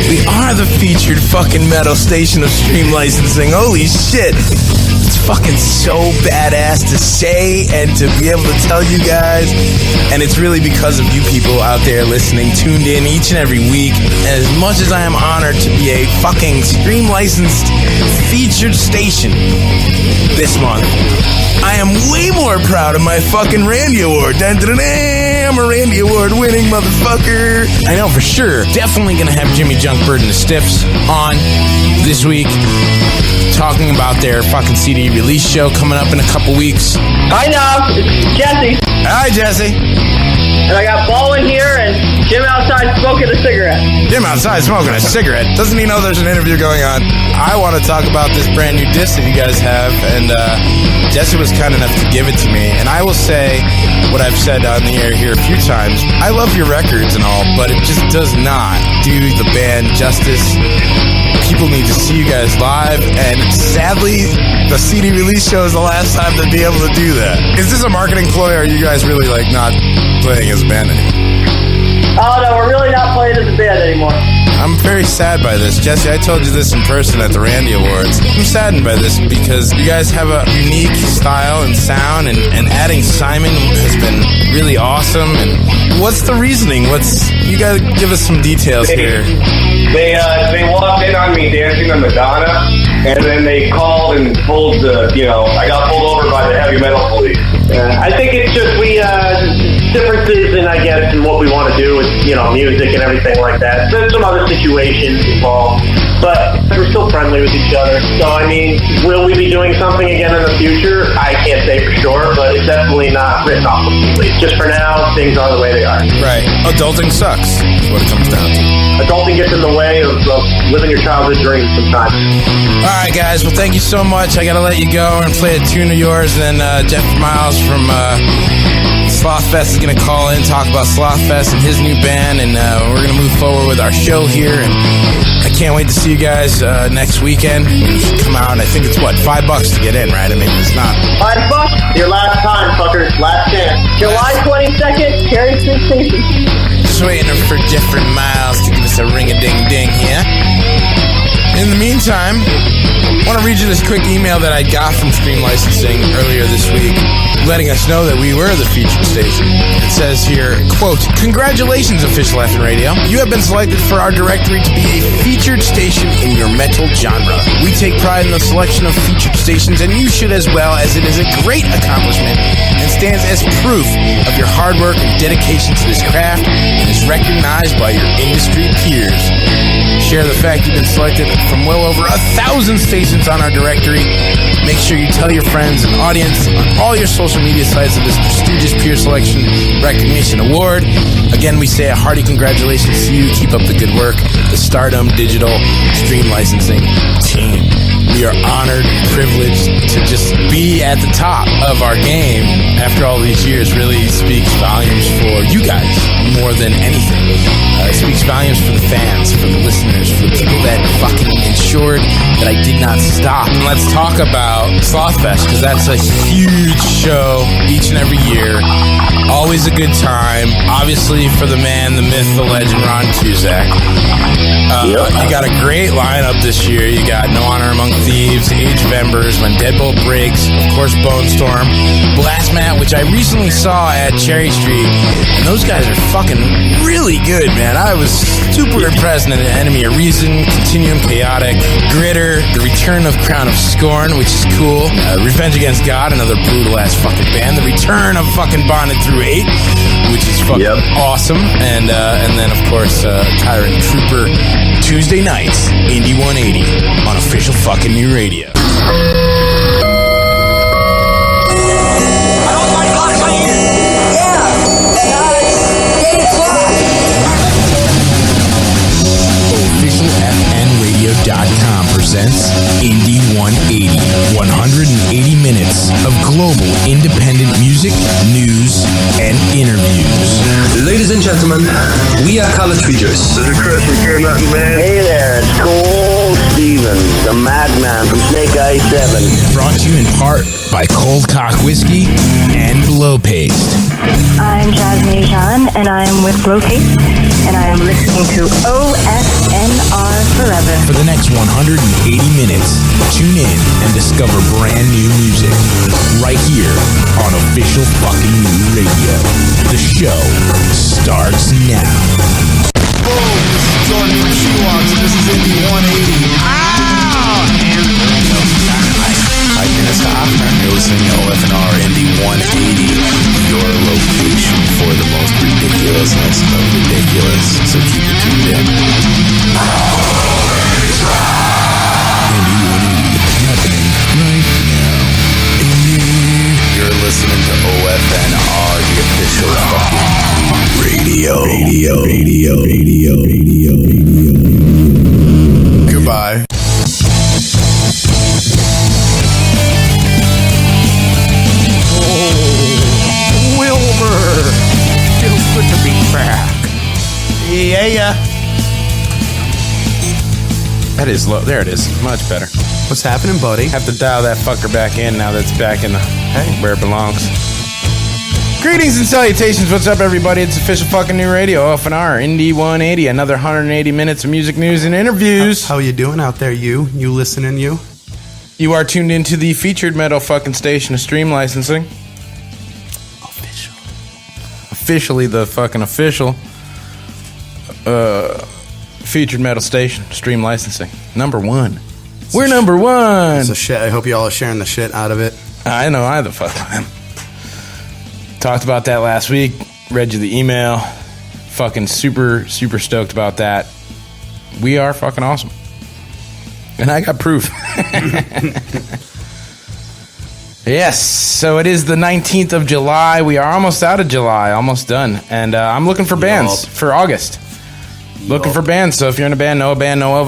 We are the featured fucking metal station of stream licensing. Holy shit. It's fucking so badass to say and to be able to tell you guys. And it's really because of you people out there listening, tuned in each and every week. And as much as I am honored to be a fucking stream licensed featured station this month, I am way more proud of my fucking Randy Award. I'm a Randy Award winning motherfucker. I know for sure. Definitely gonna have Jimmy Junkbird and the Stiffs on this week, talking about their fucking CD release show coming up in a couple weeks. Hi, Naom. It's Jesse. Hi, Jesse. And I got Ball in here and Jim outside smoking a cigarette. Jim outside smoking a cigarette. Doesn't he know there's an interview going on? I want to talk about this brand new disc that you guys have, and Jesse was kind enough to give it to me. And I will say what I've said on the air here a few times. I love your records and all, but it just does not do the band justice. People need to see you guys live, and sadly, the CD release show is the last time to be able to do that. Is this a marketing ploy, or are you guys really like not playing as a band anymore? Oh no, we're really not playing as a band anymore. I'm very sad by this. Jesse, I told you this in person at the Randy Awards. I'm saddened by this because you guys have a unique style and sound, and adding Simon has been really awesome. And what's the reasoning? You gotta give us some details here. They walked in on me dancing on Madonna, and then they called and told I got pulled over by the heavy metal police. I think it's just differences in, I guess, in what we want to do with, music and everything like that. There's some other situations involved, but we're still friendly with each other. So, I mean, will we be doing something again in the future? I can't say for sure, but it's definitely not written off completely. Just for now, things are the way they are. Right. Adulting sucks, is what it comes down to. Adulting gets in the way of living your childhood dreams sometimes. All right, guys. Well, thank you so much. I got to let you go and play a tune of yours. Then Jeff Miles from Slothfest is going to call in, talk about Slothfest and his new band, and we're going to move forward with our show here. And I can't wait to see you guys next weekend. You should come out. I think it's $5 to get in, right? I mean, it's not $5. Your last time, fuckers. Last chance. July 22nd, Cherry Street Station. Just waiting for Jeffrey Miles to give us a ring-a-ding-ding here. In the meantime, I want to read you this quick email that I got from Stream Licensing earlier this week, letting us know that we were the featured station. It says here, quote, "Congratulations, Official FN Radio. You have been selected for our directory to be a featured station in your metal genre. We take pride in the selection of featured stations, and you should as well, as it is a great accomplishment and stands as proof of your hard work and dedication to this craft and is recognized by your industry peers. Share the fact you've been selected from well over 1,000 stations on our directory. Make sure you tell your friends and audience on all your social media sites of this prestigious peer selection recognition award. Again, we say a hearty congratulations to you. Keep up the good work. The Stardom Digital Stream Licensing team. We are honored and privileged to just be at the top of our game after all these years. Really speaks volumes for you guys more than anything. It speaks volumes for the fans, for the listeners, for the people that fucking ensured that I did not stop. And let's talk about Slothfest, because that's a huge show each and every year. Always a good time. Obviously for the man, the myth, the legend, Ron Cusack. You got a great lineup this year. You got No Honor Among Thieves, Age of Embers, When Deadbolt Breaks, of course Bone Storm, Blast Mat, which I recently saw at Cherry Street, and those guys are fucking really good, man. I was super impressed. And Enemy of Reason, Continuum Chaotic, Gritter, The Return of Crown of Scorn, which is cool, Revenge Against God, another brutal ass fucking band, The Return of fucking Bonded Through 8, which is fucking awesome, and then of course Tyrant Trooper, Tuesday nights, Indie 180 on Official fucking New Radio. OfficialFNRadio.com presents Indie 180. 180 minutes of global independent music, news, and interviews. Ladies and gentlemen, we are College Features. This is Chris from Fear Nothing, man. Hey there, it's Cole Stevens, the madman from Snake Eye 7. Brought to you in part by Coldcock Whiskey and Blowpaste. I'm Jasmine Jean, and I'm with Blowpaste. and I am listening to OFNR Forever. For the next 180 minutes, tune in and discover brand new music right here on Official Fucking New Radio. The show starts now. Boom, this is Jordan from She-Walks, and this is Indie 180. Ah! And Hi, Dennis Hoffman. You're listening to OFNR Indie 180, your location for the most ridiculousness of ridiculous. So keep it tuned in. Indie 180 happening right now. You're listening to OFNR, the official fucking radio. Goodbye. Good to be back. Yeah. That is low. There it is. Much better. What's happening, buddy? Have to dial that fucker back in now that's back in the where it belongs. Greetings and salutations. What's up, everybody? It's Official Fucking New Radio, OFNR, Indie 180. Another 180 minutes of music news and interviews. How you doing out there, you listening, you? You are tuned into the featured metal fucking station of stream licensing. Officially the fucking official featured metal station, stream licensing. Number one. We're number one. So shit, I hope you all are sharing the shit out of it. I know I the fuck am. Talked about that last week. Read you the email. Fucking super stoked about that. We are fucking awesome. And I got proof. Yes, so it is the 19th of July. We are almost out of July, almost done. And I'm looking for bands for August. Looking for bands. So if you're in a band, know of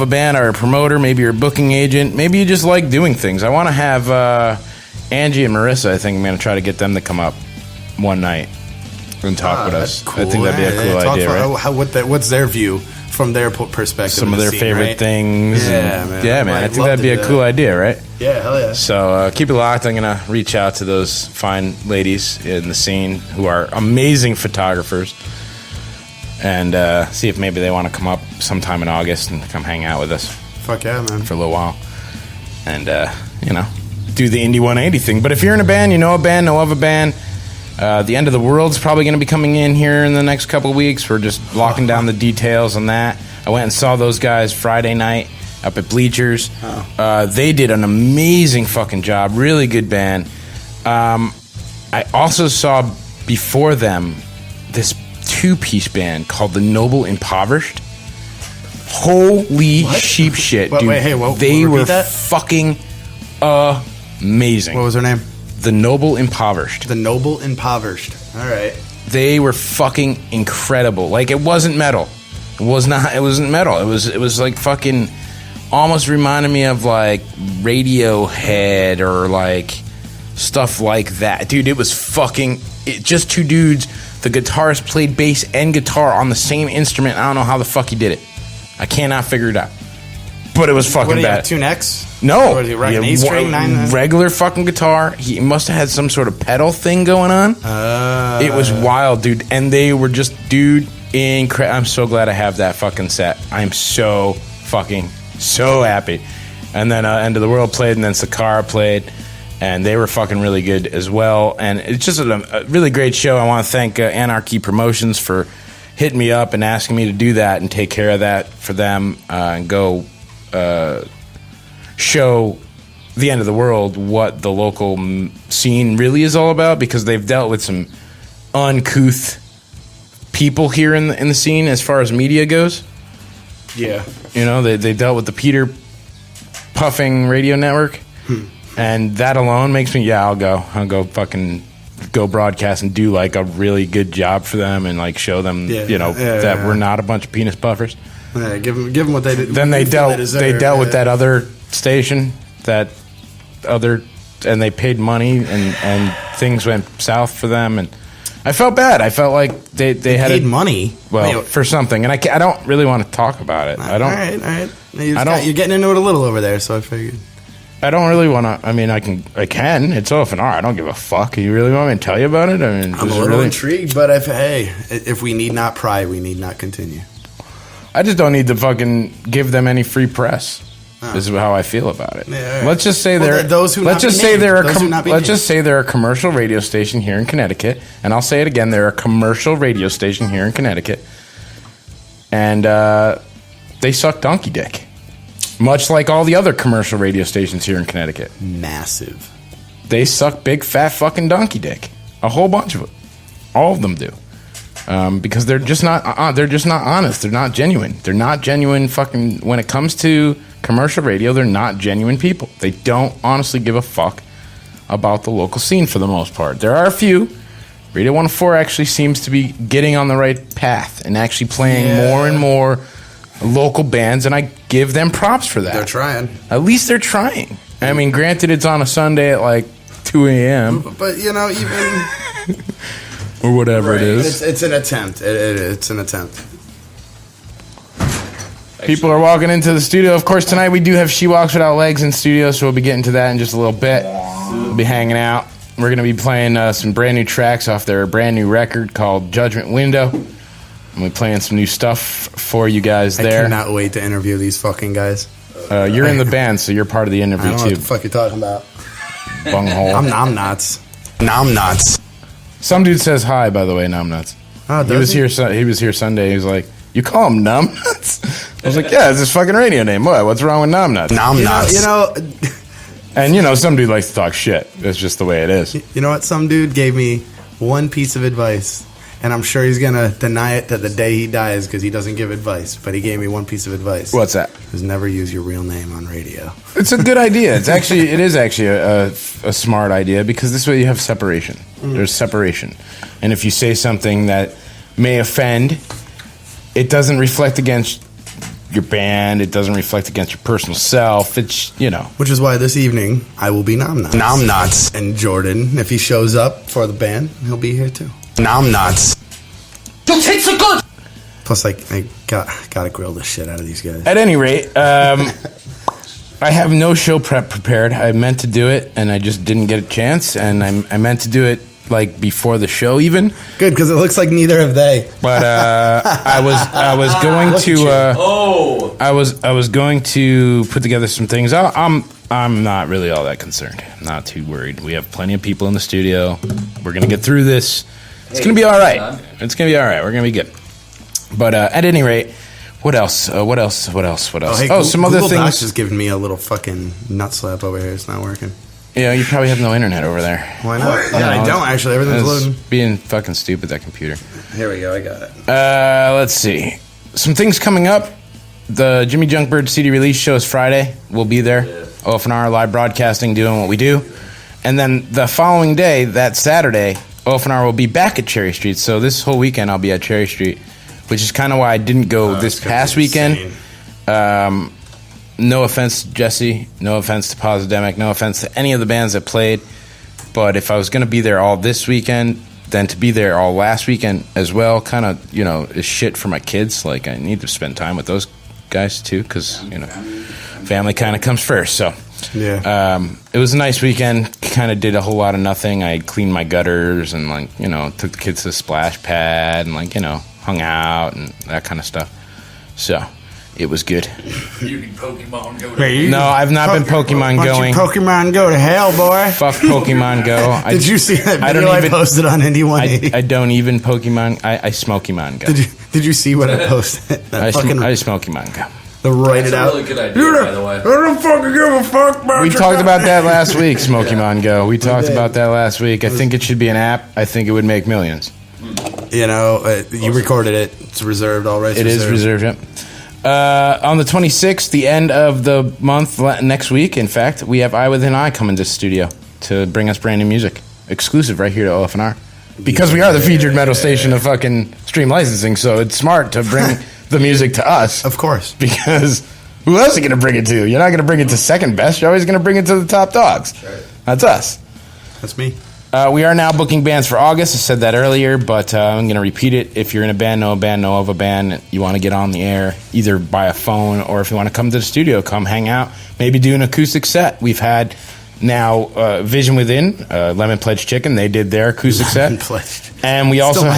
a band, or a promoter, maybe you're a booking agent, maybe you just like doing things. I want to have Angie and Marissa. I think I'm going to try to get them to come up one night and talk with us. Cool. I think that'd be a cool idea, right? What's their view from their perspective? Some of their favorite things. Yeah, man. Yeah, man. I think that'd be a cool idea, right? Yeah, hell yeah. So keep it locked. I'm going to reach out to those fine ladies in the scene who are amazing photographers and see if maybe they want to come up sometime in August and come hang out with us. Fuck yeah, man. For a little while. And, do the Indie 180 thing. But if you're in a band, know of a band, the End of the World's probably going to be coming in here in the next couple of weeks. We're just locking down the details on that. I went and saw those guys Friday night up at Bleachers. They did an amazing fucking job. Really good band. I also saw before them this two-piece band called the Noble Impoverished. Holy sheep shit, dude. They were fucking amazing. What was their name? The Noble Impoverished. The Noble Impoverished. All right. They were fucking incredible. Like, it wasn't metal. It wasn't metal. It was like fucking almost reminded me of like Radiohead or like stuff like that. Dude, it was just two dudes. The guitarist played bass and guitar on the same instrument. I don't know how the fuck he did it. I cannot figure it out. But it was fucking bad. What do you have, 2 necks? No. What is he, an 8-string, 9? Regular fucking guitar. He must have had some sort of pedal thing going on. It was wild, dude. And they were just, incredible. I'm so glad I have that fucking set. I'm so happy. And then End of the World played, and then Sakara played. And they were fucking really good as well. And it's just a really great show. I want to thank Anarchy Promotions for hitting me up and asking me to do that and take care of that for them and go show the End of the World what the local scene really is all about, because they've dealt with some uncouth people here in the scene as far as media goes. Yeah. They dealt with the Peter Puffing radio network. And that alone makes me, I'll go fucking go broadcast and do like a really good job for them and like show them, that we're not a bunch of penis puffers. Yeah, give them what they did. Then they dealt with that other station, and they paid money and things went south for them, and I felt bad. I felt like they had paid money for something, and I don't really want to talk about it. I don't. All right. You're getting into it a little over there, so I figured. I don't really want to. I mean, I can. It's OFNR. I don't give a fuck. You really want me to tell you about it? I mean, I'm a little intrigued, but if we need not pry, we need not continue. I just don't need to fucking give them any free press. This is how I feel about it. Yeah, right. Let's just say they're a commercial radio station here in Connecticut, and I'll say it again: they're a commercial radio station here in Connecticut, and they suck donkey dick, much like all the other commercial radio stations here in Connecticut. Massive. They suck big fat fucking donkey dick. A whole bunch of it. All of them do. Because they're just not honest. They're not genuine. They're not genuine fucking, when it comes to commercial radio, they're not genuine people. They don't honestly give a fuck about the local scene for the most part. There are a few. Radio 104 actually seems to be getting on the right path and actually playing more and more local bands, and I give them props for that. They're trying. At least they're trying. I mean, granted, it's on a Sunday at like 2 a.m. But, you know, even... or whatever it is. It's an attempt. It's an attempt. People are walking into the studio. Of course, tonight we do have She Walks Without Legs in studio, so we'll be getting to that in just a little bit. We'll be hanging out. We're going to be playing some brand new tracks off their brand new record called Judgment Window. And we're playing some new stuff for you guys there. I cannot wait to interview these fucking guys. You're in the band, so you're part of the interview, I don't know too. what the fuck you're talking about. Bunghole. I'm nuts. Some dude says hi, by the way, Naom Nuts. Oh, he was here Sunday. He was like, "You call him Naom Nuts?" I was like, "Yeah, it's his fucking radio name. What? What's wrong with Naom Nuts?" Naom Nuts. And you know, some dude likes to talk shit. That's just the way it is. You know what? Some dude gave me one piece of advice, and I'm sure he's gonna deny it to the day he dies because he doesn't give advice. But he gave me one piece of advice. What's that? Is never use your real name on radio. It's a good idea. It is actually a smart idea because this way you have separation. There's separation, and if you say something that may offend, it doesn't reflect against your band. It doesn't reflect against your personal self. It's, you know. Which is why this evening I will be Naom Nuts. Naom Nuts. And Jordan, if he shows up for the band, he'll be here too. Naom Nuts. Your tits are good. Plus, I gotta grill the shit out of these guys. At any rate, I have no show prep prepared. I meant to do it, and I just didn't get a chance. And I meant to do it like before the show, even. Good, because it looks like neither have they. But I was going to put together some things. I'm not really all that concerned. I'm not too worried. We have plenty of people in the studio. We're gonna get through this. It's gonna be all right. It's gonna be all right. We're gonna be good. But at any rate, what else? What else? Some other Google things. Docs is giving me a little fucking nut slap over here. It's not working. Yeah, you probably have no internet over there. Why not? Yeah, I don't actually. Everything's loading. Being fucking stupid, that computer. Here we go. I got it. Let's see. Some things coming up. The Jimmy Junkbird CD release show is Friday. We'll be there. OFNR live broadcasting, doing what we do. And then the following day, that Saturday, OFNR will be back at Cherry Street. So this whole weekend, I'll be at Cherry Street, which is kind of why I didn't go this past weekend. No offense to Jesse, no offense to Posidemic, no offense to any of the bands that played. But if I was going to be there all this weekend, then to be there all last weekend as well, kind of, you know, is shit for my kids. Like, I need to spend time with those guys too, because, you know, family kind of comes first. So, yeah. It was a nice weekend. Kind of did a whole lot of nothing. I cleaned my gutters and, like, you know, took the kids to the splash pad and, like, you know, hung out and that kind of stuff. So it was good. You can Pokemon go. No, I've not been Pokemon going. Pokemon go to hell, boy. Fuck Pokemon Go. Did you see that video I posted on Indie 180? I don't even Pokemon. I Smokemon Go. Did you see what I posted? I Smokemon Go. The write it out. That's a really good idea, by the way. I don't fucking give a fuck about We talked about that last week, Smokemon Go. We talked about that last week. I think it should be an app. I think it would make millions. You know, you recorded it. It's reserved. All right. It is reserved, yep. On the 26th, the end of the month, next week, in fact, we have Eye Within Eye coming to the studio to bring us brand new music. Exclusive right here to OFNR. Because we are the featured metal station of fucking stream licensing, so it's smart to bring the music to us. Of course. Because who else are you going to bring it to? You're not going to bring it to second best. You're always going to bring it to the top dogs. Right. That's us. That's me. We are now booking bands for August. I said that earlier, but I'm going to repeat it. If you're in a band, know of a band, you want to get on the air, either by a phone or if you want to come to the studio, come hang out, maybe do an acoustic set. We've had now Vision Within, Lemon Pledge Chicken. They did their acoustic set, and we also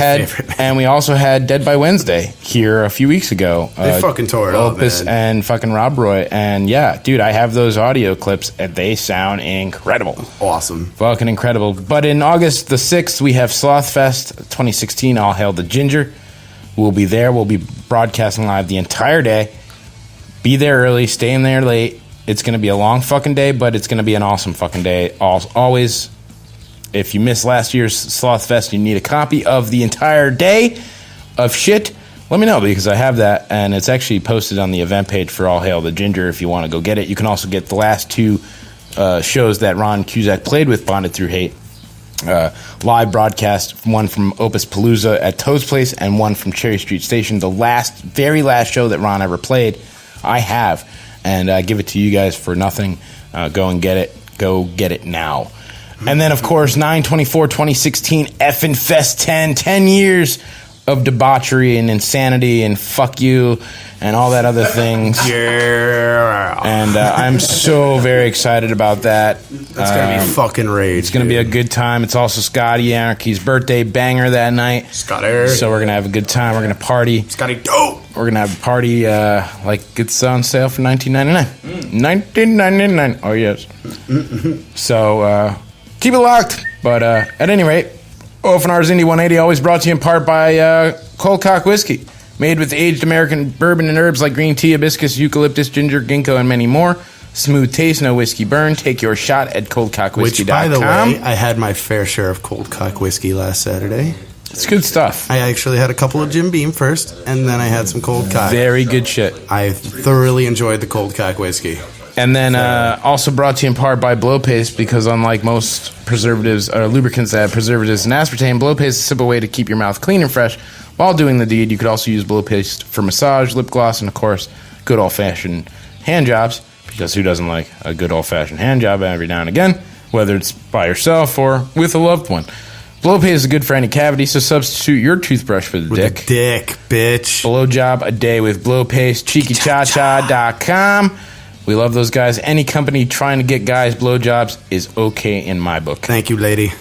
had Dead by Wednesday here a few weeks ago. They fucking tore it up, Opus man. and fucking Rob Roy, and yeah, dude, I have those audio clips, and they sound incredible. Awesome, fucking incredible. But in August the 6th, we have Slothfest 2016. All Hail the Ginger. We'll be there. We'll be broadcasting live the entire day. Be there early. Stay in there late. It's going to be a long fucking day, but it's going to be an awesome fucking day. Always, if you missed last year's Slothfest, you need a copy of the entire day of shit, let me know, because I have that, and it's actually posted on the event page for All Hail the Ginger if you want to go get it. You can also get the last two shows that Ron Cusack played with Bonded Through Hate. Live broadcast, one from Opus Palooza at Toad's Place and one from Cherry Street Station. The very last show that Ron ever played, I have. And I give it to you guys for nothing. Go and get it. Go get it now. And then, of course, 9/24/2016, Effin' Fest 10 years of debauchery and insanity and fuck you and all that other things. Yeah. And I'm so very excited about that. That's going to be fucking rage. It's going to be a good time. It's also Scotty Anarchy's birthday banger that night. Scotty. So we're going to have a good time. We're going to party. Scotty, dope. We're going to have a party like it's on sale for $19.99. $19.99. Oh, yes. So keep it locked. But at any rate, OFNR's Indie 180 always brought to you in part by Coldcock Whiskey. Made with aged American bourbon and herbs like green tea, hibiscus, eucalyptus, ginger, ginkgo, and many more. Smooth taste, no whiskey burn. Take your shot at coldcockwhiskey.com. Which, by the way, I had my fair share of Coldcock whiskey last Saturday. It's good stuff. I actually had a couple of Jim Beam first, and then I had some Coldcock. Very good shit. I thoroughly enjoyed the Coldcock whiskey. And then also brought to you in part by Blowpaste, because unlike most preservatives or lubricants that have preservatives and aspartame, Blowpaste is a simple way to keep your mouth clean and fresh while doing the deed. You could also use Blowpaste for massage, lip gloss, and of course, good old-fashioned hand jobs, because who doesn't like a good old-fashioned hand job every now and again, whether it's by yourself or with a loved one. Blowpaste is good for any cavity, so substitute your toothbrush for the dick. Dick, bitch. Blowjob a day with Blowpaste. CheekyChaCha.com. We love those guys. Any company trying to get guys blowjobs is okay in my book. Thank you, lady.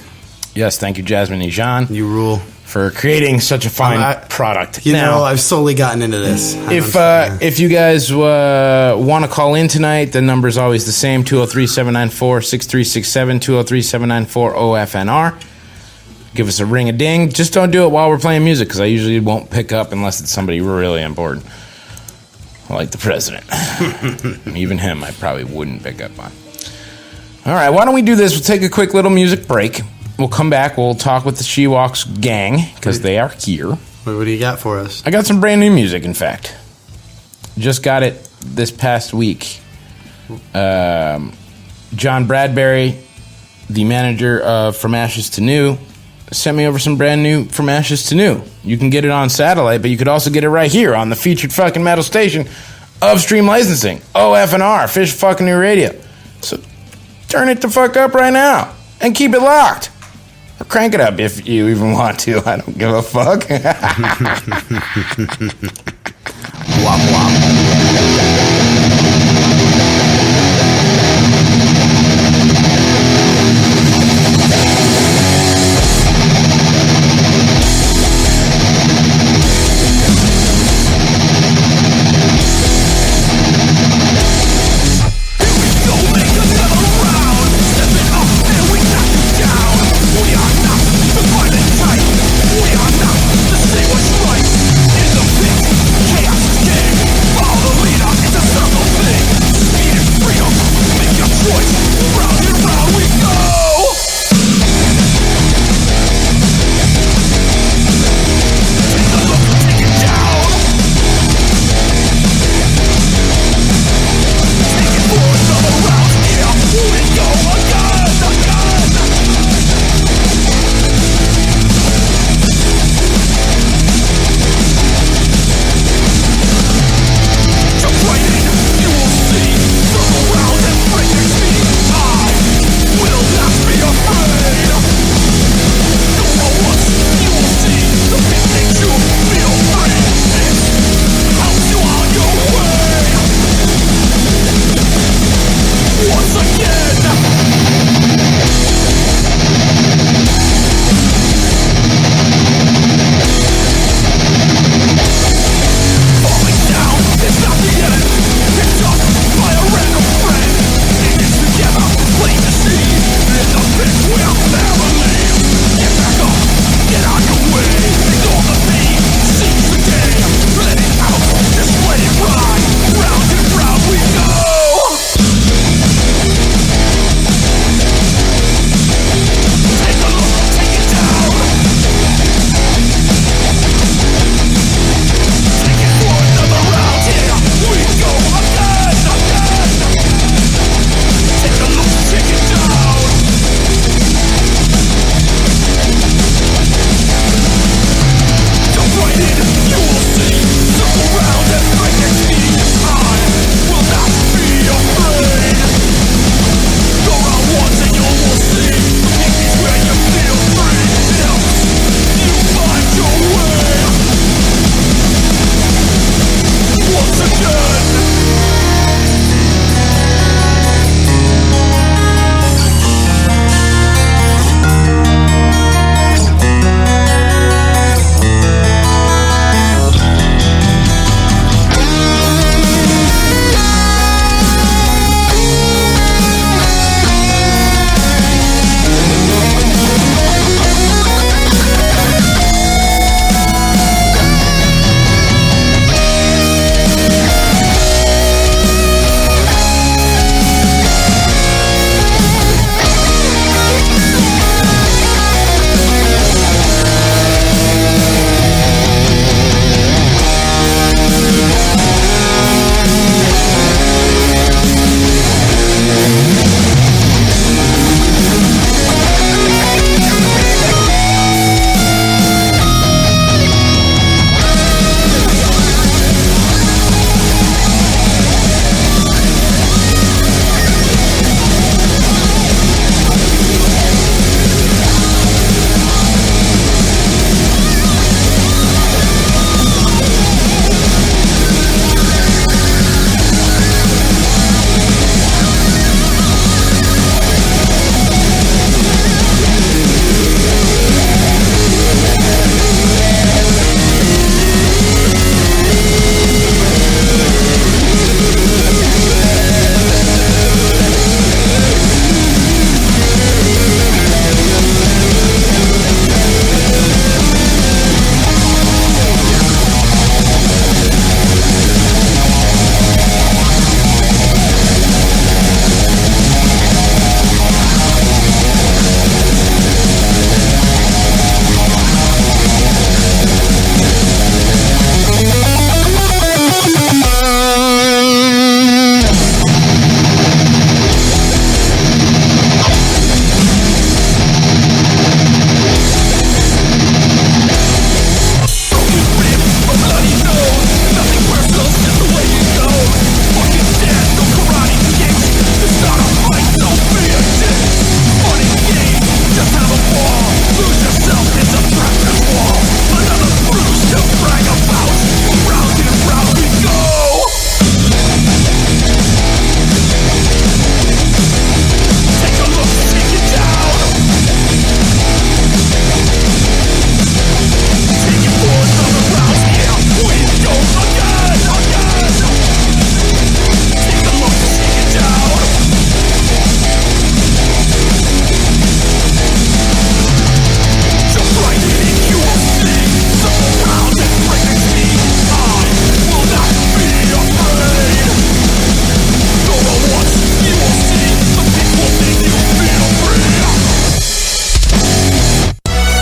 Yes, thank you, Jasmine and Jean. You rule. For creating such a fine product. You know, I've slowly gotten into this. If you guys want to call in tonight, the number is always the same, 203-794-6367, 203-794-OFNR. Give us a ring-a-ding. Just don't do it while we're playing music, because I usually won't pick up unless it's somebody really important. Like the president. Even him, I probably wouldn't pick up on. All right, why don't we do this? We'll take a quick little music break. We'll come back. We'll talk with the She-Walks gang, because they are here. What do you got for us? I got some brand new music, in fact. Just got it this past week. John Bradbury, the manager of From Ashes to New, sent me over some brand new From Ashes to New. You can get it on satellite, but you could also get it right here on the featured fucking metal station of Stream Licensing, OFNR, Fish fucking New Radio. So turn it the fuck up right now and keep it locked. Or crank it up if you even want to. I don't give a fuck. Wop wop. Chaos is king.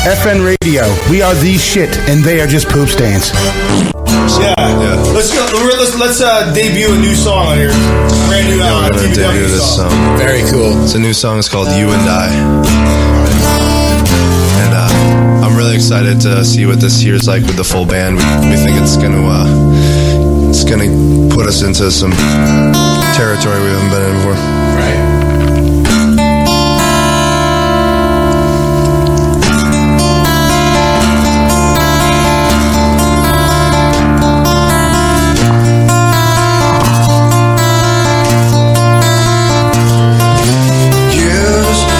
FN Radio. We are the shit, and they are just poop stains. Yeah. Let's go. Let's debut a new song on here. Brand new we're gonna debut this song. Very cool. It's a new song. It's called You and I. And I'm really excited to see what this year's like with the full band. We think it's gonna put us into some territory we haven't been in before. Right.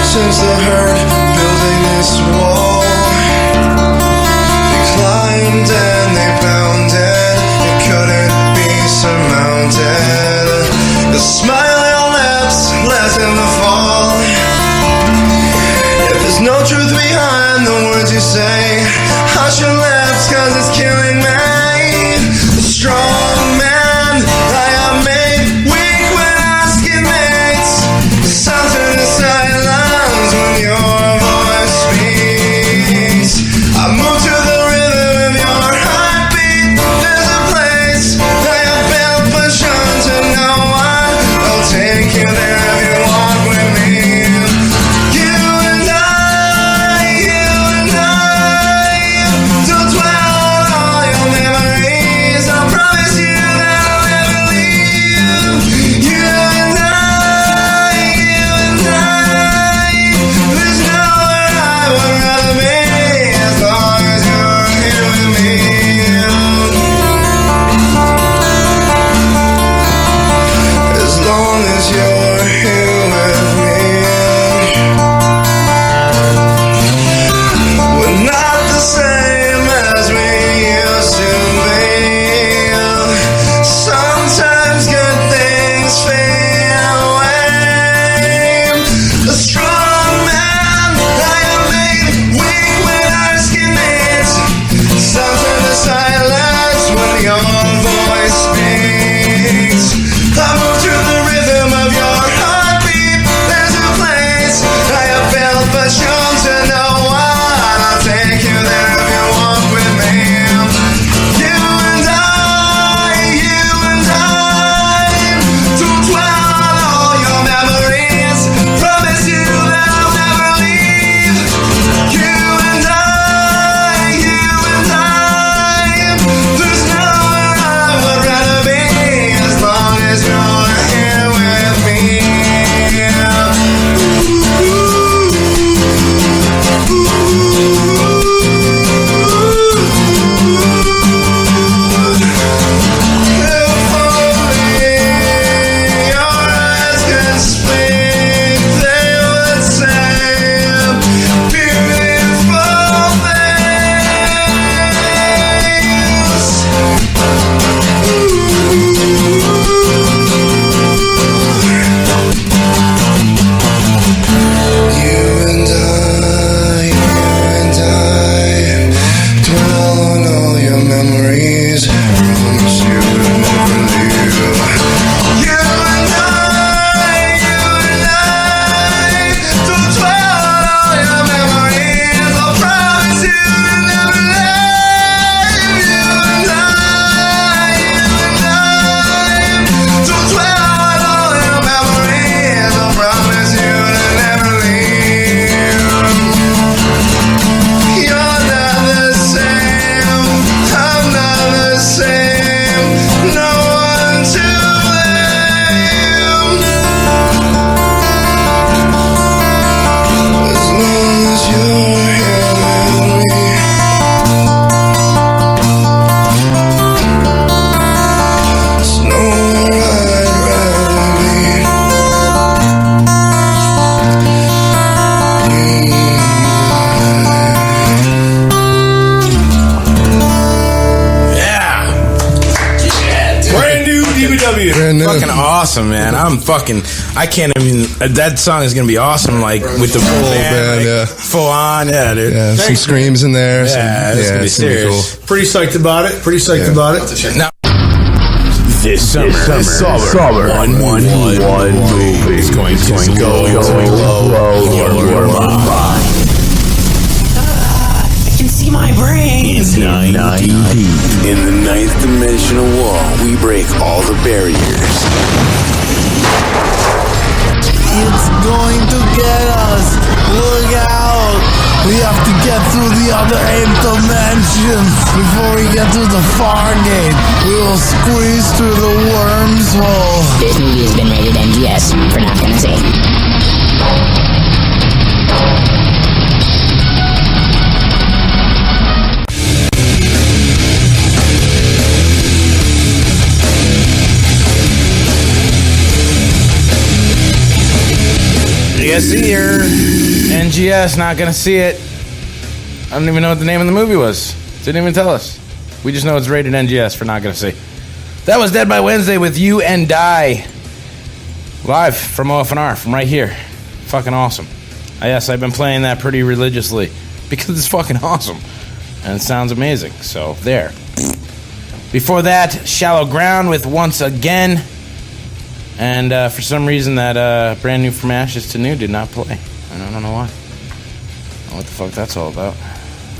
Since the herd building this wall, they climbed and they pounded, it couldn't be surmounted. The smile on your lips left in the fall. If there's no truth behind the words you say, hush your lips 'cause it's killing me. The strong man I am made weak when asking mates. Something inside when your voice speaks, I move to the rhythm of your heartbeat. There's a place that I built for sure to no one. I'll take you there if you walk with me. You and I don't dwell on all your memories. I promise you that I'll never leave. You and I. There's nowhere I would rather be as long as you're here with me. As long as you're here with me. We're not the same as we used to be. Sometimes good things fade away. The strong man I am made weak when asking needs. Something to silence when your voice speaks. I move to the rhythm of your heartbeat. There's a place I have built but shown to no one. I'll take you there if you walk with me. You and I don't dwell on all your memories. Promise you that I'll never leave. You and I, there's nowhere I would rather be as long as you're here with me. If only your eyes could speak, they would say beautiful things. You and I dwell on all your memories. Promise you will never leave. You and I don't dwell on all your memories. I'll promise you will never leave. You and I don't dwell on all your memories. I'll promise you to never leave. You're not the same. I'm not the same. No one to blame. As long as you're here with me. There's nowhere I'd rather be. Brand new DBW. Fucking awesome, man. I can't even, that song is gonna be awesome, like, with the full band, like, full on, yeah, dude. Yeah, some screams in there. Yeah, it's gonna be serious. Pretty psyched about it. Now, This summer, one movie is going to go in your mind. see my brains. 9D. In the ninth dimensional wall, we break all the barriers. It's going to get us. Look out. We have to get through the other 8 dimensions before we get to the far gate. We will squeeze through the worm's hole. This movie has been rated NGS for Not Gonna Say. Yes, here. NGS, not gonna see it. I don't even know what the name of the movie was. Didn't even tell us. We just know it's rated NGS for not gonna see. That was Dead by Wednesday with You and I. Live from OFNR, from right here. Fucking awesome. Yes, I've been playing that pretty religiously because it's fucking awesome. And it sounds amazing. So, there. Before that, Shallow Ground with Once Again. And for some reason, that Brand New From Ashes to New did not play. I don't know why. I don't know what the fuck that's all about.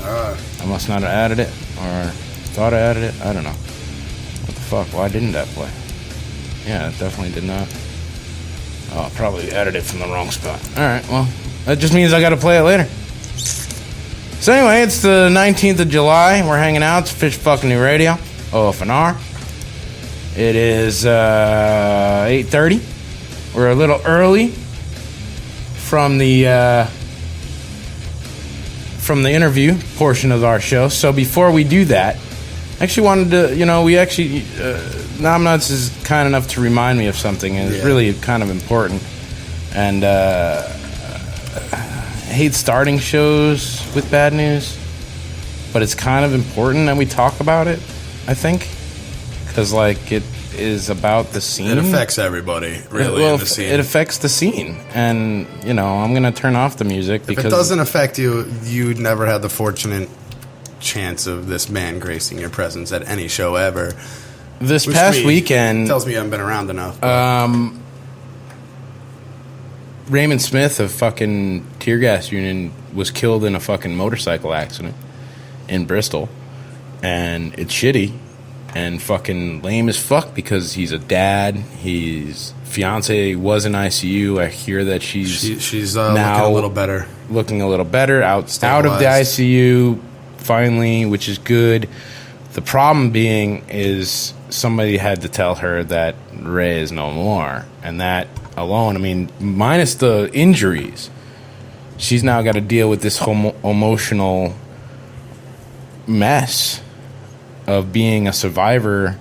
I must not have added it, or thought I added it. I don't know. What the fuck? Why didn't that play? Yeah, it definitely did not. Oh, I probably added it from the wrong spot. Alright, well, that just means I gotta play it later. So anyway, it's the 19th of July. We're hanging out. It's Fish Fucking New Radio, OFNR. It is 8:30. We're a little early from the interview portion of our show. So before we do that, I actually wanted to, Naom Nuts is kind enough to remind me of something, and it's really kind of important. And I hate starting shows with bad news, but it's kind of important that we talk about it, I think. Because, it is about the scene. It affects everybody, really, in the scene. It affects the scene. And, I'm going to turn off the music because... If it doesn't affect you, you'd never had the fortunate chance of this man gracing your presence at any show ever. This past weekend... Tells me you haven't been around enough. Raymond Smith of fucking Tear Gas Union was killed in a fucking motorcycle accident in Bristol. And it's shitty. And fucking lame as fuck because he's a dad. His fiance was in ICU. I hear that she's now looking a little better. Looking a little better. Out of the ICU finally, which is good. The problem being is somebody had to tell her that Ray is no more. And that alone, minus the injuries, she's now got to deal with this emotional mess of being a survivor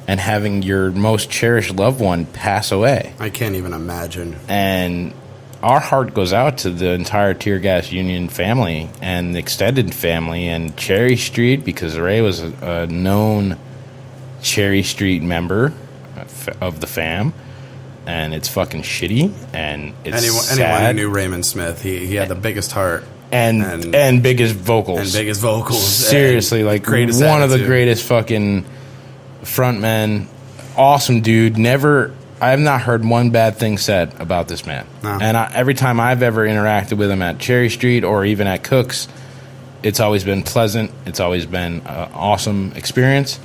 and having your most cherished loved one pass away. I can't even imagine. And our heart goes out to the entire Tear Gas Union family and the extended family and Cherry Street, because Ray was a known Cherry Street member of the fam. And it's fucking shitty, and it's anyone who knew Raymond Smith, he had the biggest heart. And biggest vocals. Seriously, one greatest of the attitude. greatest fucking frontmen. Awesome dude. I have not heard one bad thing said about this man. No. And every time I've ever interacted with him at Cherry Street or even at Cook's, it's always been pleasant. It's always been an awesome experience.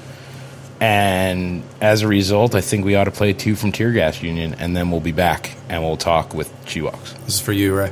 And as a result, I think we ought to play 2 from Tear Gas Union, and then we'll be back and we'll talk with Chiwalks. This is for you, Ray.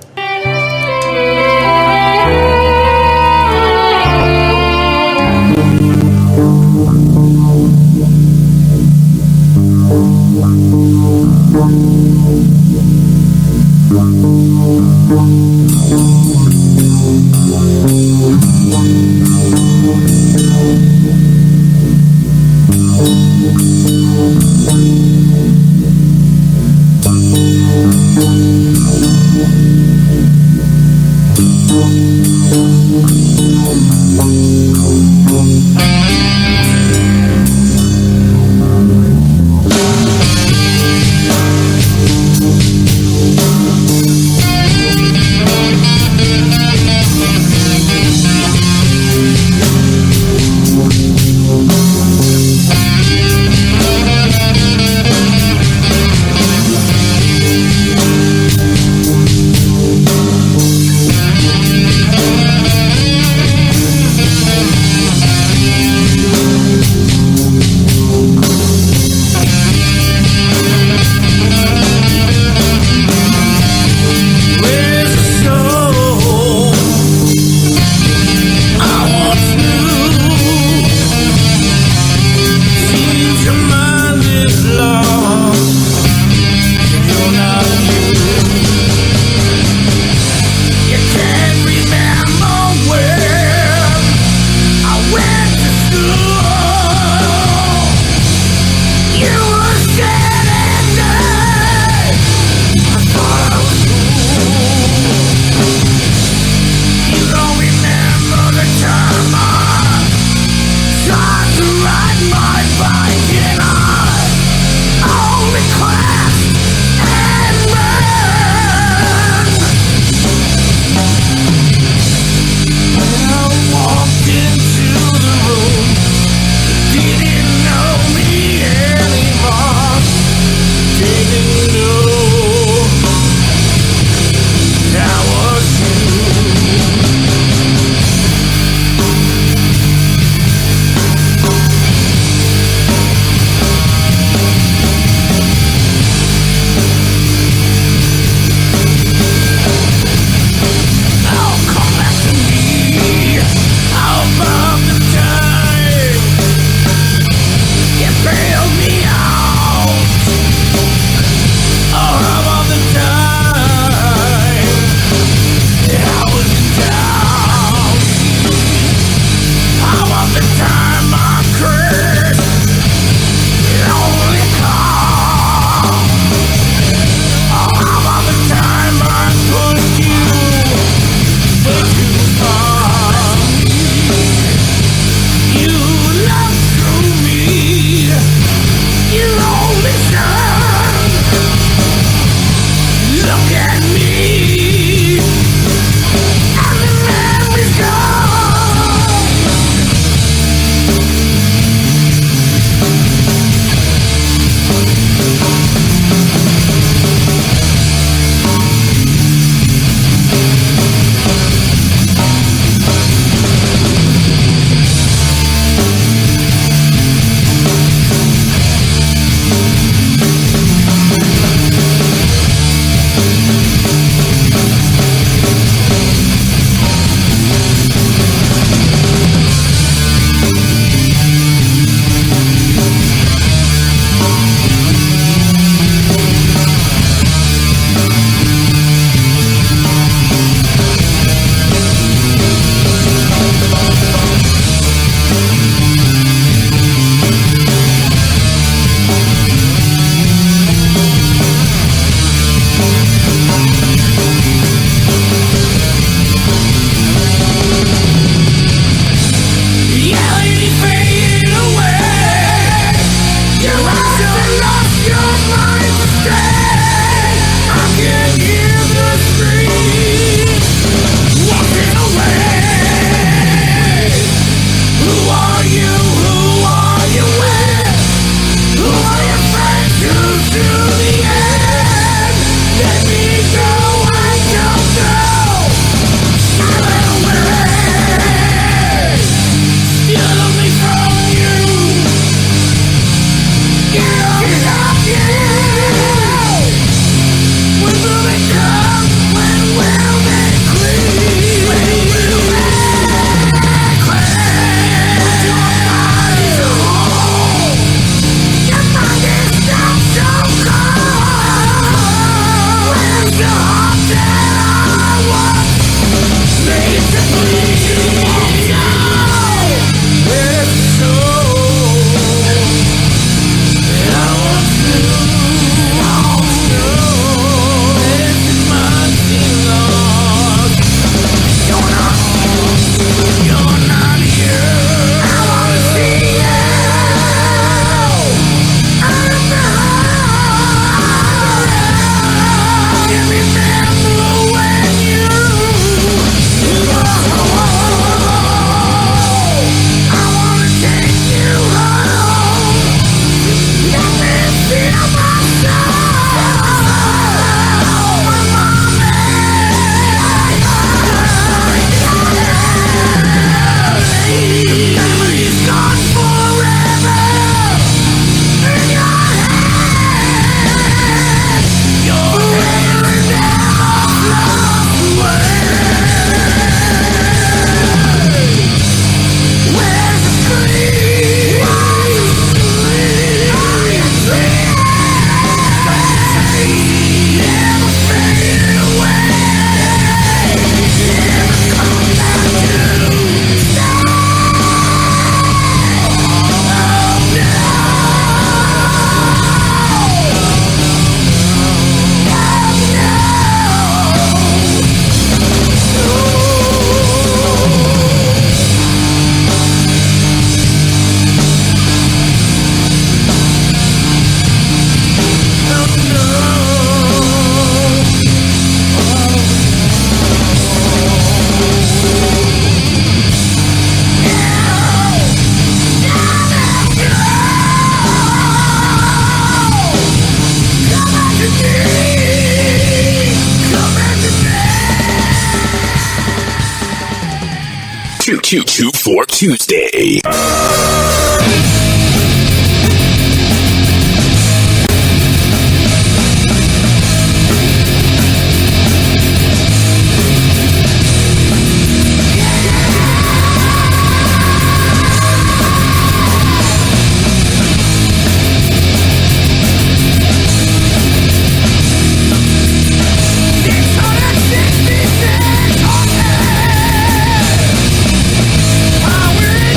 Two for Tuesday. I will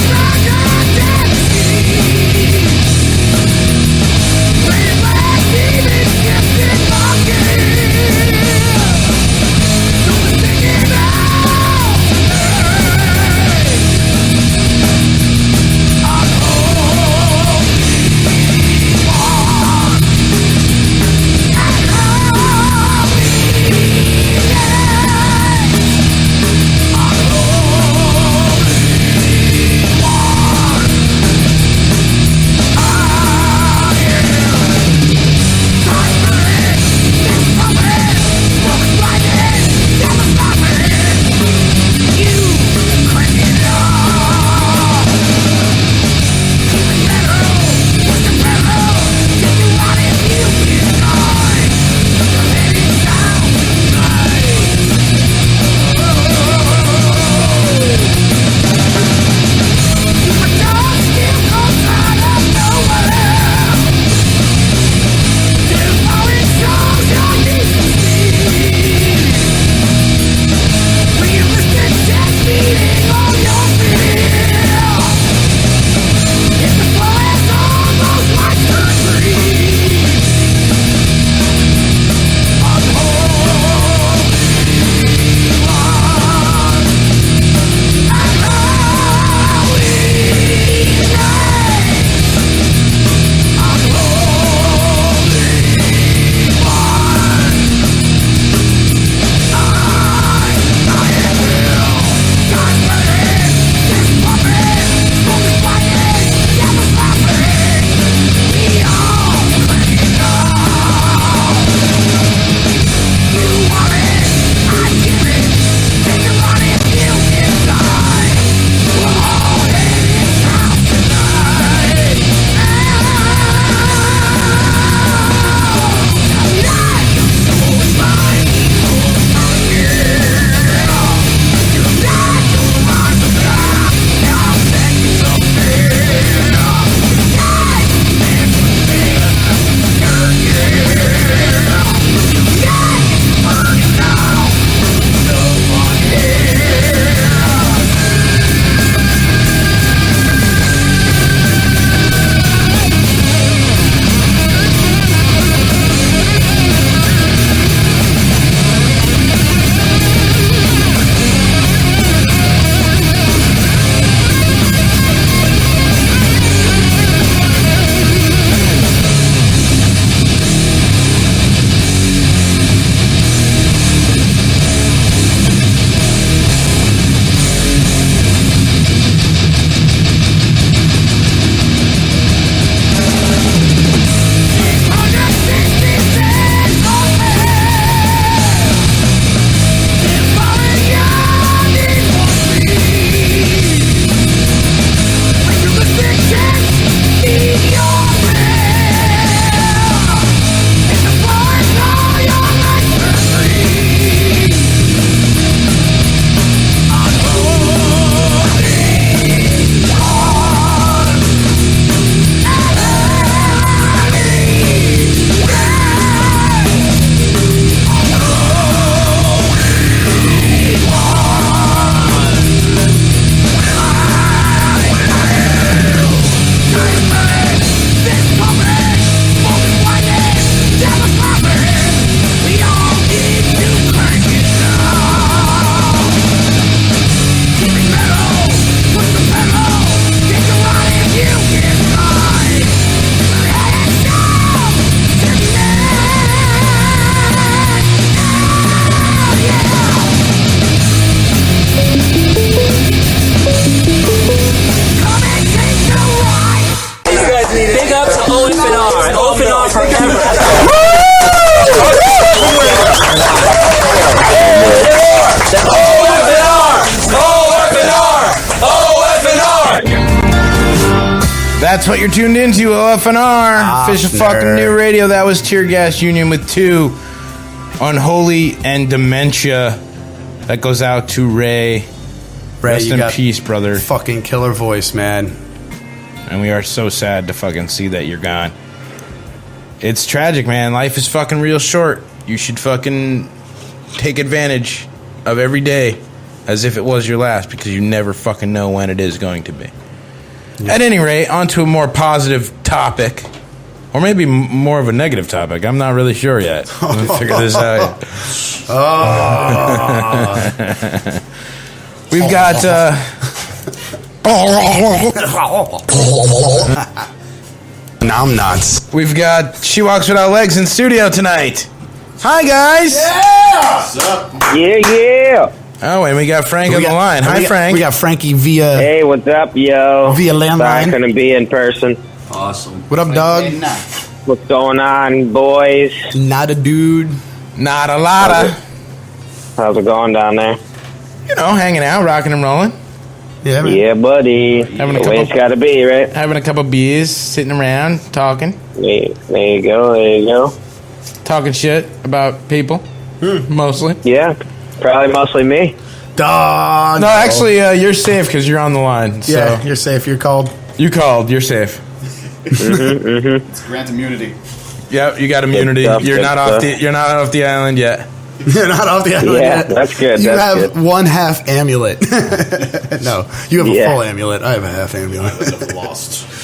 That's what you're tuned into, OFNR. Official fucking new radio. That was Tear Gas Union with 2. Unholy and Dementia. That goes out to Ray. Rest in peace, brother. Fucking killer voice, man. And we are so sad to fucking see that you're gone. It's tragic, man. Life is fucking real short. You should fucking take advantage of every day as if it was your last, because you never fucking know when it is going to be. Yeah. At any rate, on to a more positive topic. Or maybe more of a negative topic. I'm not really sure yet. Let me figure this out. We've got... Naom nuts. We've got She Walks Without Legs in studio tonight. Hi, guys. Yeah. What's up? Yeah. Oh, and we got Frank on the line. Hi, Frank. We got Frankie via... Hey, what's up, yo? Via landline. Sorry I couldn't be in person. Awesome. What up, dog? What's going on, boys? Not a dude. Not a lotta. How's it going down there? You know, hanging out, rocking and rolling. Yeah, man. Yeah, buddy. Having a the way it's got to be, right? Having a couple beers, sitting around, talking. There you go. Talking shit about people, mostly. Yeah, probably mostly me. Dog. No, actually, you're safe because you're on the line. So. Yeah, you're safe. You're called. You called. You're safe. It's grant immunity. Yep, you got immunity. You're not off the island yet. You're not off the island yet. That's good. You have one half amulet. No, you have a full amulet. I have a half amulet. I would have lost.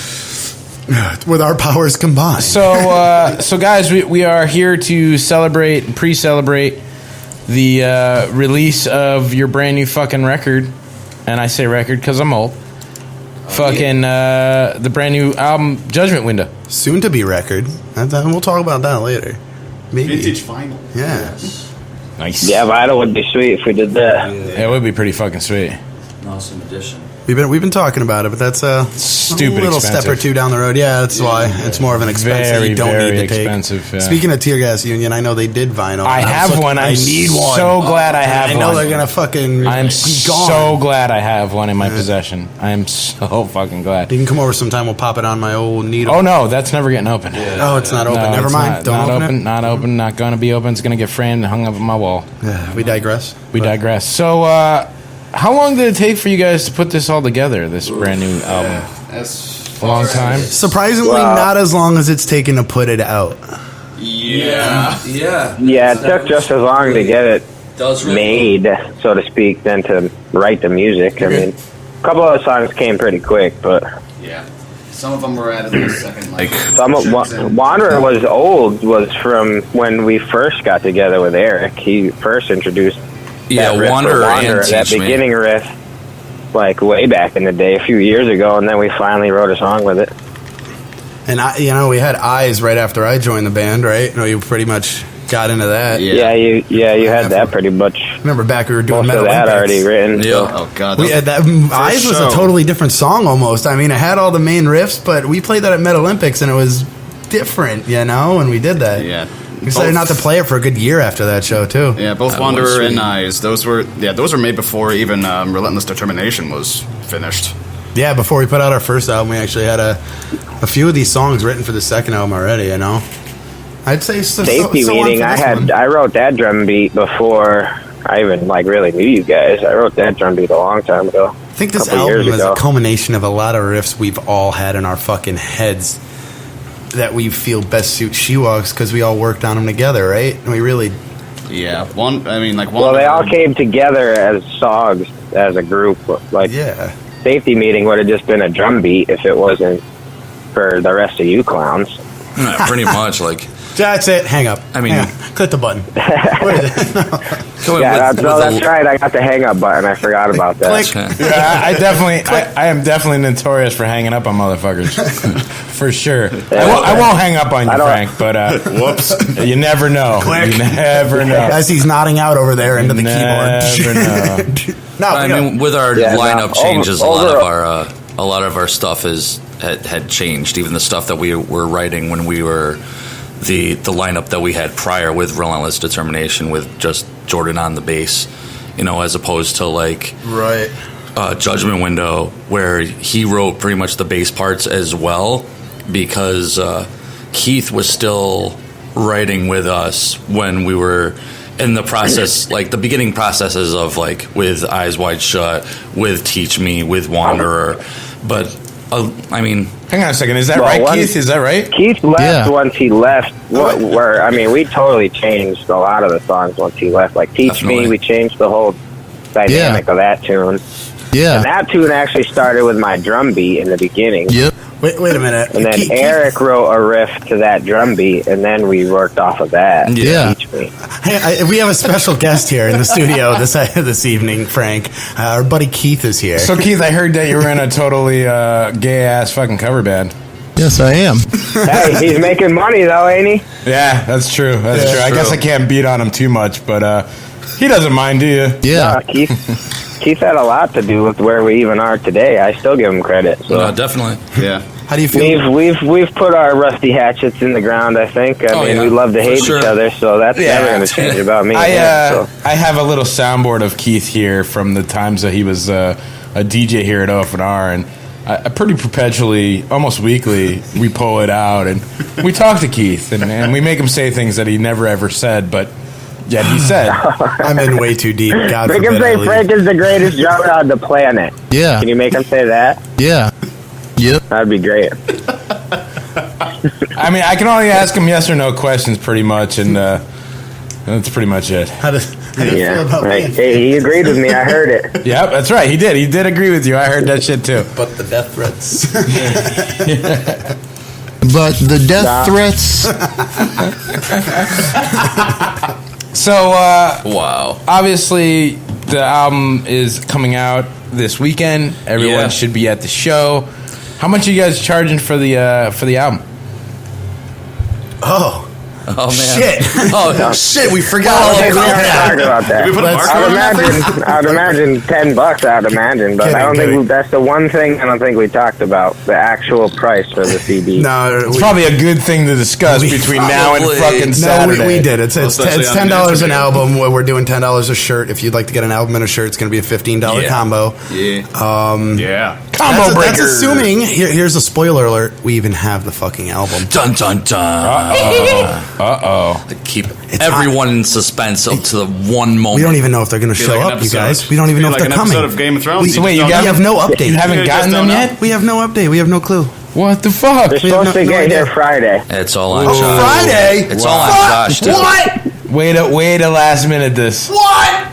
With our powers combined. So guys, we are here to celebrate and pre-celebrate the release of your brand new fucking record. And I say record because I'm old. The brand new album, Judgment Window. Soon to be record. We'll talk about that later. Maybe. Vintage vinyl. Yeah. Yes. Nice. Yeah, vinyl would be sweet if we did that. Yeah, it would be pretty fucking sweet. An awesome addition. We've been talking about it, but that's a little expensive. Step or two down the road. Yeah, that's why it's more of an expense that you don't need to take. Expensive, yeah. Speaking of Tear Gas Union, I know they did vinyl. I have one. I need one. So glad I have one. I know they're gonna fucking. I'm be gone. so glad I have one in my possession. I am so fucking glad. You can come over sometime. We'll pop it on my old needle. Oh no, that's never getting open. Yeah. Oh, it's not open. No, Never mind. Don't open it. Not open. Not gonna be open. It's gonna get framed and hung up on my wall. Yeah, we digress. We digress. So, how long did it take for you guys to put this all together? This brand new album. That's a long time. Surprisingly, not as long as it's taken to put it out. Yeah. Yeah, it took just as long to get it made, so to speak, than to write the music. I mean, a couple of the songs came pretty quick, but yeah, some of them were added in the second. Wanderer was from when we first got together with Eric. He first introduced that riff Wanderer, that beginning riff, like way back in the day, a few years ago, and then we finally wrote a song with it. And we had Eyes right after I joined the band, right? You pretty much got into that. Yeah, you had that pretty much. Remember back we were doing most of that already written. Yeah. Oh god, we had that. Eyes was a totally different song almost. I mean, it had all the main riffs, but we played that at Metal Olympics, and it was different, when we did that. Yeah. We decided not to play it for a good year after that show too. Yeah, both Wanderer and Eyes. Those were made before even Relentless Determination was finished. Yeah, before we put out our first album, we actually had a few of these songs written for the second album already. I'd say Safety Meeting. I wrote that drum beat before I even really knew you guys. I wrote that drum beat a long time ago. I think this album is a culmination of a lot of riffs we've all had in our fucking heads that we feel best suit She Walks because we all worked on them together, right? And we really... Yeah. Well, they all came together as songs, as a group. Safety Meeting would have just been a drum beat if it wasn't for the rest of you clowns. Yeah, pretty much, That's it. Hang up. I mean... Click the button. What is it? That's right. I got the hang up button. I forgot about that. Click. Yeah, I am definitely notorious for hanging up on motherfuckers. For sure. I won't hang up on you, Frank, but whoops. You never know. Click. You never know. As he's nodding out over there into the keyboard. With our lineup changes, a lot of our stuff had changed. Even the stuff that we were writing when we were the lineup that we had prior with Relentless Determination, with just Jordan on the bass, as opposed to right. Judgment Window, where he wrote pretty much the bass parts as well, because Keith was still writing with us when we were in the process, like the beginning processes of like with Eyes Wide Shut, with Teach Me, with Wanderer. But I mean, hang on a second, is that right, Keith? Is that right? Keith left once he left. Where I mean, we totally changed a lot of the songs once he left. Like Teach Me, we changed the whole dynamic of that tune. Yeah, and that tune actually started with my drum beat in the beginning. Yep. Wait a minute. And then Eric wrote a riff to that drum beat, and then we worked off of that. Yeah. Hey, we have a special guest here in the studio this evening, Frank. Our buddy Keith is here. So, Keith, I heard that you were in a totally gay-ass fucking cover band. Yes, I am. Hey, he's making money, though, ain't he? Yeah, that's true. That's true. I guess I can't beat on him too much, but he doesn't mind, do you? Yeah. Keith had a lot to do with where we even are today. I still give him credit. So. No, definitely. Yeah. How do you feel? We've put our rusty hatchets in the ground, I think. I mean, we love to hate each other, so that's never going to change about me. I have a little soundboard of Keith here from the times that he was a DJ here at OFNR, and I pretty perpetually, almost weekly, we pull it out, and we talk to Keith, and we make him say things that he never ever said, but yet he said. I'm in way too deep. God make him say Frank is the greatest drummer on the planet. Yeah. Can you make him say that? Yeah. Yep. That'd be great. I mean, I can only ask him yes or no questions pretty much, and that's pretty much it. How do you feel about me? Hey, he agreed with me. I heard it. Yep, that's right. He did. He did agree with you. I heard that shit too. But the death threats. But the death threats. So, wow. Obviously, the album is coming out this weekend. Everyone should be at the show. How much are you guys charging for the album? Oh man! Shit! Shit! We forgot all about that. Did we put a marker on that? I'd imagine $10. I'd imagine, but I don't think that's the one thing I don't think we talked about, the actual price for the CD. No, it's probably a good thing to discuss between now and fucking Saturday. No, we did. It's $10 an album. We're doing $10 a shirt. If you'd like to get an album and a shirt, it's going to be a $15 combo. Yeah. Combo breaker. That's assuming. Here's a spoiler alert. We even have the fucking album. Dun dun dun. Uh-oh. To keep everyone in suspense up to the one moment. We don't even know if they're going to show up, you guys. We don't even know if they're coming. Episode of Game of Thrones. We have no update. You haven't gotten them yet? We have no update. We have no clue. What the fuck? They're supposed to get here Friday. It's all on Josh. Friday? It's all on Josh. Too. What? Way to last minute this. What?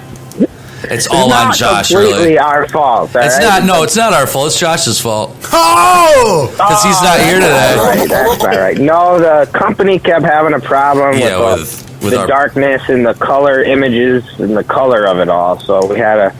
It's all on Josh, really. It's really. our fault. It's not. No, it's not our fault. It's Josh's fault. Oh! Because he's not here today. That's not right. No, the company kept having a problem with the darkness and the color images and the color of it all. So we had to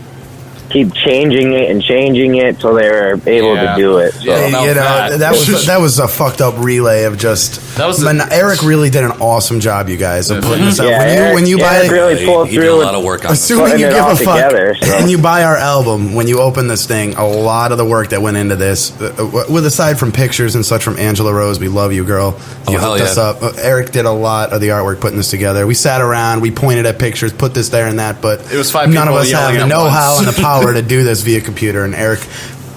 keep changing it till they were able to do it. So. That was a fucked up relay of just. Eric really did an awesome job, you guys, of putting this out. When you buy, Eric really pulled through. Did a lot of work on assuming you give a fuck, and you buy our album. When you open this thing, a lot of the work that went into this, with aside from pictures and such from Angela Rose, we love you, girl. You hooked us up. Eric did a lot of the artwork putting this together. We sat around, we pointed at pictures, put this there and that, but it was 5 none of us have yelling the at know-how once. and the power to do this via computer, and Eric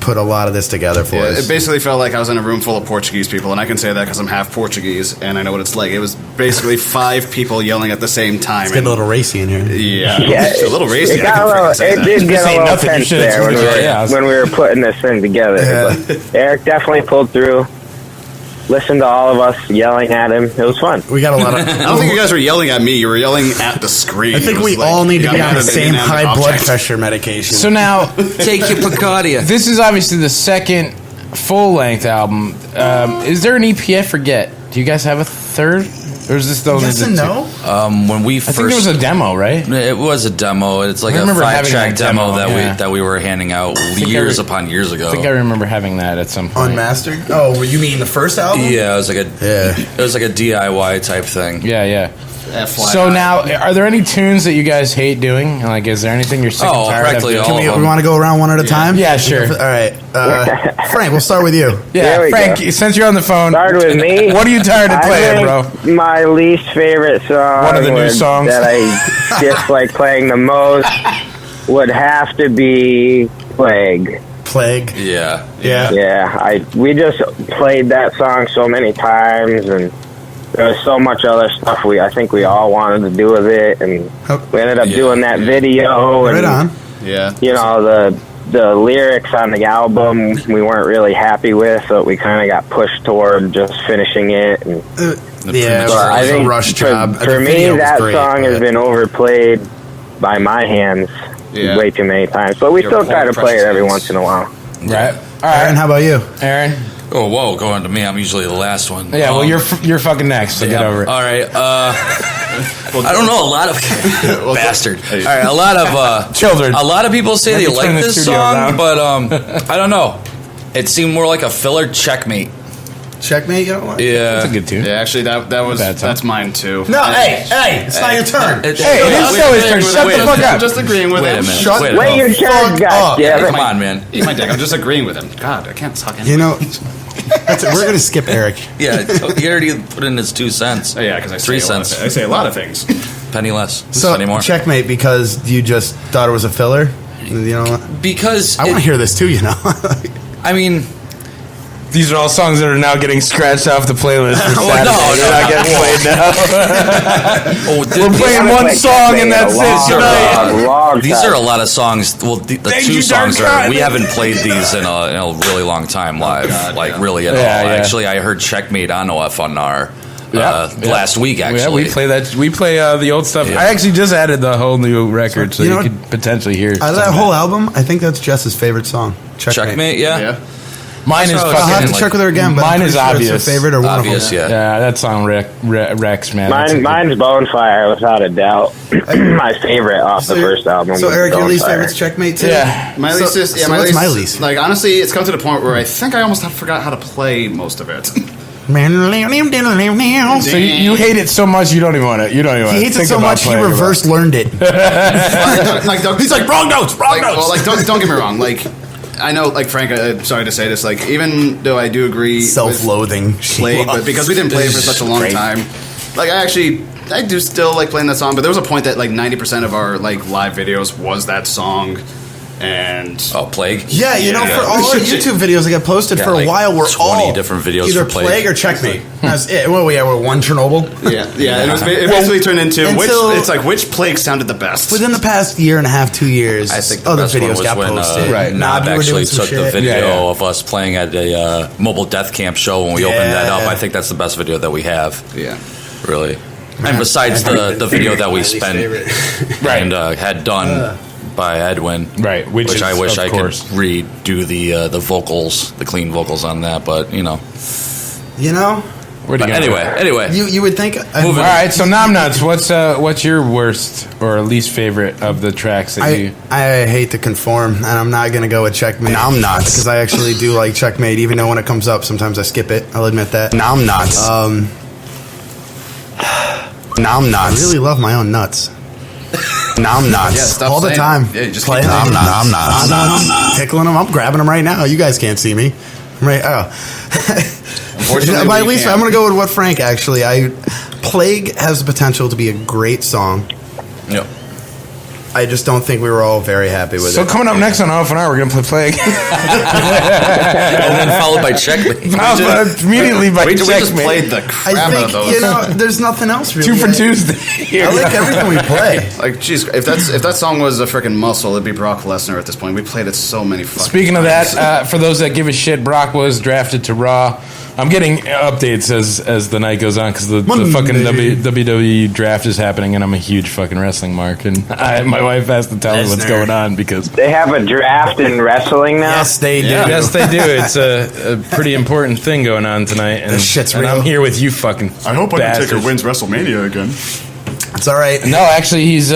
put a lot of this together for us. It basically felt like I was in a room full of Portuguese people, and I can say that because I'm half Portuguese, and I know what it's like. It was basically 5 people yelling at the same time. It's getting a little racy in here. Yeah, a little racy. It did get a little tense there when we were putting this thing together. Yeah. But Eric definitely pulled through. Listened to all of us yelling at him. It was fun. We got a lot of. I don't think you guys were yelling at me. You were yelling at the screen. I think we all need to be on the same high blood pressure medication. So now, take your Picardia. This is obviously the second full-length album. Is there an EP? I forget. Do you guys have a third? Or is this the only yes and no? When we first, I think there was a demo, right? It was a demo. It's like a 5-track demo that we were handing out years upon years ago. I think I remember having that at some point. Unmastered? Oh, you mean the first album? Yeah, it was like a DIY type thing. Yeah. So now, are there any tunes that you guys hate doing? Like, is there anything you're sick and tired of? All of them. We want to go around one at a time? Yeah, sure. All right. Frank, we'll start with you. Yeah, Frank, since you're on the phone. Start with me. What are you tired of playing, bro? My least favorite song. One of the new songs that I dislike playing the most would have to be Plague. Yeah. We just played that song so many times, and there was so much other stuff I think we all wanted to do with it, and we ended up doing that video. Right on. Yeah. You know, the lyrics on the album we weren't really happy with, so we kind of got pushed toward just finishing it. And so I think a rush job. For me, that song has been overplayed by my hands way too many times, but we still try to play it every once in a while. Right. All right. Aaron, how about you? Aaron? Oh, whoa, going to me. I'm usually the last one. Yeah, well, you're fucking next, so get over it. All right. I don't know, a lot of... bastard. All right, a lot of... children. A lot of people say they like this song, but I don't know. It seemed more like a filler. Checkmate. Checkmate, you don't like? Yeah. That's a good tune. Yeah, actually, that's mine too. No, hey, it's not your turn. It is still his turn. Shut the fuck up. I'm just agreeing with him. Wait your turn, goddammit. Come on, man. Eat my dick. I'm just agreeing with him. God, I can't talk anymore. You know, we're going to skip Eric. Yeah, he already put in his 2 cents. Oh, yeah, because I say 3 cents. I say a lot of things. Penny less. So, penny more. Checkmate, because you just thought it was a filler? You know what? Because... I want to hear this too, you know. I mean... These are all songs that are now getting scratched off the playlist for Saturday. They're not getting played now. We're playing one song and that's it tonight. These are a lot of songs. Well, the 2 songs are... We haven't played these in a really long time live. Really at all. Actually, I heard Checkmate on OFNR last week, actually. Yeah, we play that. We play the old stuff. I actually just added the whole new record, so you could potentially hear that whole album, I think that's Jess's favorite song. Checkmate, yeah. Mine is fucking... I'll have to check with her again, but mine is obvious. It's her favorite or obvious, one of them. Yeah, that song wrecks, man. Mine's Bonefire, without a doubt. My favorite off the first album. So, Eric, your least favorite's Checkmate, too? Yeah. My least is... Yeah, what's my least? Like, honestly, it's come to the point where I think I almost forgot how to play most of it. So you hate it so much you don't even want to. He hates it so much he reverse learned it. He's like, wrong notes. Well, don't get me wrong. Like, I know, like, Frank, sorry to say this, like, even though I do agree self-loathing Plague, but because we didn't play it for such a long time, like, I do still like playing that song, but there was a point that, like, 90% of our, like, live videos was that song. And Plague. Yeah, you know, for all our YouTube videos that get posted for a while, we're 20 all different videos either for Plague or Checkmate. That's it. Well, we're one Chernobyl. Yeah. And it basically turned into which Plague sounded the best. Within the past year and a half, 2 years, I think other videos got posted. Right. Knob actually took the video of us playing at a mobile death camp show when we opened that up. I think that's the best video that we have. Yeah. Really. And besides the video that we spent and had done by Edwin, right? Which I wish I could redo the vocals, the clean vocals on that, but you know. Anyway, you would think. All right, so Nom Nuts, what's your worst or least favorite of the tracks that you? I hate to conform, and I'm not gonna go with Checkmate. Nom Nuts, because I actually do like Checkmate, even though when it comes up, sometimes I skip it. I'll admit that. Nom Nuts. Nom Nuts. I really love my own nuts. Nom Nuts. All the time. Yeah, you just play Nom Nuts. Tickling them. I'm grabbing them right now. You guys can't see me. Right. Unfortunately, by least, I'm going to go with what Frank actually. Plague has the potential to be a great song. Yep. I just don't think we were all very happy with it. So coming up next on OFNR, we're going to play Plague. And then followed by Checkmate. Immediately by We just Checkmate. played the crap out of those. You know, there's nothing else really. 2 for Tuesday. I like everything we play. Like, geez, if that song was a freaking muscle, it'd be Brock Lesnar at this point. We played it so many fucking Speaking of times. that, for those that give a shit, Brock was drafted to Raw. I'm getting updates as the night goes on because the fucking WWE draft is happening, and I'm a huge fucking wrestling mark, and my wife has to tell me what's going on because they have a draft in wrestling now. Yes, they do. Yes, they do. It's a pretty important thing going on tonight, and, this shit's real. I'm here with you, fucking. I hope bastards. Undertaker wins WrestleMania again. It's all right. No, actually, he's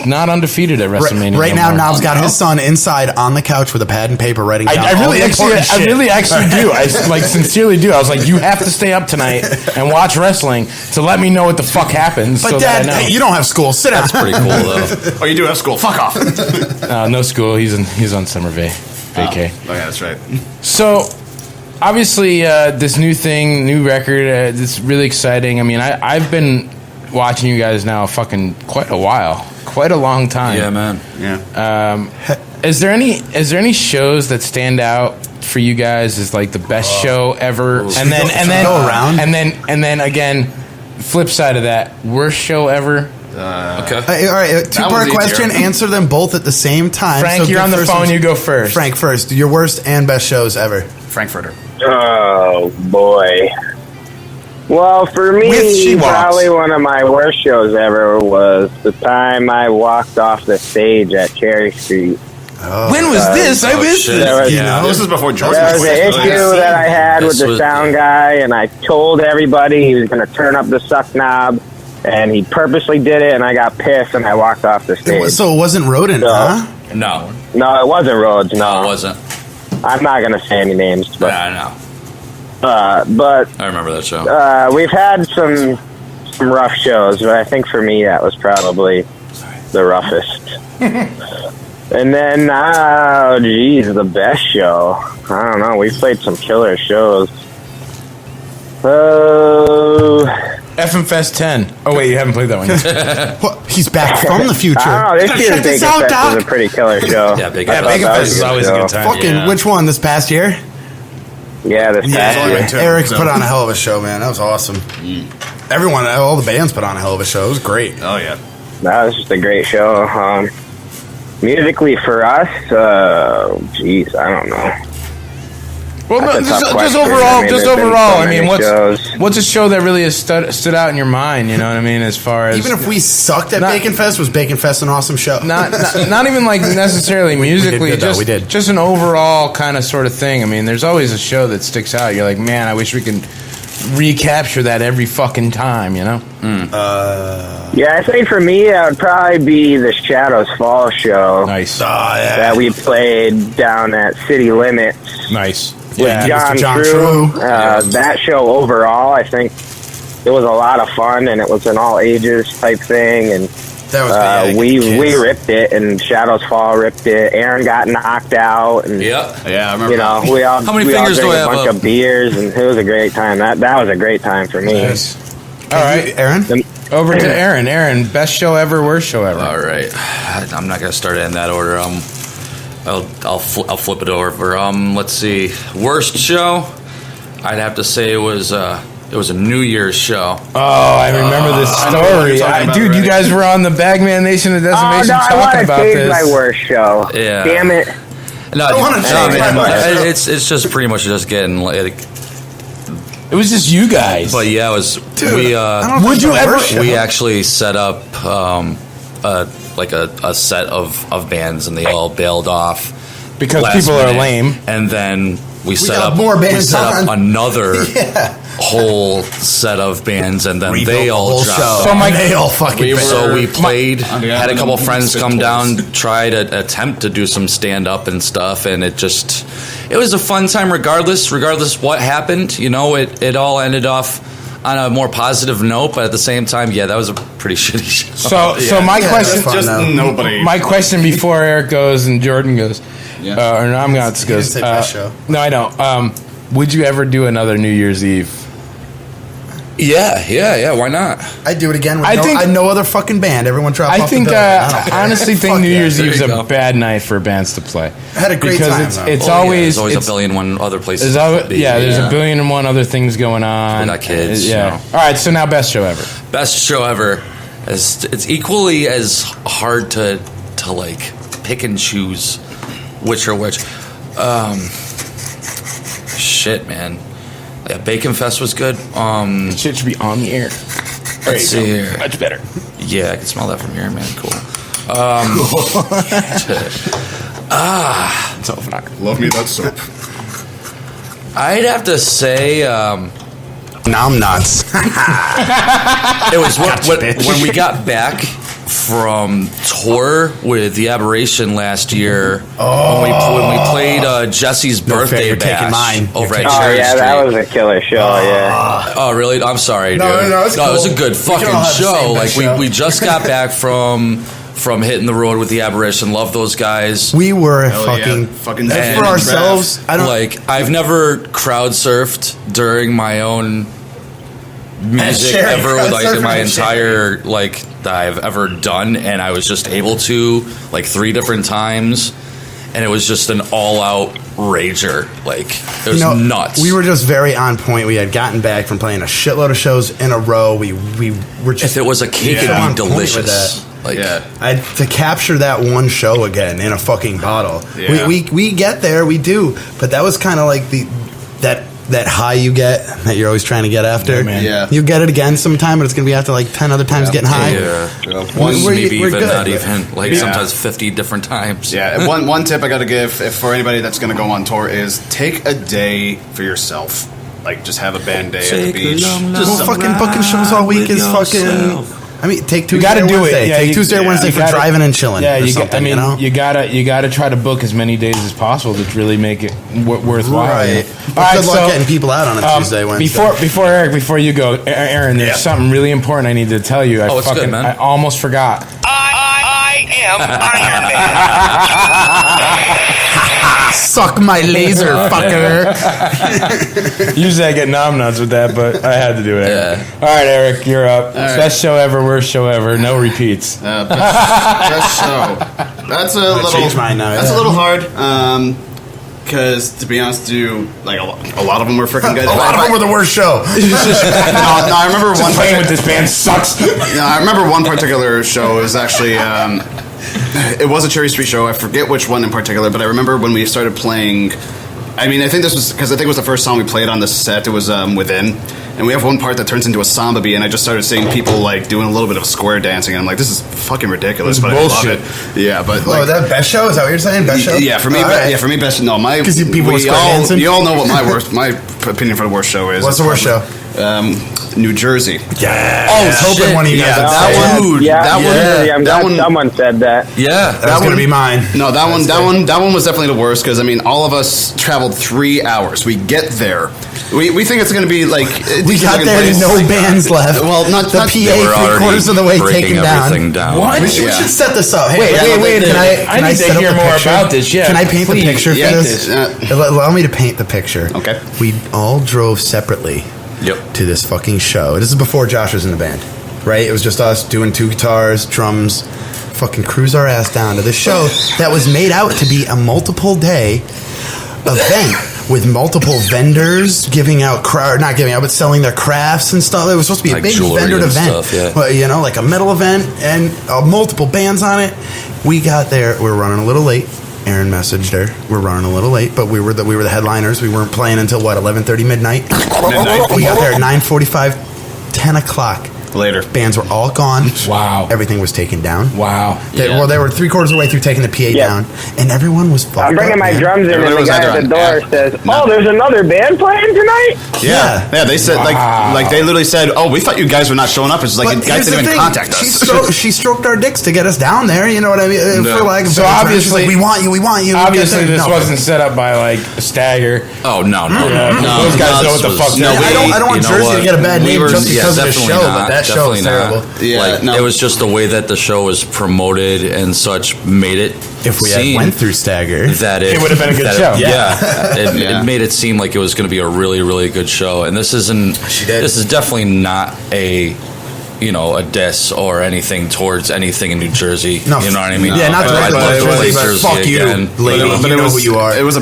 not undefeated at WrestleMania. Right now, Nob's got his son inside on the couch with a pad and paper writing down I really actually do. I sincerely do. I was like, you have to stay up tonight and watch wrestling to let me know what the fuck happens. But so Dad, that I know. you don't have school. Sit down. That's pretty cool though. Oh, you do have school. Fuck off. No school. He's on summer vacay. Oh yeah, that's right. So obviously, this new record, it's really exciting. I mean, I've been watching you guys now fucking quite a while, quite a long time. Yeah, man. Yeah. Is there any shows that stand out for you guys as like the best show ever? And then go around. And then again, flip side of that, worst show ever. Okay. All right. Two-part question. Answer them both at the same time. Frank, you're on the phone. You go first. Frank first. Your worst and best shows ever. Frankfurter. Oh boy. Well, for me, probably one of my worst shows ever was the time I walked off the stage at Cherry Street. Oh. When was this? I missed this. This was before George. There was an issue that I had with the sound guy, and I told everybody he was going to turn up the suck knob, and he purposely did it, and I got pissed, and I walked off the stage. So it wasn't Rodent, huh? No. No, it wasn't Rhodes, no. It wasn't. I'm not going to say any names. But, I know. But I remember that show. We've had some rough shows, but I think for me that was probably the roughest. And then, the best show. I don't know. We played some killer shows. FM Fest 10. Oh, wait, you haven't played that one yet. He's back from the future. I don't know. This year's Bacon Fest was a pretty killer show. Yeah, Bacon Fest is always a good time. Fucking, which one? This past year? Yeah, this past year. Eric put on a hell of a show, man. That was awesome. Everyone, all the bands put on a hell of a show. It was great. Oh, yeah. That was just a great show. Musically for us, I don't know. Well, no, just overall. I mean, what's a show that really has stood out in your mind? You know what I mean? As far as even if we sucked at Bacon Fest, was Bacon Fest an awesome show? Not even like necessarily musically. We did. Just an overall kind of sort of thing. I mean, there's always a show that sticks out. You're like, man, I wish we could recapture that every fucking time. You know? Yeah, I think for me, that would probably be the Shadows Fall show. Nice. That we played down at City Limits. Nice. With John True. That show overall, I think it was a lot of fun, and it was an all ages type thing, and we ripped it, and Shadows Fall ripped it. Aaron got knocked out, and I remember. You know, we all drank a bunch of beers, and it was a great time. That was a great time for me. Nice. All right, Aaron. Over to Aaron. Aaron, best show ever, worst show ever. All right, I'm not gonna start it in that order. I'll flip it over. Let's see. Worst show, I'd have to say it was a New Year's show. Oh, I remember this story. Dude, you guys were on the Bagman Nation of Decimation talking about this. I want to change my worst show. Yeah. Damn it. It's just pretty much just getting like. It was just you guys. But yeah, it was. Dude, We actually set up a set of bands, and they all bailed off because people are lame. And then we set up another whole set of bands, and then they all dropped. So we played. Had a couple friends come down, try to attempt to do some stand up and stuff, and it was a fun time regardless what happened. You know, it all ended off on a more positive note, but at the same time, that was a pretty shitty show. So my question, my question before Eric goes and Jordan goes, or Naom goes. No, I don't. Would you ever do another New Year's Eve? Yeah. Why not? I'd do it again. With no other fucking band. Everyone drop off the bill. I honestly think New Year's Eve is a bad night for bands to play. I had a great time. There's always a billion and one other places. There's a billion and one other things going on. We're not kids. All right, so now best show ever. Best show ever. It's equally as hard to like pick and choose which are which. Shit, man. Yeah, Bacon Fest was good. Shit should be on the air. Let's see here. Much better. Yeah, I can smell that from here, man. Cool. It's OFNR. Love me that soap. I'd have to say, Nom nuts. It was when we got back from tour with the Aberration last year. When we played Jesse's birthday bash over at Cherry Street. That was a killer show. Oh, really? I'm sorry, dude. No, it was a good fucking show. Like we just got back from hitting the road with the Aberration. Love those guys. We were fucking for ourselves. I've never crowd surfed during my own music ever with like my entire that I've ever done, and I was just able to 3 different times, and it was just an all-out rager. Like, it was nuts. We were just very on point. We had gotten back from playing a shitload of shows in a row. We were just... If it was a cake, it'd be delicious. Like, to capture that one show again in a fucking bottle. Yeah. We get there, we do, but that was kind of like that high you get that you're always trying to get after. Yeah. You get it again sometime, but it's gonna be after like 10 other times getting high. Maybe even not even like sometimes 50 different times. Yeah. One tip I got to give for anybody that's going to go on tour is take a day for yourself. Like, just have a band day at the beach. Just fucking booking shows all week is fucking. I mean, take Tuesday. You gotta or do Wednesday. it. Yeah, take Tuesday or Wednesday for driving and chilling. Yeah, you gotta try to book as many days as possible to really make it worthwhile. Right. All Good luck getting people out on a Tuesday, Wednesday. Before Eric, before you go, Aaron, there's something really important I need to tell you. It's good, man. I almost forgot. I am Iron Man. Suck my laser, fucker. Usually I get nom nuts with that, but I had to do it. Yeah. All right, Eric, you're up. Best show ever, worst show ever. No repeats. Best show. That's a little. Change mine now. That's a little hard. Because to be honest, a lot of them were freaking good. A lot of them were the worst show. No, I remember one. Playing with this band sucks. No, I remember one particular show was actually. It was a Cherry Street show. I forget which one in particular, but I remember when we started playing. I mean, I think this was because it was the first song we played on the set. It was Within, and we have one part that turns into a samba beat, and I just started seeing people like doing a little bit of square dancing, and I'm like, this is fucking ridiculous, but bullshit. I love it. Yeah, but like, that best show? Is that what you're saying? Best show? Yeah, for me, for me, best. No, my because people were square dancing. You all know what my opinion for the worst show is. What's the worst show? New Jersey. Yeah. Oh, I was hoping one of you guys. Someone said that. Yeah, that was gonna be mine. No, that one was definitely the worst because I mean, all of us traveled 3 hours. We get there. We think it's gonna be like we got there and no bands left. Well, not the PA 3/4 of the way taken down. What? We should set this up. Hey, wait. Can I need to hear more about this. Yeah. Can I paint the picture for this? Allow me to paint the picture. Okay. We all drove separately. To this fucking show. This is before Josh was in the band, right? It was just us doing 2 guitars, drums, fucking cruise our ass down to this show that was made out to be a multiple day event with multiple vendors giving out, not giving out, but selling their crafts and stuff. It was supposed to be a big vendor event, but like a metal event and multiple bands on it. We got there. We were running a little late. Aaron messaged her. We're running a little late, but we were the headliners. We weren't playing until 11:30 midnight. We got there at 9:45, 10 o'clock. Later. Bands were all gone. Wow. Everything was taken down. Wow. They were 3/4 of the way through taking the PA down, and everyone was fucked I'm bringing my drums in, and the guy at the door says, "Oh, there's another band playing tonight." Yeah. They said like they literally said, "Oh, we thought you guys were not showing up." It's like you guys didn't even contact us. She stroked our dicks to get us down there. You know what I mean? So obviously, we want you. Obviously, this wasn't set up by like a Stagger. Oh no. Those guys know what the fuck. I don't want Jersey to get a bad name just because of the show, but that show was terrible. Yeah, it was just the way that the show was promoted and such made it. If we had went through Stagger, that it would have been a good show. It made it seem like it was going to be a really, really good show. And this isn't. This is definitely not a diss or anything towards anything in New Jersey. No, you know what I mean? Yeah, not towards Jersey, but fuck you, lady. But you know who you are. It was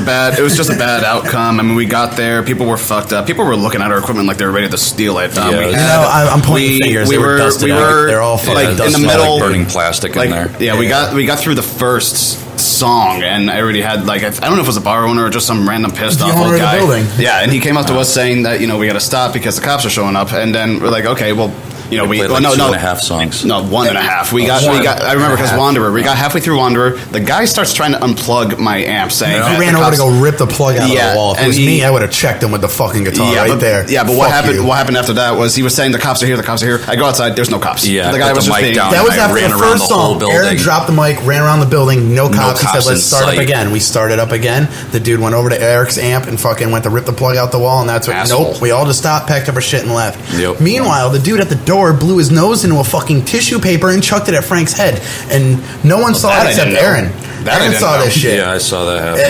just a bad outcome. I mean, we got there. People were fucked up. People were looking at our equipment like they were ready to steal it. I'm pointing fingers. They were dusted out. They're all fucking like in the middle, burning plastic in there. Yeah, we got through the first song, and I already had I don't know if it was a bar owner or just some random pissed off old guy. Yeah, and he came up to us saying that we got to stop because the cops are showing up, and then we're like, okay, well. We played 2.5 songs. No, 1.5. We got. I remember because Wanderer. We got halfway through Wanderer. The guy starts trying to unplug my amp, saying he ran over to go rip the plug out of the wall. If it was me, I would have checked him with the fucking guitar there. Yeah, but what happened after that was he was saying the cops are here. The cops are here. I go outside. There's no cops. Yeah, the guy was just down. That was after the first song. Aaron dropped the mic, ran around the building. No cops. He said, "Let's start up again." We started up again. The dude went over to Eric's amp and fucking went to rip the plug out the wall, and that's what. Nope. We all just stopped, packed up our shit, and left. Meanwhile, the dude at the door blew his nose into a fucking tissue paper and chucked it at Frank's head, and no one saw it except Aaron. Aaron saw this shit. Yeah, I saw that happen.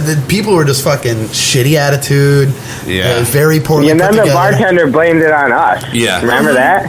The people were just fucking shitty attitude. Yeah, very poorly. And then the bartender blamed it on us. Yeah, remember that?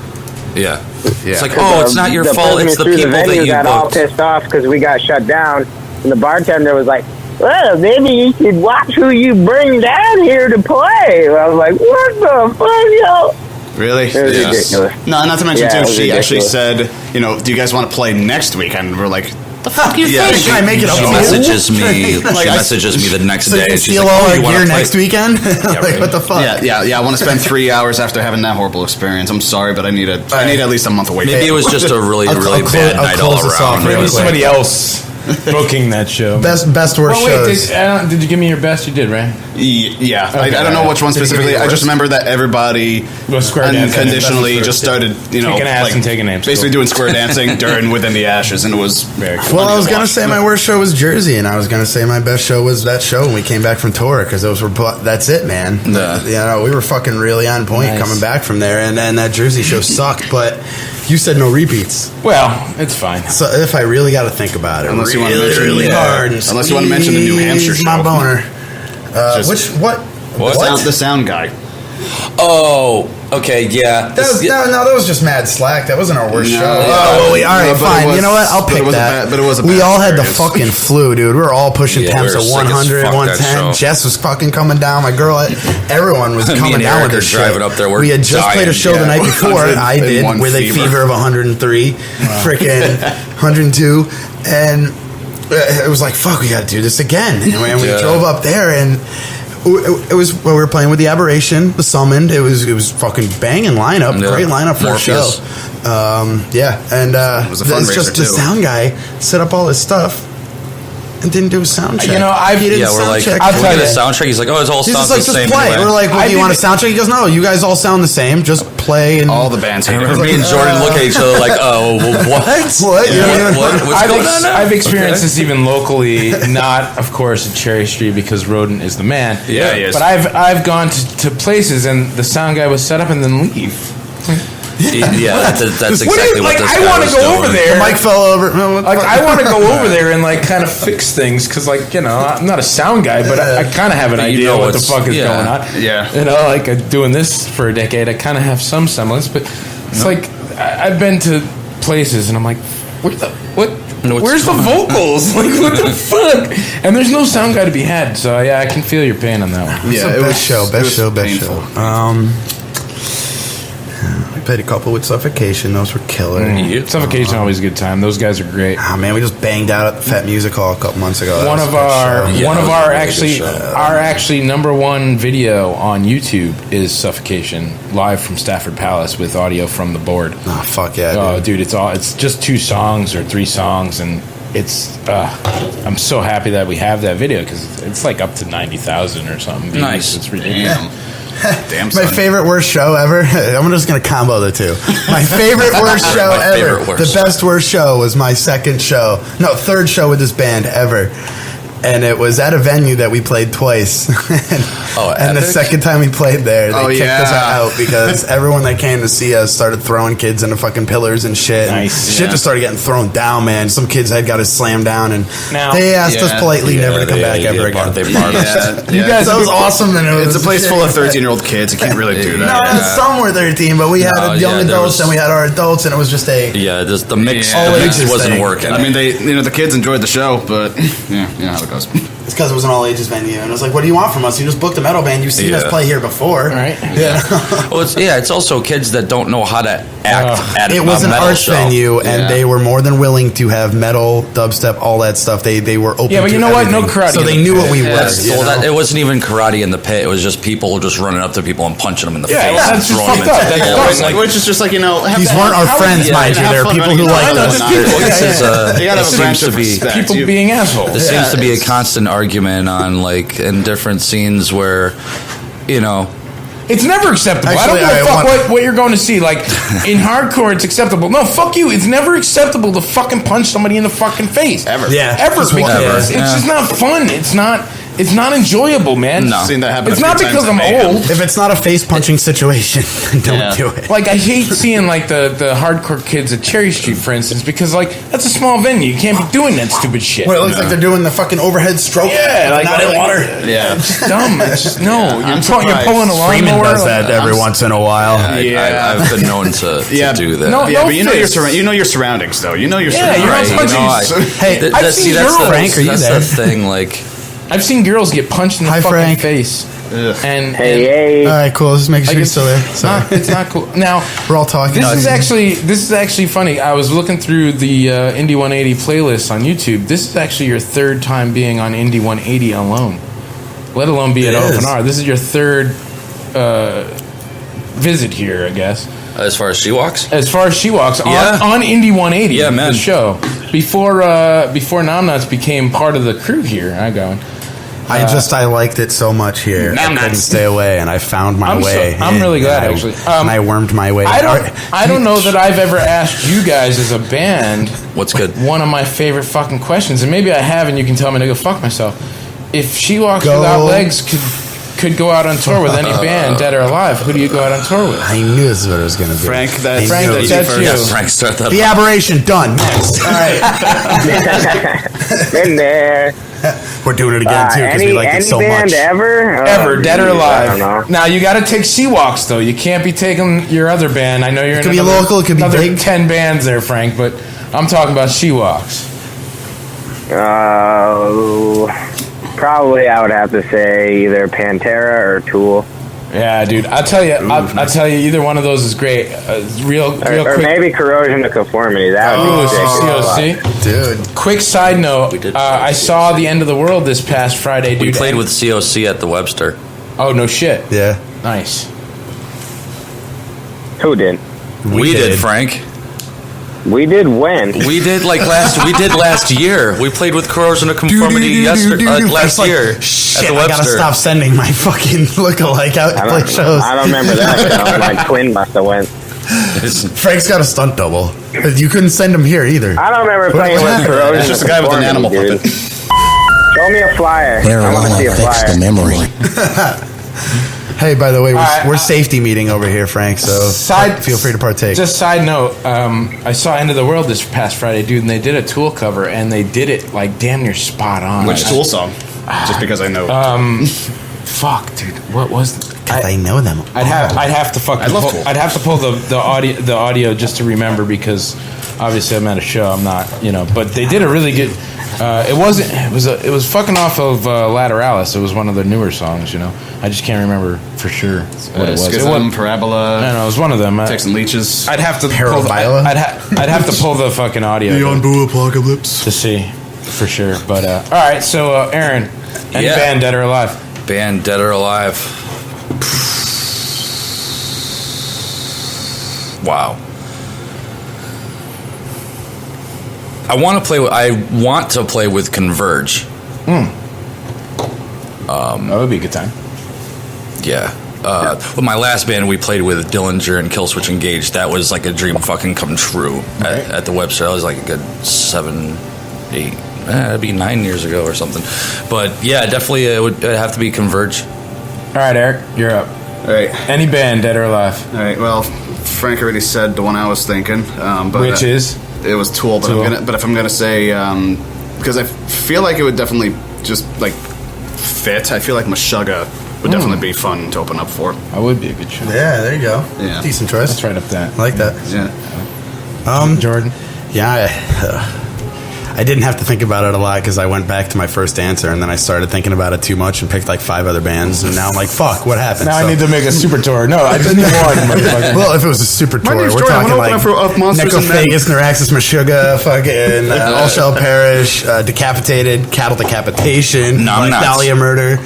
Yeah. It's like, it's not your fault. It's the people that you got all booked. pissed off because we got shut down. And the bartender was like, well, maybe you should watch who you bring down here to play. I was like, what the fuck, yo? Really? It was ridiculous. No, not to mention, too, she ridiculous. actually said, do you guys want to play next weekend? And we're like, the fuck you yeah, think? can I make it up She to you? messages me. Like, She messages me the next So day. you She's steal like, all "Oh, our you wanna gear play?" next weekend? Like, what the fuck? Yeah. I want to spend 3 hours after having that horrible experience. I'm sorry, but I need at least a month away. Maybe it was just a really bad night all around. Maybe somebody else booking that show. Best worst shows. Did you give me your best? You did, right? Yeah. Okay. I don't know which one Did you give me specifically. your I just worst? remember that everybody unconditionally just started, Kicking ass and taking names. basically doing square dancing during Within the Ashes, and it was very cool. Well, I was gonna say my worst show was Jersey, and I was gonna say my best show was that show when we came back from tour, because those were that's it, man. We were fucking really on point coming back from there, and then that Jersey show sucked. But you said no repeats. Well, it's fine. So if I really got to think about it, Unless you really, want to mention really hard, and unless you want to mention the New Hampshire squeeze show, my boner. The sound guy. Oh, okay, yeah. That was just mad slack. That wasn't our worst show. all right, fine. You know what? I'll pick that. But it was a we bad all had the experience. fucking flu, dude. We were all pushing Yeah, temps we were of sick as 100, fuck that 110. show. Jess was fucking coming down. My girl, everyone was Me coming and down Eric with this are driving shit. up there. We're We had just dying. played a show the night before. I did 101 with a fever. fever of 103, freaking 102, and it was like, fuck, we got to do this again. And we drove up there, and it was when we were playing with the Aberration, the Summoned. It was fucking banging lineup, great lineup for a show. And it was a fundraiser, it's just the too. sound guy set up all his stuff and didn't do a sound check. we're like, I'll we'll get a sound check. He's like, oh, it all He's sounds just like, the just same. play. Anyway. We're like, well, do you want a sound check? He goes, no, you guys all sound the same. Just play. And all the bands. I remember me and Jordan look at each other like, oh, what? What? What's going on now? I've experienced this even locally, not, of course, at Cherry Street because Rodent is the man. Yeah, he is. But I've gone to places and the sound guy was set up and then leave. Yeah, that's exactly what this I guy want was to go doing. over there. The mic fell over. Like I want to go over there and like kind of fix things because I'm not a sound guy, but I kind of have an idea what the fuck is going on. Yeah, like doing this for a decade, I kind of have some semblance, but it's like I've been to places and I'm like, where's the vocals? Like what the fuck? And there's no sound guy to be had, so yeah, I can feel your pain on that one. Yeah, best show. We played a couple with Suffocation. Those were killer. Suffocation always a good time. Those guys are great. Oh man, we just banged out at the Fat Music Hall a couple months ago. One of our actually number one video on YouTube is Suffocation live from Stafford Palace with audio from the board. Oh fuck yeah! Oh dude, it's just 2 songs or 3 songs, and it's I'm so happy that we have that video because it's like up to 90,000 or something. Nice. It's ridiculous. Damn, my favorite worst show ever. I'm just gonna combo the two. My favorite worst show ever. The best worst show was my third show with this band ever. And it was at a venue that we played twice. And the second time we played there, they kicked us out because everyone that came to see us started throwing kids into fucking pillars and shit. Nice. Shit just started getting thrown down, man. Some kids had got us slammed down, and they asked us politely never to come back ever again. You guys, that was awesome. And it's a place full of 13-year-old kids. You can't really do that. No, some were 13, but we had young adults and we had our adults, and it was just the mix wasn't working. I mean, the kids enjoyed the show, but you know how it goes. It's because it was an all ages venue, and I was like, "What do you want from us? You just booked a metal band. You've seen us play here before, right?" Yeah. Well, it's also kids that don't know how to act at it was a an metal arts show. venue, and they were more than willing to have metal, dubstep, all that stuff. They were open. Yeah, but to you know what? everything. No karate. So they knew what we were. It wasn't even karate in the pit. It was just people just running up to people and punching them in the face. That's just throwing fucked them up. into Which is just like, these weren't our friends, mind you. They're people who like us. People being assholes. There seems to be a constant argument on in different scenes where, it's never acceptable. Actually, I don't give a fuck what you're going to see. Like, in hardcore, it's acceptable. No, fuck you. It's never acceptable to fucking punch somebody in the fucking face. Ever. Yeah. Ever. Because it's just not fun. It's not... It's not enjoyable, man. No. Seen that happen. It's not because I'm old. If it's not a face punching situation, don't do it. Like I hate seeing like the hardcore kids at Cherry Street, for instance, because like that's a small venue. You can't be doing that stupid shit. Well, it looks like they're doing the fucking overhead stroke. Yeah, like not in water. Yeah, it's just dumb. It's just no. Yeah, You're pulling a lawnmower. Freeman does that every once in a while. I've been known to do that. But you know your surroundings, though. You know your surroundings. Hey, I've seen girls. Frank, are you there? That's the thing. Like, I've seen girls get punched in the fucking Frank. face. And hey. All right, cool. Just make sure you're still there. It's not cool. Now we're all talking. This is actually funny. I was looking through the Indie 180 playlist on YouTube. This is actually your third time being on Indie 180 alone, let alone be at OFNR. This is your third visit here, I guess. As far as She Walks? As far as She Walks, on Indie 180, the show. Before Naom Nuts became part of the crew here, I liked it so much here. I couldn't stay away, and I found my way. I'm really glad, actually. And I wormed my way. I don't know that I've ever asked you guys as a band what's good. One of my favorite fucking questions, and maybe I have, and you can tell me to go fuck myself. If She Walks Without Legs could go out on tour with any band, dead or alive, who do you go out on tour with? I knew this is what it was going to be. Frank, that's you. Yeah, Frank, start that. The Aberration, done. Next. All right. In there. We're doing it again too because we like it so much. Ever, dead or alive. I don't know. Now you got to take She Walks though. You can't be taking your other band. I know you're. It could be local. It could be big. 10 bands there, Frank. But I'm talking about She Walks. Probably I would have to say either Pantera or Tool. Yeah, dude. I'll tell you. I'll tell you. Either one of those is great. Real or quick. Maybe Corrosion of Conformity. That would be COC. Dude. Quick side note. I saw The End of the World this past Friday. Dude. We played with COC at the Webster. Oh no shit. Yeah. Nice. Who did? We did, Frank. We did when? We did last year. We played with Corrosion of Conformity last year Shit, at the Webster. I gotta stop sending my fucking lookalike out to play shows. I don't remember that. My twin must have went. Frank's got a stunt double. You couldn't send him here either. I don't remember playing with Corrosion. It's just a guy with an animal puppet. Show me a flyer. I want to see a flyer. The memory. Hey, by the way, we're safety meeting over here, Frank, so feel free to partake. Just side note, I saw End of the World this past Friday, dude, and they did a Tool cover, and they did it, like, damn near spot on. Which Tool song? Just because I know. Fuck, dude, what was it? Because I know them. I'd have to pull the audio just to remember, because obviously I'm at a show, I'm not, but they did a really good... It was fucking off of Lateralis. It was one of the newer songs, I just can't remember for sure what it was. Schism, Parabola. No, it was one of them. Texan Leeches. I'd have to pull I'd have to pull the fucking audio. Beyond Boo Apocalypse to see for sure. But all right, so Aaron, any band dead or alive? Band dead or alive? Wow. I want to play with Converge. That would be a good time. Yeah. With my last band, we played with Dillinger and Killswitch Engage. That was like a dream fucking come true at the Webster. That was like a good 7, 8, that'd be 9 years ago or something. But yeah, definitely it would have to be Converge. All right, Eric, you're up. All right. Any band, dead or alive? All right. Well, Frank already said the one I was thinking. Which is? It was Tool, but if I'm gonna say, because I feel like it would definitely just like fit. I feel like Meshuggah would definitely be fun to open up for. I would be a good show. Yeah, there you go. Yeah, decent choice. That's right up there. I like that. Yeah. Jordan. Yeah. I didn't have to think about it a lot because I went back to my first answer and then I started thinking about it too much and picked like 5 other bands and now I'm like, fuck, what happened? Now I need to make a super tour. No, I just need one. Well, if it was a super tour, we're talking like Necrophagus, Neuraxis, Meshuggah, fucking All Shall Perish, Decapitated, Cattle Decapitation, Dahlia Murder.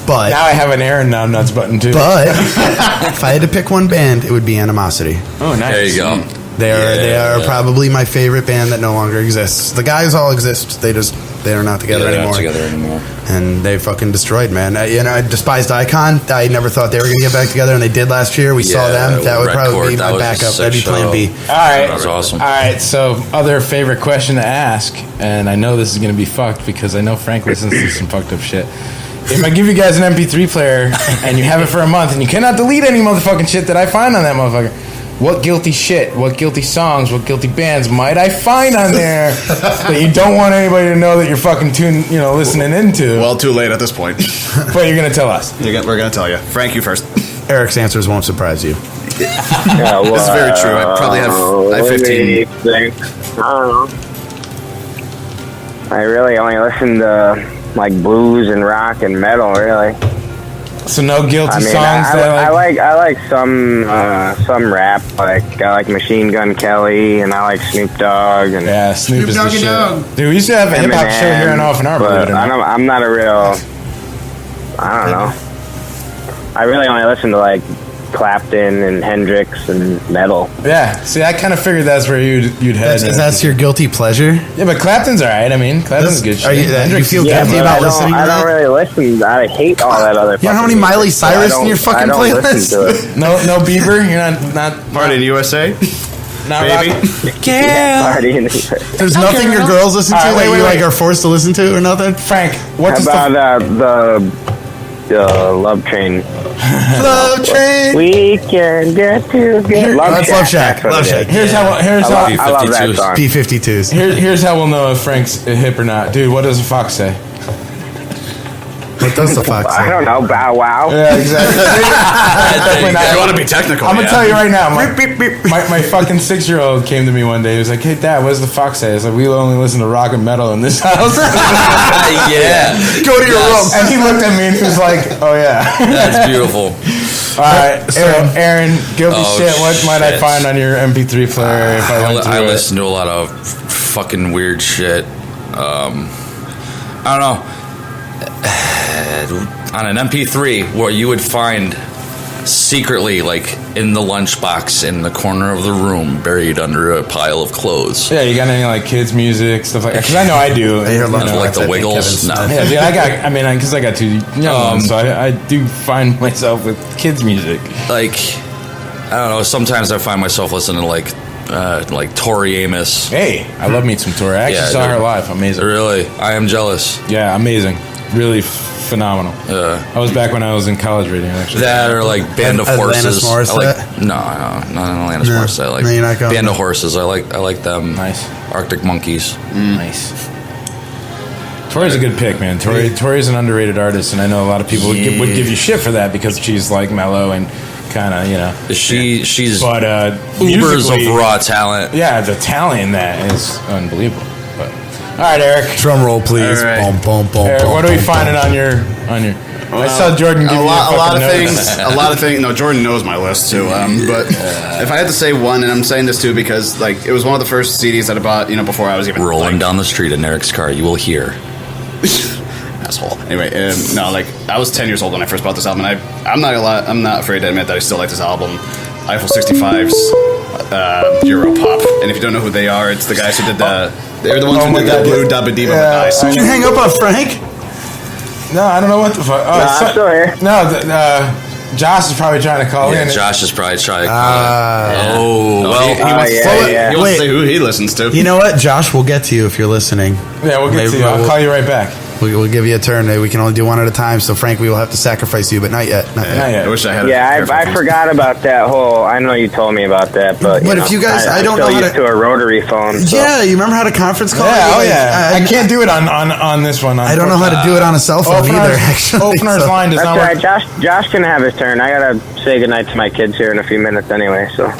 But now I have an Aaron Naom Nuts button too. But if I had to pick one band, it would be Animosity. Oh, nice. There you go. They are probably my favorite band that no longer exists. The guys all exist. They are not together anymore. And they fucking destroyed, man. I despised Icon. I never thought they were going to get back together, and they did last year. We saw them. That would probably be my backup. That'd be plan B. All right. That was awesome. All right, so other favorite question to ask, and I know this is going to be fucked because I know Frank listens to some fucked up shit. If I give you guys an MP3 player and you have it for a month and you cannot delete any motherfucking shit that I find on that motherfucker, what guilty shit, what guilty songs, what guilty bands might I find on there that you don't want anybody to know that you're fucking listening into? Well, too late at this point. But you're going to tell us. We're going to tell you. Frank, you first. Eric's answers won't surprise you. Yeah, well, this is very true. I probably have 15. I don't know. I really only listen to like blues and rock and metal, really. So no guilty songs. I like some rap. I like Machine Gun Kelly, and I like Snoop Dogg. And yeah, Snoop is the shit. Dude, we used to have a hip hop show here on OFNR. But I'm not a real. I don't know. I really only listen to like Clapton and Hendrix and metal. Yeah, see, I kind of figured that's where you'd head. That's your guilty pleasure? Yeah, but Clapton's alright. I mean, Clapton's good shit. You feel guilty about listening to that? I don't really listen. I hate all that other. You know how many Miley Cyrus in your fucking playlist? No Bieber. You're not Party in the USA. Not baby. Party in the USA. There's nothing your girls listen to that you like are forced to listen to or nothing. Frank, what about the Love Train? Love Train. We can get together. Love Shack. Love Shack. Here's how I love that song. P52s. Here's how we'll know if Frank's hip or not. Dude, what does the fox say? What does the fox say? I don't know. Bow wow. Yeah, exactly. You want to be technical. I'm going to tell you right now. My fucking 6-year-old came to me one day. He was like, hey, Dad, what does the fox say? I was like, we only listen to rock and metal in this house. Yeah. Go to your room. And he looked at me and he was like, oh, yeah. That's beautiful. All right. So, Aaron, guilty shit. What might I find on your MP3 player if I went through it? I listen to a lot of fucking weird shit. I don't know. On an MP3, what you would find secretly, like in the lunchbox in the corner of the room, buried under a pile of clothes. Yeah, you got any like kids' music stuff like that? Because I know I do. I hear like the Wiggles. No. Yeah, because I got 2 young ones, so I do find myself with kids' music. Like, I don't know. Sometimes I find myself listening to like Tori Amos. Hey, I love me some Tori. I actually saw her live. Amazing. Really, I am jealous. Yeah, amazing. Really phenomenal. I was back when I was in college reading, actually. That or like Band of Horses. Not Alanis Morissette. Like Band of Horses. I like them. Nice. Arctic Monkeys. Nice. Tori's a good pick, man. Tori's an underrated artist, and I know a lot of people would give you shit for that because she's like mellow and kind of, she's ubers of raw talent. Yeah, the talent in that is unbelievable. But all right, Eric, drum roll, please. Right. Boom, boom, boom. Eric, what are we finding on your? I saw Jordan give a you lot of things. A lot of things. No, Jordan knows my list too. But if I had to say one, and I'm saying this too because like it was one of the first CDs that I bought, before I was even rolling down the street in Eric's car, you will hear. Asshole. Anyway, I was 10 years old when I first bought this album, and I'm not afraid to admit that I still like this album. Eiffel 65's Europop, and if you don't know who they are, it's the guys who did they're the ones who did that Blue Dabba Diva Dice. Did you hang up on Frank? No, I don't know what the fuck. I'm still here. No, Josh is probably trying to call in. Josh is probably trying to call in. He wants to say who he listens to. You know what, Josh? We'll get to you if you're listening. Yeah, we'll get to you. I'll call you right back. We'll give you a turn. We can only do one at a time. So, Frank, we will have to sacrifice you, but not yet. Not yet. I wish I had. Yeah, I forgot about that whole. I know you told me about that, but if you guys, I don't know how to a rotary phone. So. Yeah, you remember how to conference call? Yeah, I can't do it on this one. I don't know how to do it on a cell phone either. Actually, OFNR's line does not work. Right. Josh can have his turn. I gotta say goodnight to my kids here in a few minutes anyway. So.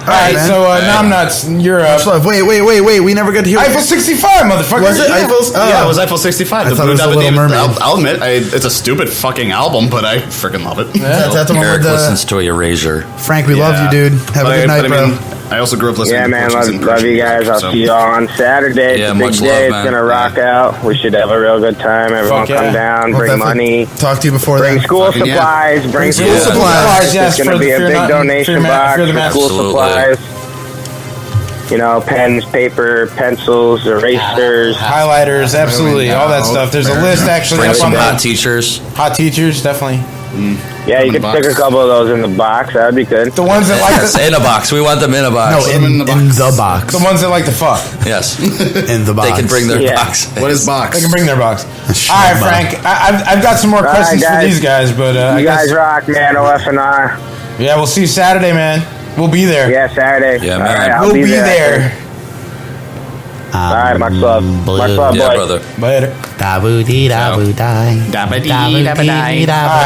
All right, so Naom Nuts, you're up. Wait, we never got to hear Eiffel 65, motherfucker. Was it Eiffel? Yeah, it was Eiffel 65. I thought it was The Little Mermaid. I'll admit, it's a stupid fucking album, but I freaking love it. Yeah. That's the one Eric with listens to Erasure. Frank, we love you, dude. Have a good night, bro. I also grew up listening to Portuguese and love you guys. I'll see y'all on Saturday. Yeah, it's a big day. It's going to rock out. We should have a real good time. Everyone come down, bring money. Talk to you before bring school supplies. Bring school supplies. Yes, it's going to be a big donation box for school supplies. pens, paper, pencils, erasers, highlighters, absolutely, all that stuff. There's a list actually. Bring some hot teachers. Hot teachers, definitely. Yeah, you could stick a couple of those in the box. That'd be good. The ones that in a box. We want them in a box. No, in the box. The ones that like to fuck. Yes. In the box. They can bring their box. What is box? They can bring their box. All right, Frank. I've got some more questions for these guys, but you guys rock, man. OFNR. Yeah, we'll see you Saturday, man. We'll be there. Yeah, Saturday. Yeah, man. All right, we'll be there. All right, much love. Much love, yeah, boy. brother. Later.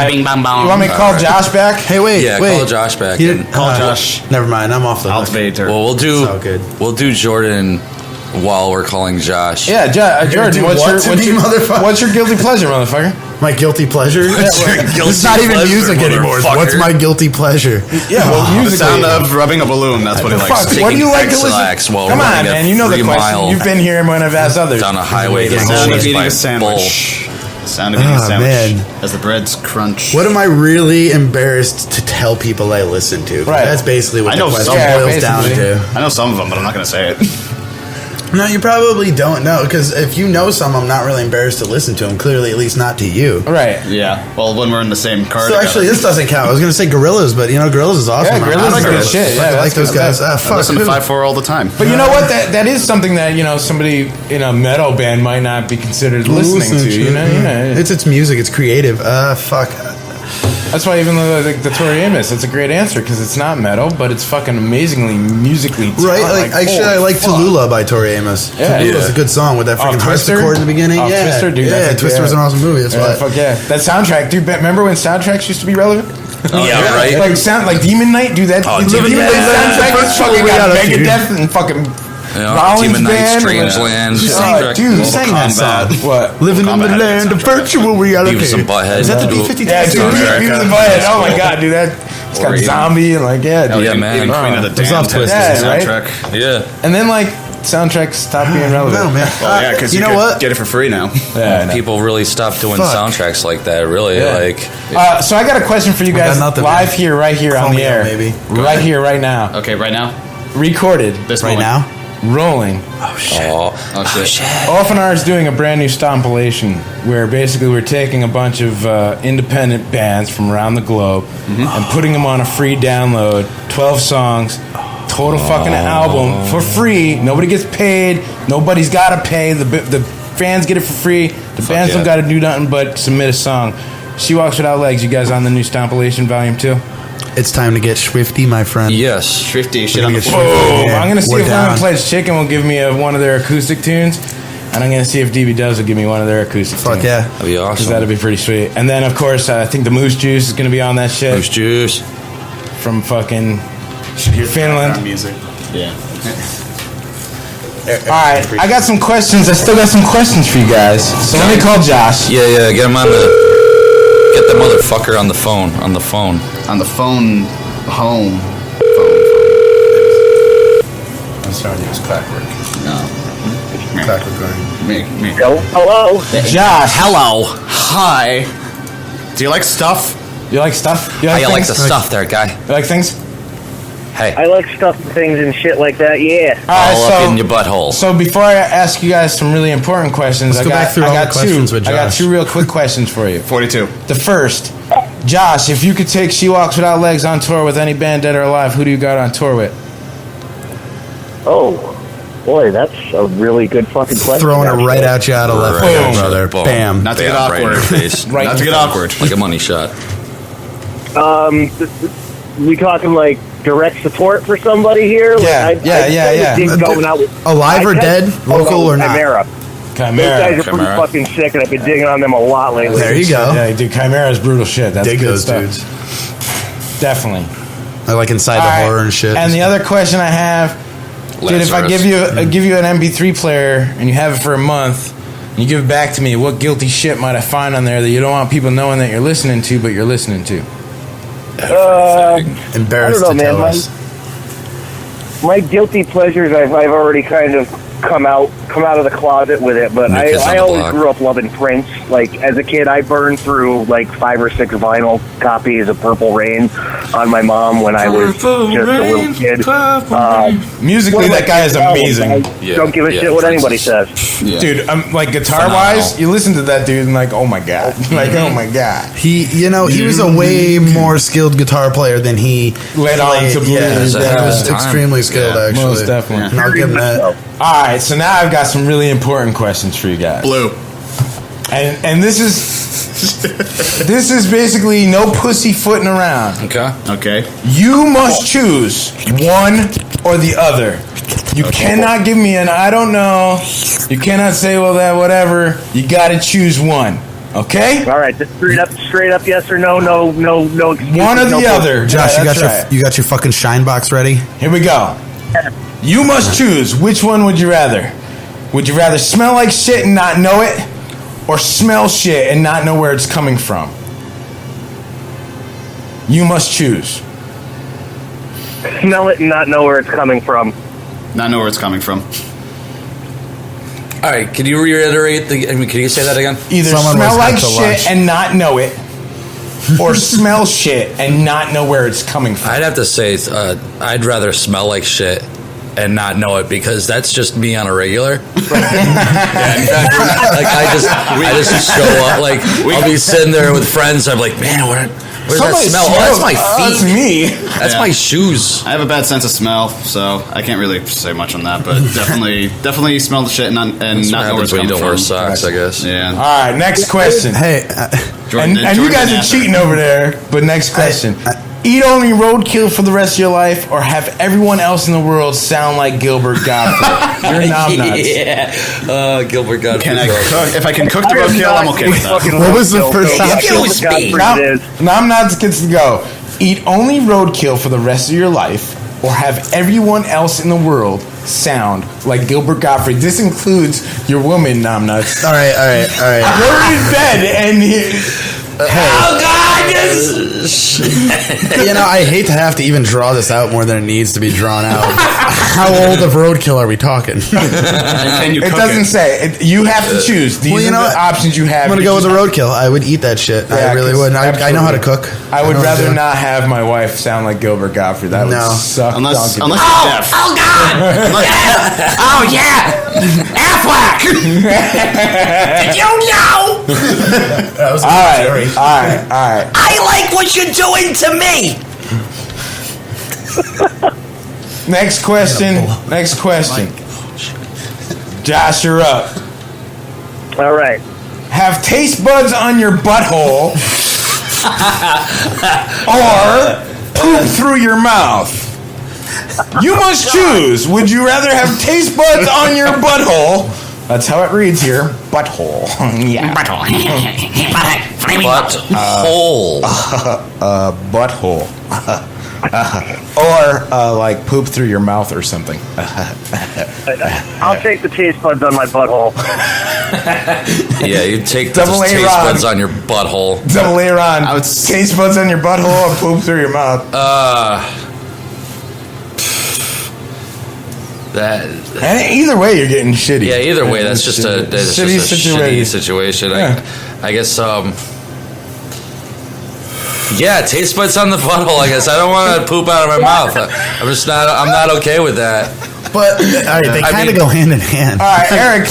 Bing bong bong. You want me to call Josh back? Hey, wait. Yeah, call Josh back. Call Josh. Never mind. I'm off the hook. Well, we'll do Jordan while we're calling Josh. Yeah, Jordan. What's your guilty pleasure, motherfucker? My guilty pleasure? It's not even music anymore. What's my guilty pleasure? Yeah, well, music. The sound of rubbing a balloon. That's what he likes. What do you like to listen? Come on, man. You know the question. You've been here when I've asked others. Down a highway. The sound of eating a sandwich. The sound of eating a sandwich. As the breads crunch. What am I really embarrassed to tell people I listen to? Right. That's basically what the question boils down to. I know some of them, but I'm not going to say it. No, you probably don't know, because if you know some, I'm not really embarrassed to listen to them. Clearly, at least not to you. Right. Yeah. Well, when we're in the same car. So actually, this doesn't count. I was going to say Gorillaz, but Gorillaz is awesome. Yeah, Gorillaz is good shit. I like those guys. I listen to 5-4 all the time. But you know what? That is something that somebody in a metal band might not be considered listening to. It's music. It's creative. Fuck. That's why even though the Tori Amos, that's a great answer because it's not metal, but it's fucking amazingly musically right. I like Tallulah by Tori Amos. Yeah, Tallulah's a good song with that freaking harpsichord in the beginning. Twister, dude. Yeah, Twister was an awesome movie. That's why. Fuck yeah, that soundtrack, dude. Remember when soundtracks used to be relevant? Right. Like Demon Night, dude. That Demon Night soundtrack is fucking got Megadeth and fucking. Demon Night, Strangeland. Dude, you sang that song. What? Living in the land of virtual reality. Beavis and Butthead. Is that the B-52? Yeah, dude, Beavis and Butthead. Oh my god, dude, it's got zombie and man. Even Queen of the Damned Twist is the soundtrack. Yeah. And then soundtracks stop being relevant. No, man. Well, yeah, because you know what? Get it for free now. Yeah, people really stopped doing soundtracks like that. Really, So I got a question for you guys, live here, right here on the air, right here, right now. Okay, right now. Recorded this right now. Rolling. Oh shit. OFNR is doing a brand new stompilation where basically we're taking a bunch of independent bands from around the globe and putting them on a free download. 12 songs, total fucking album for free. Nobody gets paid. Nobody's got to pay. The fans get it for free. The bands don't got to do nothing but submit a song. She Walks Without Legs. You guys on the new stompilation volume 2? It's time to get swifty, my friend. Yes. Swifty. Shit on the floor. I'm going to see if Lemon Plays Chicken will give me one of their acoustic tunes. And I'm going to see if DB Does will give me one of their acoustic tunes. Fuck yeah. That'd be awesome. Because that'd be pretty sweet. And then, of course, I think the Moose Juice is going to be on that shit. Moose Juice. From fucking Finland. Music. Yeah. Alright, I got some questions. I still got some questions for you guys. So let me call Josh. Yeah, get him on get the motherfucker on the phone. On the phone. Home. I'm starting to use Clockwork. No. Clockwork going. Me. Hello. Josh. Hello. Hi. Do you like stuff? You like stuff? How you like the stuff there, guy? You like things? Hey. I like stuff and things and shit like that, yeah. All up in your butthole. So before I ask you guys some really important questions, I got two real quick questions for you. 42. The first, Josh, if you could take She Walks Without Legs on tour with any band dead or alive, who do you got on tour with? Oh, boy, that's a really good fucking question. Throwing it right at you out of left field, brother. Boom. Bam. Not to get awkward. Right in your face. Not to get awkward. Like a money shot. We talking like direct support for somebody here? Yeah. Alive or dead? Local or not? Chimera. Those guys are pretty fucking sick, and I've been digging on them a lot lately. There you go. Yeah, dude, Chimera's brutal shit. That's dig good those stuff. dudes. Definitely. I like Inside the Horror and shit. And the other question I have, dude, if I give you an MP3 player and you have it for a month, and you give it back to me, what guilty shit might I find on there that you don't want people knowing that you're listening to, but you're listening to? Embarrassed I don't know, to tell man. us. My guilty pleasures, I've already kind of come out of the closet with it, but I always grew up loving Prince. Like, as a kid, I burned through like 5 or 6 vinyl copies of Purple Rain on my mom when I was just a little kid. Musically, that guy is amazing. Don't give a shit what anybody says. Yeah. Dude, like guitar-wise, you listen to that dude and like, oh my god. Like, oh my god. He was a way more skilled guitar player than he led on to blues. Yeah, was extremely skilled, actually. Most definitely. And I'll give him that. All right, so now I've got some really important questions for you guys. Blue. And this is basically no pussyfooting around. Okay. You must choose one or the other. You cannot give me an I don't know. You cannot say, well, that whatever. You got to choose one. Okay? All right, just straight up yes or no, no excuses. One or the other. Josh, you got your fucking shine box ready? Here we go. You must choose. Which one would you rather? Would you rather smell like shit and not know it, or smell shit and not know where it's coming from? You must choose. Smell it and not know where it's coming from. Not know where it's coming from. All right, can you reiterate can you say that again? Either smell like shit and not know it, or smell shit and not know where it's coming from. I'd have to say I'd rather smell like shit and not know it, because that's just me on a regular. I just show up. Like, I'll be sitting there with friends. I'm like, man, where's that smell? Oh, that's my feet. That's me. That's my shoes. I have a bad sense of smell, so I can't really say much on that. But definitely smell the shit and not know where it's coming from. You don't wear socks, I guess. Yeah. All right, next question. Hey, Jordan, and you guys are cheating over there. But next question. Eat only roadkill for the rest of your life, or have everyone else in the world sound like Gilbert Godfrey? You're nom nuts. Yeah. Gilbert Godfrey. Can I cook? If I can cook the roadkill, I'm okay with that. What was the first option? Nom nuts gets to go. Eat only roadkill for the rest of your life, or have everyone else in the world sound like Gilbert Godfrey. This includes your woman, nom nuts. All right. You're in bed and oh God! I hate to have to even draw this out more than it needs to be drawn out. How old of roadkill are we talking? It doesn't say. You have to choose. These are the options you have. I'm going to go with the roadkill. I would eat that shit. I really would. I know how to cook. I would rather not have my wife sound like Gilbert Godfrey. That would suck. Unless you're deaf. Oh, God! Oh, yeah! Affleck! Did you know? That was all right. I like what you're doing to me. Next question. Josh, you're up. All right. Have taste buds on your butthole or poop through your mouth. You must choose. Would you rather have taste buds on your butthole? That's how it reads here. Butthole. Yeah. Butthole. Butthole. Or like poop through your mouth or something. I'll take the taste buds on my butthole. Yeah, you take the taste buds on your butthole. Double A Ron. Taste buds on your butthole or poop through your mouth. Either way, you're getting shitty. Yeah, either way, that's just a shitty situation. Yeah. I guess. Yeah, taste buds on the butthole. I guess I don't want to poop out of my mouth. I'm not okay with that. But all right, they kind of go hand in hand. All right, Eric,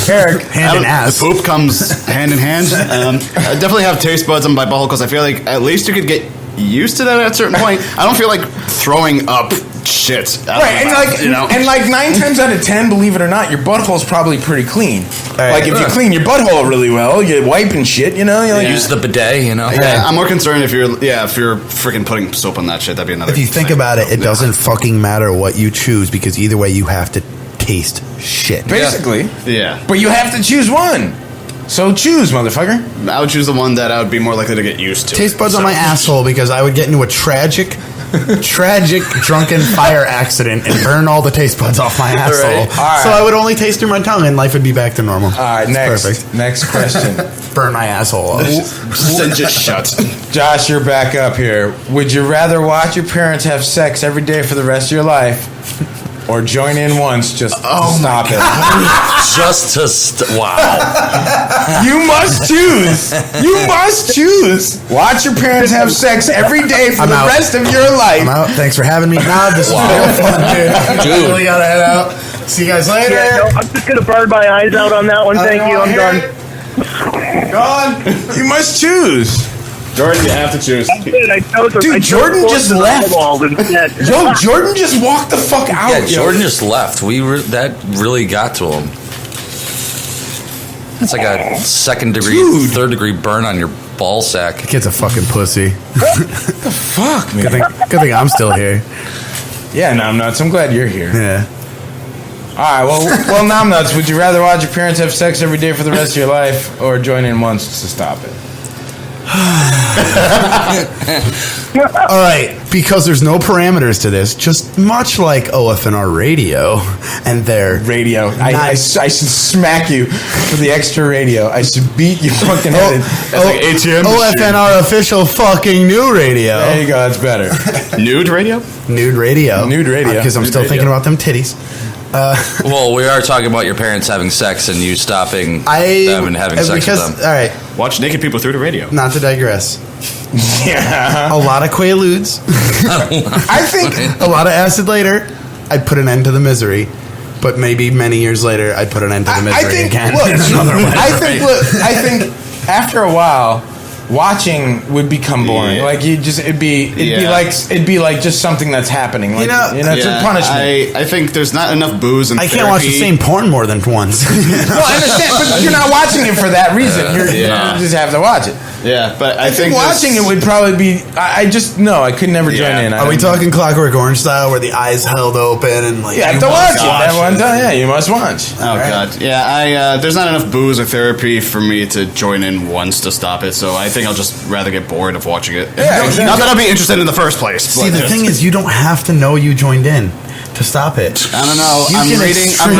hand in ass. The poop comes hand in hand. I definitely have taste buds on my butthole because I feel like at least you could get used to that at a certain point. I don't feel like throwing up shit. Right, and like 9 times out of 10, believe it or not, your butthole's probably pretty clean. Like if you clean your butthole really well, you wipe and shit, use the bidet, Yeah, I'm more concerned if you're freaking putting soap on that shit. That'd be another. If you think about it, it doesn't fucking matter what you choose because either way you have to taste shit. Basically, yeah. But you have to choose one. So choose, motherfucker. I would choose the one that I would be more likely to get used to. Taste buds on my asshole because I would get into a tragic drunken fire accident and burn all the taste buds off my asshole. All right. So I would only taste through my tongue and life would be back to normal. All right, Perfect. Next question. Burn my asshole off. Then just shut. Josh, you're back up here. Would you rather watch your parents have sex every day for the rest of your life, or join in once just to stop it. Wow. You must choose. You must choose. Watch your parents have sex every day for the rest of your life. I'm out. Thanks for having me. Now this is real fun, dude. We gotta head out. See you guys later. Yeah, no, I'm just gonna burn my eyes out on that one. Thank you. I'm done. Gone. You must choose. Jordan, you have to choose. Dude, Jordan just left. Yo, Jordan just walked the fuck out. Yeah, Jordan just left. That really got to him. It's like a third degree burn on your ball sack. The kid's a fucking pussy. What the fuck, man? Good thing I'm still here. Yeah, Naom Nuts. I'm glad you're here. Yeah. All right, well, Naom Nuts, would you rather watch your parents have sex every day for the rest of your life or join in once to stop it? All right, because there's no parameters to this, just much like OFNR radio and their radio. I should smack you for the extra radio. I should beat you fucking head. Like ATM OFNR official fucking new radio. There you go, that's better. Nude radio? Nude radio. Nude radio. Because I'm still thinking about them titties. Well, we are talking about your parents having sex and you stopping them and having sex with them. All right. Watch naked people through the radio. Not to digress. Yeah. A lot of Quaaludes. I think a lot of acid later. I'd put an end to the misery. But maybe many years later, I'd put an end to the misery again. Look, I think after a while, watching would become boring. Like it'd be like just something that's happening. Like, it's a punishment. I think there's not enough booze and I can't watch the same porn more than once. Well, I understand, but you're not watching it for that reason. You just have to watch it. Yeah, but I think watching it would probably be. I could never join in. Are we talking Clockwork Orange style, where the eyes held open and like? You have to watch it. That one time, yeah, you must watch. Oh God, yeah. There's not enough booze or therapy for me to join in once to stop it. So I think I'll just rather get bored of watching it. Yeah, exactly. Not that I'll be interested in the first place. See, the thing is, you don't have to know you joined in to stop it. I don't know. I'm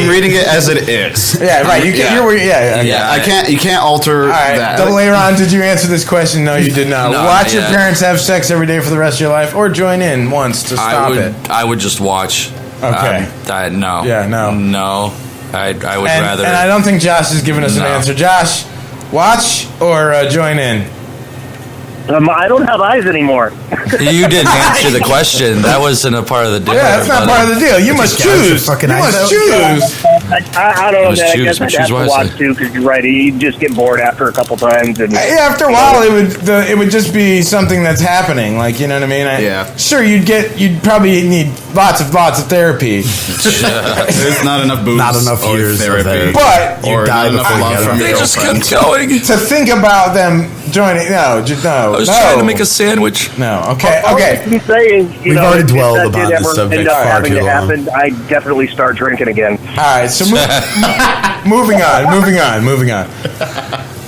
reading it as it is. Yeah, right. You can. You can't alter that. Later on, did you answer this question? No, you did not. Watch your parents have sex every day for the rest of your life, or join in once to stop it. I would just watch. Okay. No. Yeah. No. No. I would rather. And I don't think Josh has given us an answer. Josh, watch or join in? I don't have eyes anymore. You didn't answer the question. That wasn't a part of the deal. Yeah, that's not part of the deal. You must choose. You must choose. I don't know. I guess I'd have to watch too, because you're right. You just get bored after a couple times. And after a while, it would just be something that's happening. Like, you know what I mean? Sure, you'd probably need lots of therapy. There's not enough booze. Not enough years therapy. But or not enough love from your just kept going. To think about them joining. No. I was trying to make a sandwich. No. Okay. I'm saying, we've already dwelled about this subject far too long. I definitely start drinking again. All right. So moving on.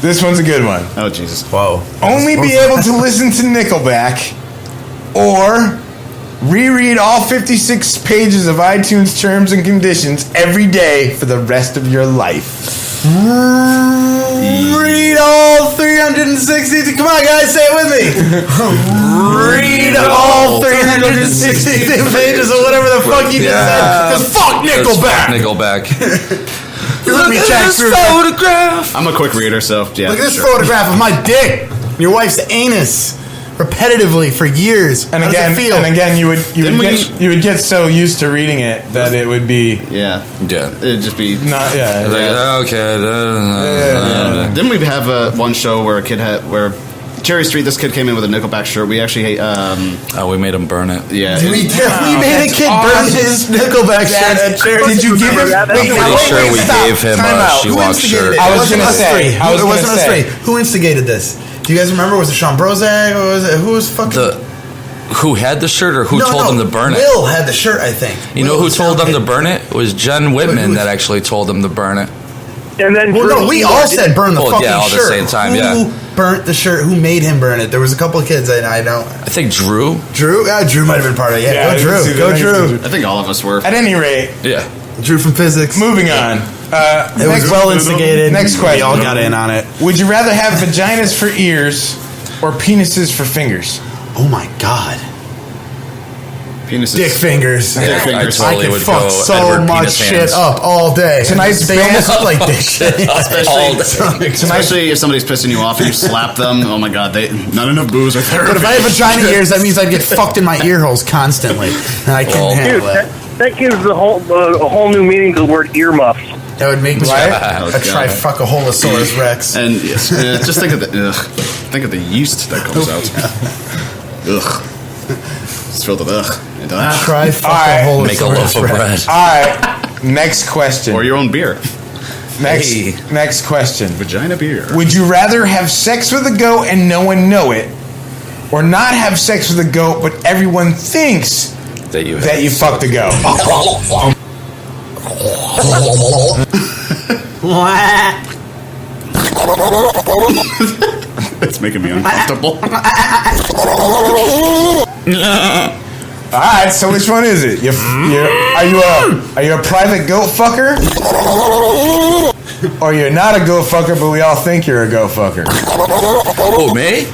This one's a good one. Oh Jesus! Whoa. Only be able to listen to Nickelback, or reread all 56 pages of iTunes terms and conditions every day for the rest of your life. Read all 360. Come on, guys, say it with me. Read all 360 pages or whatever the fuck you just said. Because fuck Nickelback. Look at this photograph. I'm a quick reader, so yeah. Look at this photograph of my dick, your wife's anus, repetitively for years. And again, you would get so used to reading it that it would be it'd just be not okay. Didn't we have one show where a kid where Cherry Street, this kid came in with a Nickelback shirt. We actually we made him burn it. Yeah, we made a kid burn his Nickelback shirt at Cherry. Did you give him? I'm pretty sure we gave him a She-Walk shirt. I was going to say. It wasn't us three. Who instigated this? Do you guys remember? Was it Sean Brozak? Or was it who was fucking? Who had the shirt, or who told them to burn it? Will had the shirt, I think. You know who told them to burn it? It was Jen Whitman that actually told them to burn it. And then we all said burn the fucking shirt. All at the same time. Who burnt the shirt? Who made him burn it? There was a couple of kids I know. I think Drew. Drew might have been part of it. Yeah, go Drew. I think all of us were. At any rate, Drew from physics. Moving on. It was well instigated. Next question. We all got in on it. Would you rather have vaginas for ears or penises for fingers? Oh my God. Penises. Dick fingers. Dick fingers. I totally I would can fuck go so Edward much penis shit hands. up all day. Tonight's they almost look like dick shit. Especially if somebody's pissing you off and you slap them. Oh my god, not enough booze or therapy. But if I have vagina ears, that means I'd get fucked in my ear holes constantly, and I couldn't handle that. That gives a whole new meaning to the word earmuffs. That would make me a trifuckaholosaurus rex. And just think of the yeast that comes out. Ugh. It's filled with ugh. Into that. Trifuckaholosaurus Make a loaf of bread. All right. Next question. Or your own beer. Next question. Vagina beer. Would you rather have sex with a goat and no one know it, or not have sex with a goat but everyone thinks that you fucked a goat? It's making me uncomfortable. All right, so which one is it? Are you a private goat fucker, or you're not a goat fucker, but we all think you're a goat fucker? Oh, me?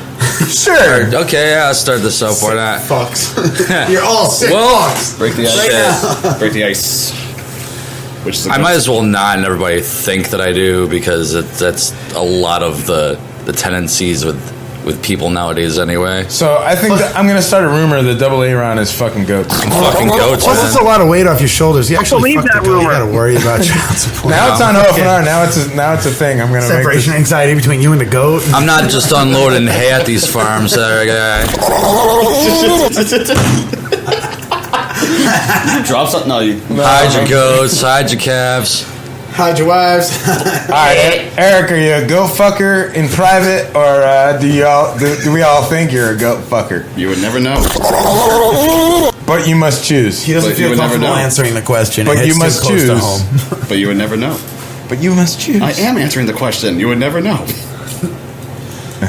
Sure. Okay, yeah, I'll start this up. Why not? Fucks. You're all sick fucks. Break the ice. Break the ice. Which is I might as well not and everybody think that I do, because that's a lot of the tendencies with people nowadays anyway. So I think that I'm going to start a rumor that Double A-Ron is fucking goats. Fucking goats, Plus, it's a lot of weight off your shoulders. You actually believe that You rumor. got to worry about child support. Now it's on OFNR. Now it's a thing. I'm going to make Separation anxiety between you and the goat. I'm not just unloading hay at these farms, guy. Drop something. No, you. Hide your goats, hide your calves. Hide your wives. All right, Eric, are you a goat fucker in private, or do we all think you're a goat fucker? You would never know. But you must choose. He doesn't feel comfortable answering the question. But you must choose. But you would never know. But you must choose. I am answering the question. You would never know.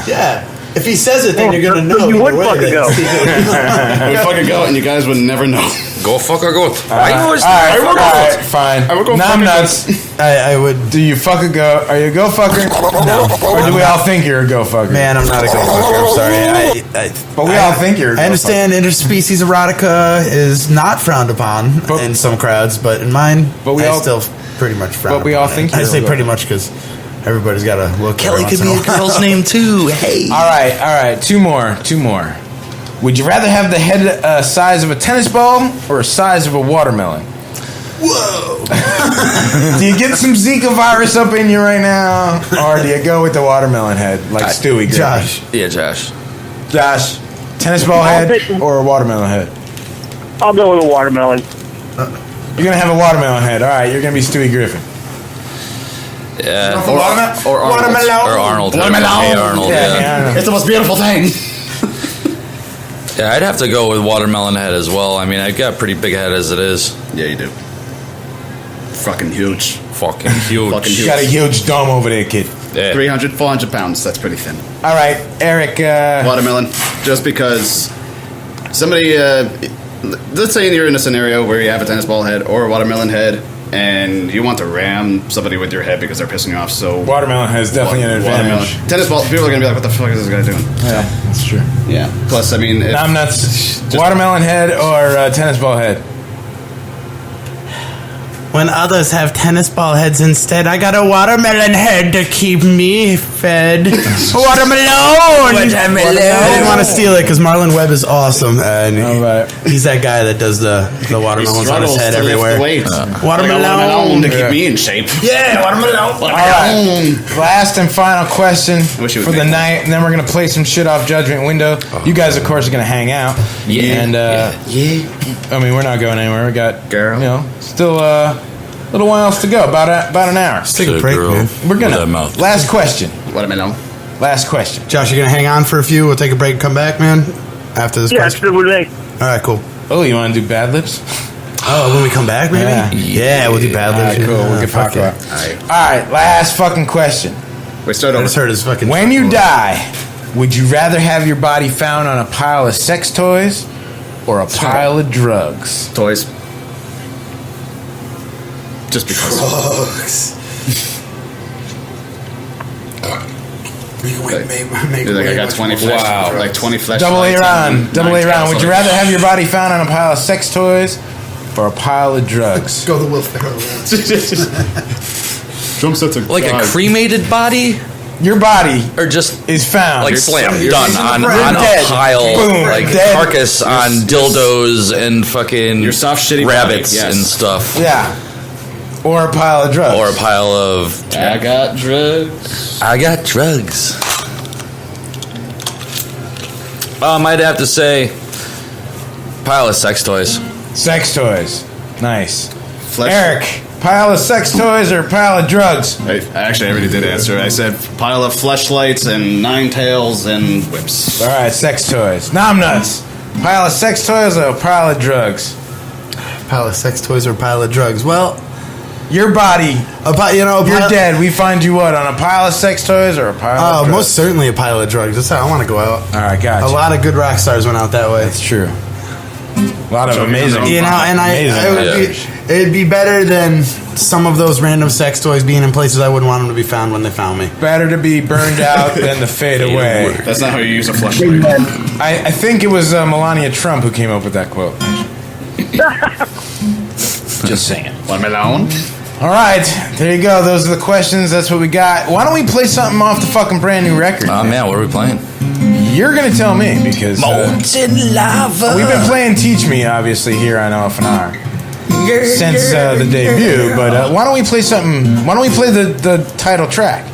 Yeah. If he says it, then you're going to know. You would fuck a goat. I would fuck a goat, and you guys would never know. Go fuck a goat. All right, fine. Now I'm nuts. I would. Do you fuck a goat? Are you a goat fucker? No. Or do we all think you're a goat fucker? Man, I'm not a goat fucker. I'm sorry. But we all think you're a goat I understand interspecies erotica is not frowned upon in some crowds, but in mine, I still pretty much frown But we all think I you're a say goat pretty fucker. much because everybody's got to look. Kelly could be a girl's name too. Hey. All right. Two more. Would you rather have the head size of a tennis ball or a size of a watermelon? Whoa! Do you get some Zika virus up in you right now, or do you go with the watermelon head like Stewie? Josh. Yeah, Josh. Josh, tennis ball head or a watermelon head? I'll go with a watermelon. You're gonna have a watermelon head. All right, you're gonna be Stewie Griffin. Yeah. Or Arnold. Or Arnold. Hey, Arnold. Yeah. It's the most beautiful thing. Yeah, I'd have to go with watermelon head as well. I mean, I've got a pretty big head as it is. Yeah, you do. Fucking huge. Fucking huge. You got a huge dome over there, kid. Yeah. 300, 400 pounds. That's pretty thin. All right, Eric. Watermelon. Just because somebody, let's say you're in a scenario where you have a tennis ball head or a watermelon head, and you want to ram somebody with your head because they're pissing you off. So watermelon head is definitely an advantage. Tennis ball. People are gonna be like, "What the fuck is this guy doing?" Yeah, that's true. Yeah. Plus, I mean, I'm nuts. Watermelon head or tennis ball head? When others have tennis ball heads instead, I got a watermelon head to keep me fed. Watermelon! I didn't want to steal it because Marlon Webb is awesome, and he's that guy that does the watermelons on his head everywhere. Watermelon to keep me in shape. Yeah, watermelon. All right. Last and final question for the night, and then we're gonna play some shit off Judgment Window. You guys, of course, are gonna hang out. Yeah. And I mean, we're not going anywhere. We got still a little while else to go. About an hour. Let's take a break, man. We're gonna. Last question. Watermelon. Last question. Josh, you gonna hang on for a few? We'll take a break and come back, man. After this question. Yeah, with me. All right, cool. Oh, you want to do Bad Lips? Oh, when we come back, maybe? Yeah, we'll do Bad Lips. All right, cool. We'll get fucked up. All right, last fucking question. We start over. I just heard his fucking. When you die, would you rather have your body found on a pile of sex toys or a pile of drugs? Toys. Just because. Drugs. Like I got 20 flesh. Wow. Like 20 flesh. Double A round. Would you rather have your body found on a pile of sex toys or a pile of drugs? Go the Will Ferrell. Jump sets like a cremated body? Your body or just is found. Like slam, done on a pile, boom, like carcass on dildos and fucking your soft shitty rabbits body, yes. and stuff. Yeah. Or a pile of drugs. Or a pile of... I got drugs. I got drugs. I might have to say pile of sex toys. Sex toys. Nice. Eric, pile of sex toys or pile of drugs? I already did answer. I said pile of fleshlights and nine tails and whips. All right, sex toys. Nom nuts. Pile of sex toys or a pile of drugs? Pile of sex toys or a pile of drugs? Well, your body. You're dead. We find you what, on a pile of sex toys or a pile of drugs? Most certainly a pile of drugs. That's how I want to go out. All right, gotcha. A lot of good rock stars went out that way. That's true. A lot of amazing. And it'd be better than some of those random sex toys being in places I wouldn't want them to be found when they found me. Better to be burned out than to fade away. That's not how you use a fleshlight. I think it was Melania Trump who came up with that quote. Just saying. One melon. All right, there you go. Those are the questions. That's what we got. Why don't we play something off the fucking brand new record? Oh man, what are we playing? You're gonna tell me because Molten Lava. We've been playing "Teach Me" obviously here on OFNR since the debut. But why don't we play something? Why don't we play the title track?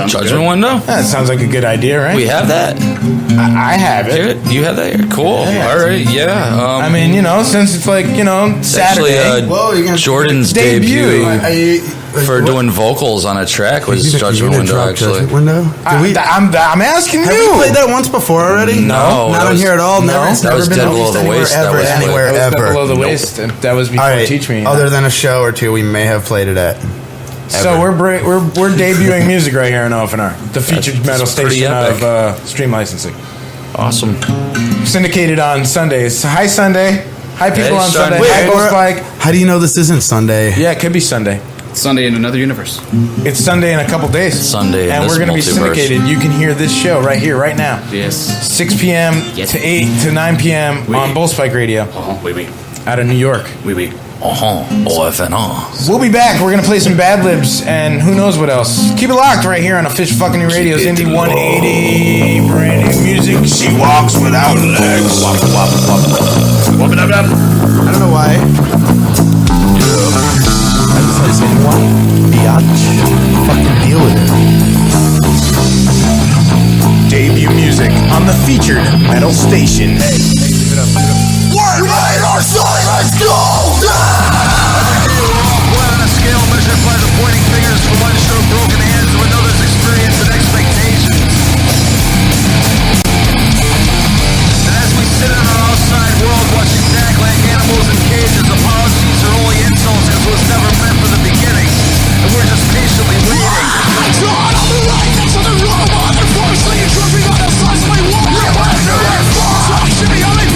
Judgment Window. That sounds like a good idea, right? We have that. I have it. You have that here? Cool. Yeah. All right. Yeah. I mean, since it's like Saturday. Actually, Jordan's debut. For doing vocals on a track was Judgment Window, actually. Judgment Window? I'm asking you. Have we played that once before already? No. Not on here at all? Never? That was Dead Below the Waist. Anywhere ever. Dead Below the Waist. That was before Teach Me. Other than a show or two, we may have played it at. So we're debuting music right here on OFNR, the featured metal station of Stream Licensing. Awesome. Syndicated on Sundays. Hi, Sunday. Hi, people on Sunday. Hi, Coldcock. How do you know this isn't Sunday? Yeah, it could be Sunday. Sunday in another universe. It's Sunday in a couple days. Sunday in and this we're going to be multiverse. syndicated. You can hear this show right here, right now. Yes. 6 p.m. to 8 to 9 p.m. on Bullspike Radio. Out of New York. OFNR. We'll be back. We're going to play some Bad Libs and who knows what else. Keep it locked right here on Fish Fucking New Radio's Indie 180. Brand new music. She walks without legs. I don't know why. I just like saying, what? Biatch. Fucking deal with it. Debut music on the featured metal station. Hey, give it up. We made our side, let's go! On a scale measured by the pointing fingers from one show broken hands to another's experience and expectations. And as we sit in our outside world watching back like animals in cages, apologies are only insults because it was never meant for the beginning. And we're just patiently waiting. I tried on the right next to the wrong one. Unfortunately, you're tripping on the sides of my wall. You're right, you're right, fuck! Shimmy on me.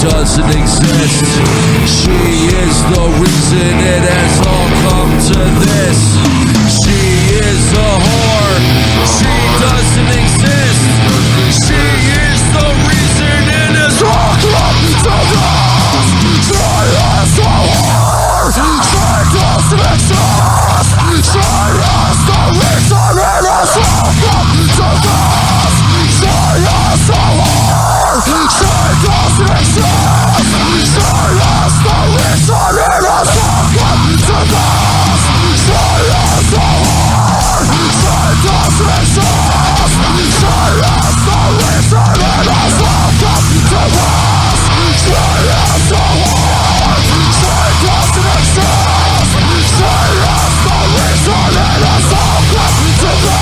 doesn't exist. She is the reason it has all come to this. She is a whore. She doesn't exist. She is the reason it has all come to this. She is a whore. She doesn't exist. She is the reason it has all come to this. She is a whore. She doesn't exist. She is the reason it has all come to this. She is a whore. She doesn't exist. She is the reason it has all come to this.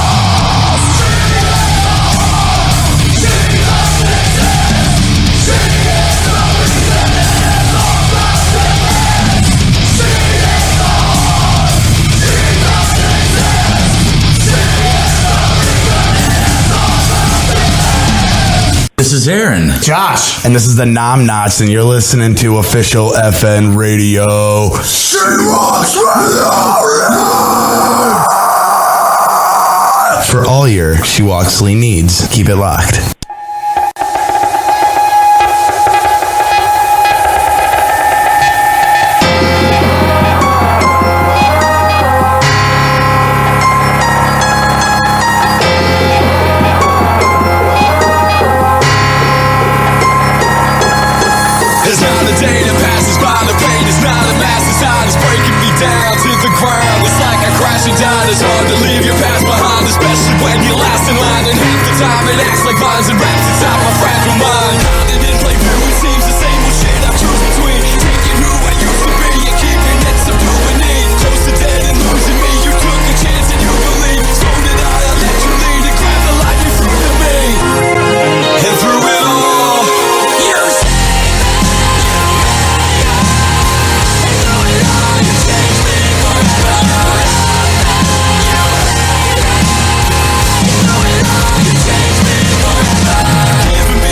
She is a whore. She doesn't exist. She is the reason it has all come to this. This is Aaron. Josh. And this is the Naom Knots, and you're listening to Official FN Radio. She walks for all your She Walksly needs. Keep it locked. It's not a day that passes by, the pain is not a massive side, it's breaking me down to the ground. It's like I crash and died, it's hard to leave your past behind, especially when you're last in line. And half the time it acts like vines and wraps inside my fragile mind. It didn't play through, it seems the same old shit I choose between taking who I used to be and keeping it subduing need. Close to dead and losing me, you took a chance and you believe. So did I let you lead and grab the life you threw to me. And through it all, you giving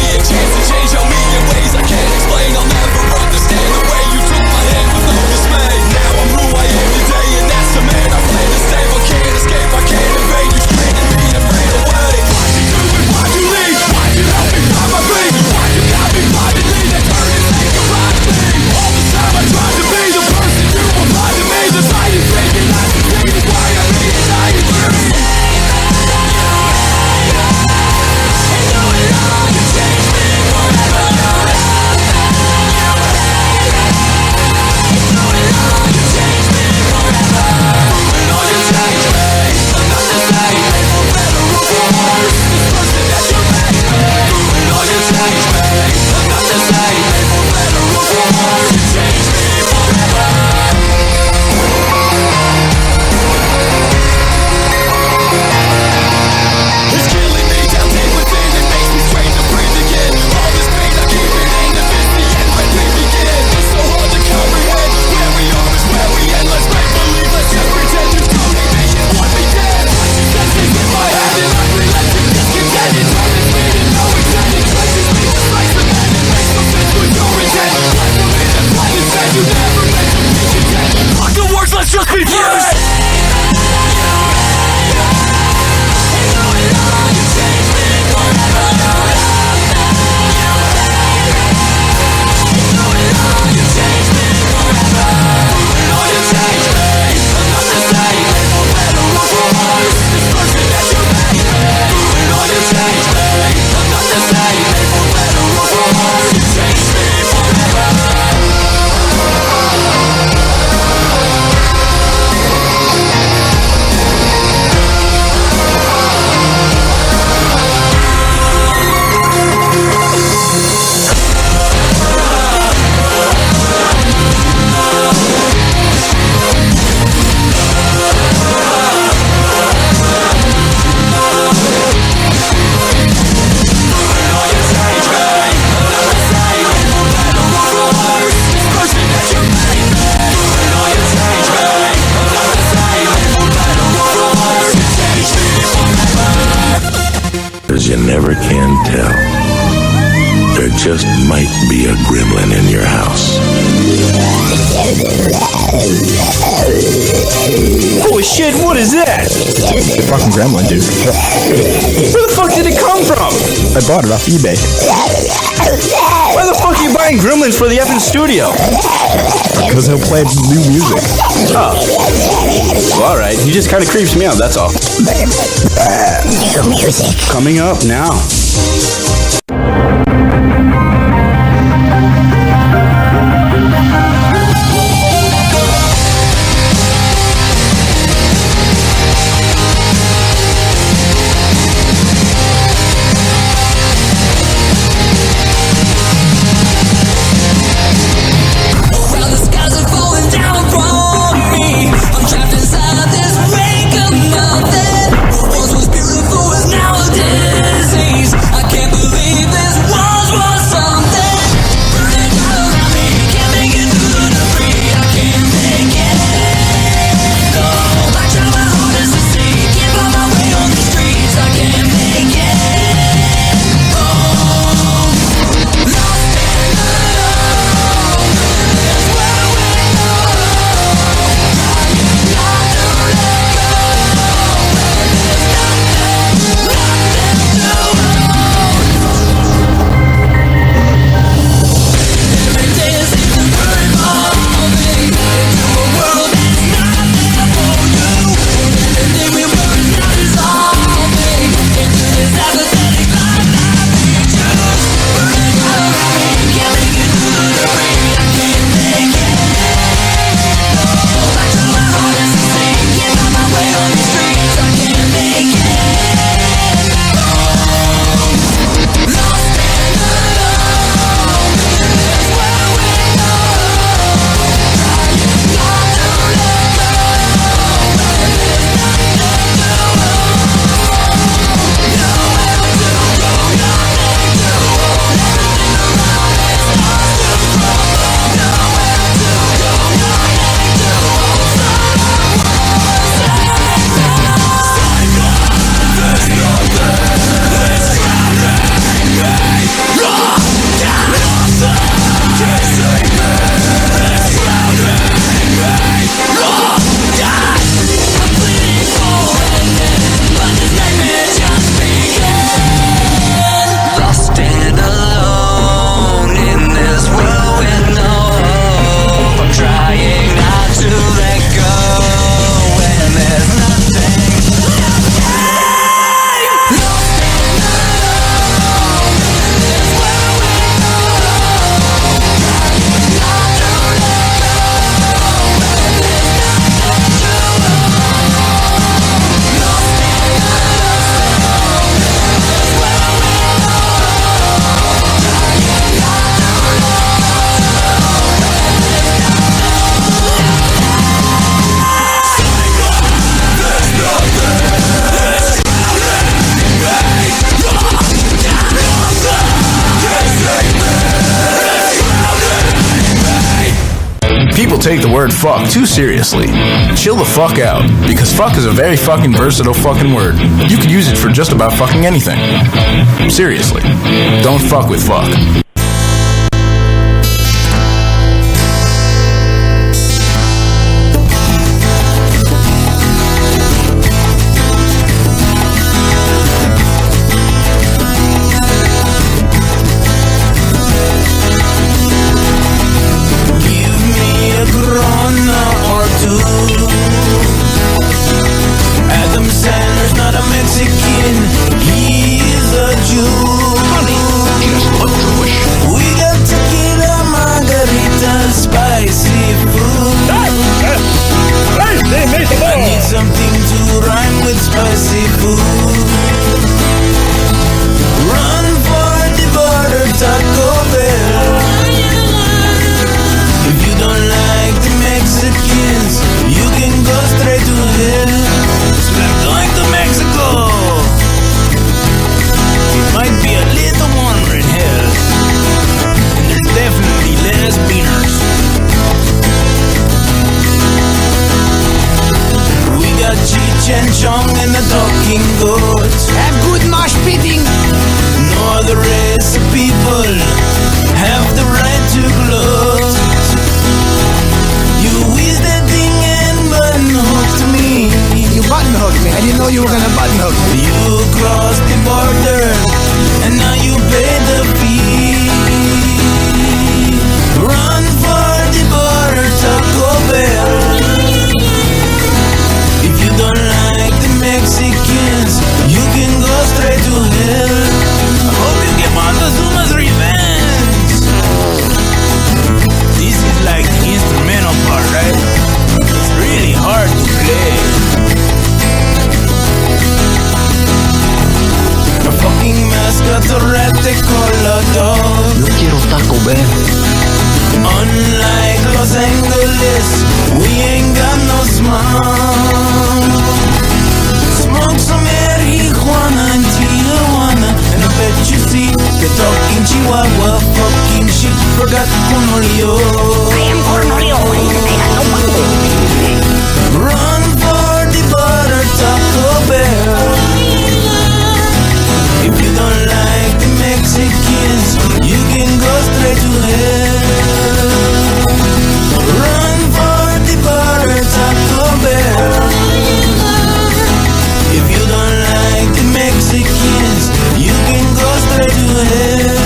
Holy shit, what is that? Fucking gremlin, dude. Where the fuck did it come from? I bought it off eBay. Why the fuck are you buying gremlins for the effing studio? Because he'll play new music. Oh. Well, alright, he just kind of creeps me out, that's all. New music. Coming up now. People take the word fuck too seriously. Chill the fuck out, because fuck is a very fucking versatile fucking word. You could use it for just about fucking anything. Seriously. Don't fuck with fuck. Adam Sandler's not a Mexican, he's a Jew. Funny, just look Jewish. Smoke some marijuana in Tijuana, and I bet you see you're talking Chihuahua fucking shit. Forgot Cornolio. Run for the butter Taco Bell. If you don't like the Mexicans, you can go straight to hell. Run for the butter Taco Bell. If you don't like the Mexicans, you can go straight to hell.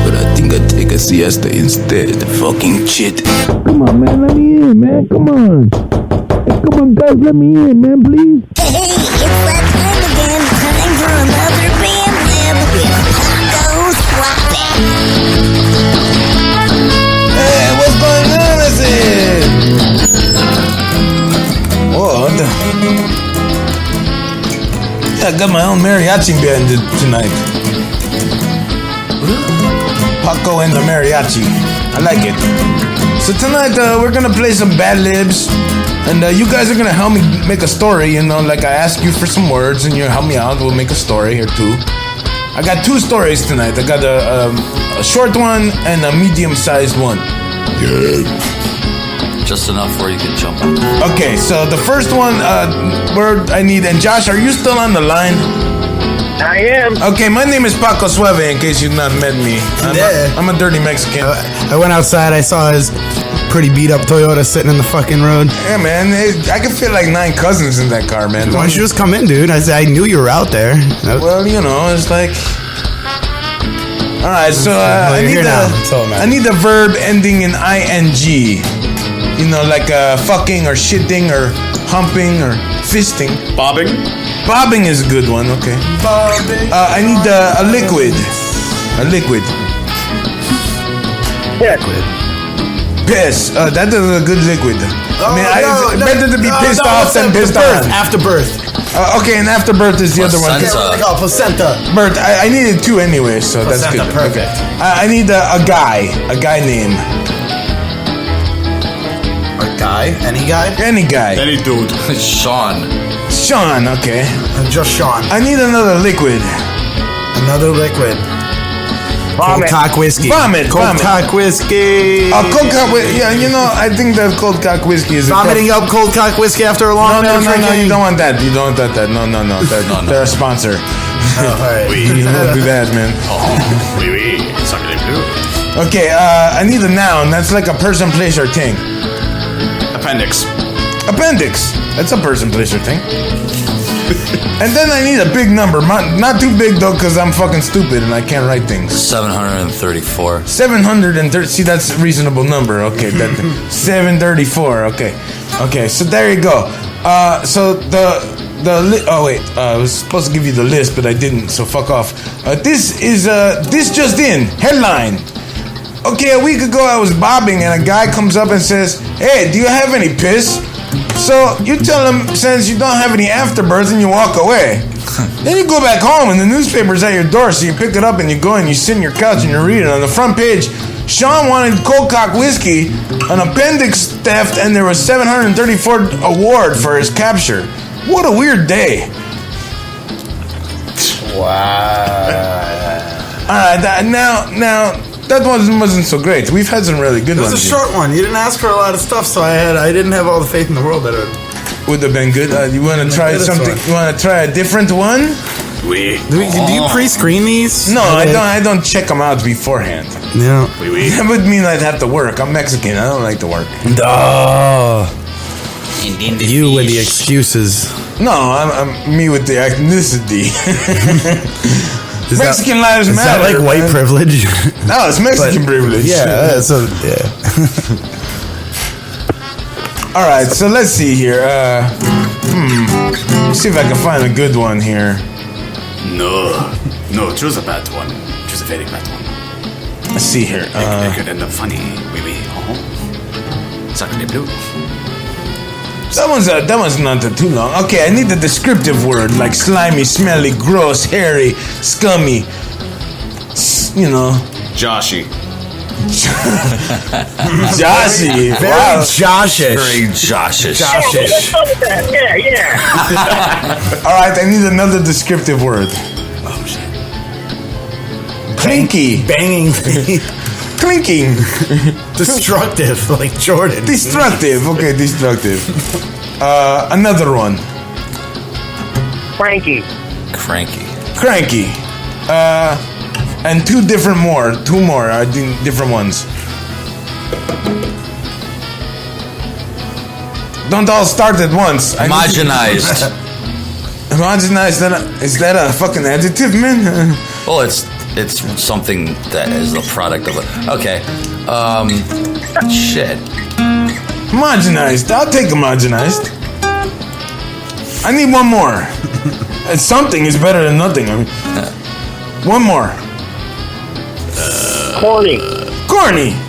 But I think I'd take a siesta instead. Fucking shit. Come on, man, let me in, man. Come on. Come on, guys, let me in, man, please. Hey, it's that time again. Time for another Bam Bam with Paco Suave. Hey, what's going on, I said? What? Yeah, I got my own mariachi band tonight. Paco and the mariachi. I like it. So tonight, we're gonna play some Bad Libs. And you guys are gonna help me make a story, you know, like I ask you for some words and you help me out, we'll make a story or two. I got 2 stories tonight. I got a short one and a medium-sized one. Just enough where you can jump. Okay, so the first one, word I need, and Josh, are you still on the line? I am. Okay, my name is Paco Suave, in case you've not met me. I'm a dirty Mexican. I went outside, I saw his pretty beat up Toyota sitting in the fucking road. Yeah, man, I could fit like 9 cousins in that car, man. Why don't you just come in, dude? I knew you were out there. Well, you know, it's like... Alright, so I need the verb ending in ing. You know, like fucking or shitting or humping or fisting. Bobbing? Bobbing is a good one, okay. Bobbing. I need a liquid. A liquid. Piss. That is a good liquid. It's better to be pissed off than pissed on. Afterbirth. Okay, and afterbirth is the other one. Placenta. Birth. I needed 2 anyway, so that's good. Perfect. Okay. I need a guy name. A guy? Any guy? Any guy. Any dude. Sean, okay. Just Sean. I need another liquid. Another liquid. Coldcock whiskey. Vomit. Coldcock whiskey. Coldcock whiskey. Yeah, you know, I think that Coldcock whiskey is... Vomiting up Coldcock whiskey after a long night of drinking? No, you don't want that. You don't want that. No. They're a sponsor. Oh, all right. You don't do that, man. Okay, I need a noun. That's like a person, place, or thing. Appendix. That's a person, place, or thing. And then I need a big number. Not too big, though, because I'm fucking stupid and I can't write things. 734. 730. See, that's a reasonable number. Okay, 734. Okay, so there you go. So I was supposed to give you the list, but I didn't, so fuck off. This just in. Headline. Okay, a week ago I was bobbing and a guy comes up and says, "Hey, do you have any piss?" So you tell him, since you don't have any afterbirth, and you walk away. Then you go back home and the newspaper's at your door, so you pick it up and you go and you sit on your couch and you read it. On the front page, Sean wanted Coldcock whiskey, an appendix theft, and there was $734 award for his capture. What a weird day. Wow. Alright, now that wasn't so great. We've had some really good ones. It was a short one. You didn't ask for a lot of stuff, so I didn't have all the faith in the world that it would have been good. You want to try something? You want to try a different one? Do you pre-screen these? No, I don't check them out beforehand. Yeah. That would mean I'd have to work. I'm Mexican. I don't like to work. You with the excuses. No, I'm me with the ethnicity. Mexican lives matter. Is that like white privilege? No, it's Mexican privilege. Yeah. All right, so let's see here. Let's see if I can find a good one here. No, choose a bad one. Choose a very bad one. Let's see here. It could end up funny. Sacre bleu. That one's not too long. Okay, I need a descriptive word like slimy, smelly, gross, hairy, scummy. You know. Joshy. Joshy. Very Joshish. Very Joshish. Yeah. All right, I need another descriptive word. Oh, shit. Clinky. Banging. Clinking. Destructive, like Jordan. Destructive. Okay, destructive. Another one. Cranky. Cranky. And two more, different ones. Don't all start at once. Homogenized. Homogenized, is that a fucking adjective, man? Well, it's something that is the product of it. Okay. Shit. Homogenized. I'll take homogenized. I need one more. Something is better than nothing. I mean, one more. Corny.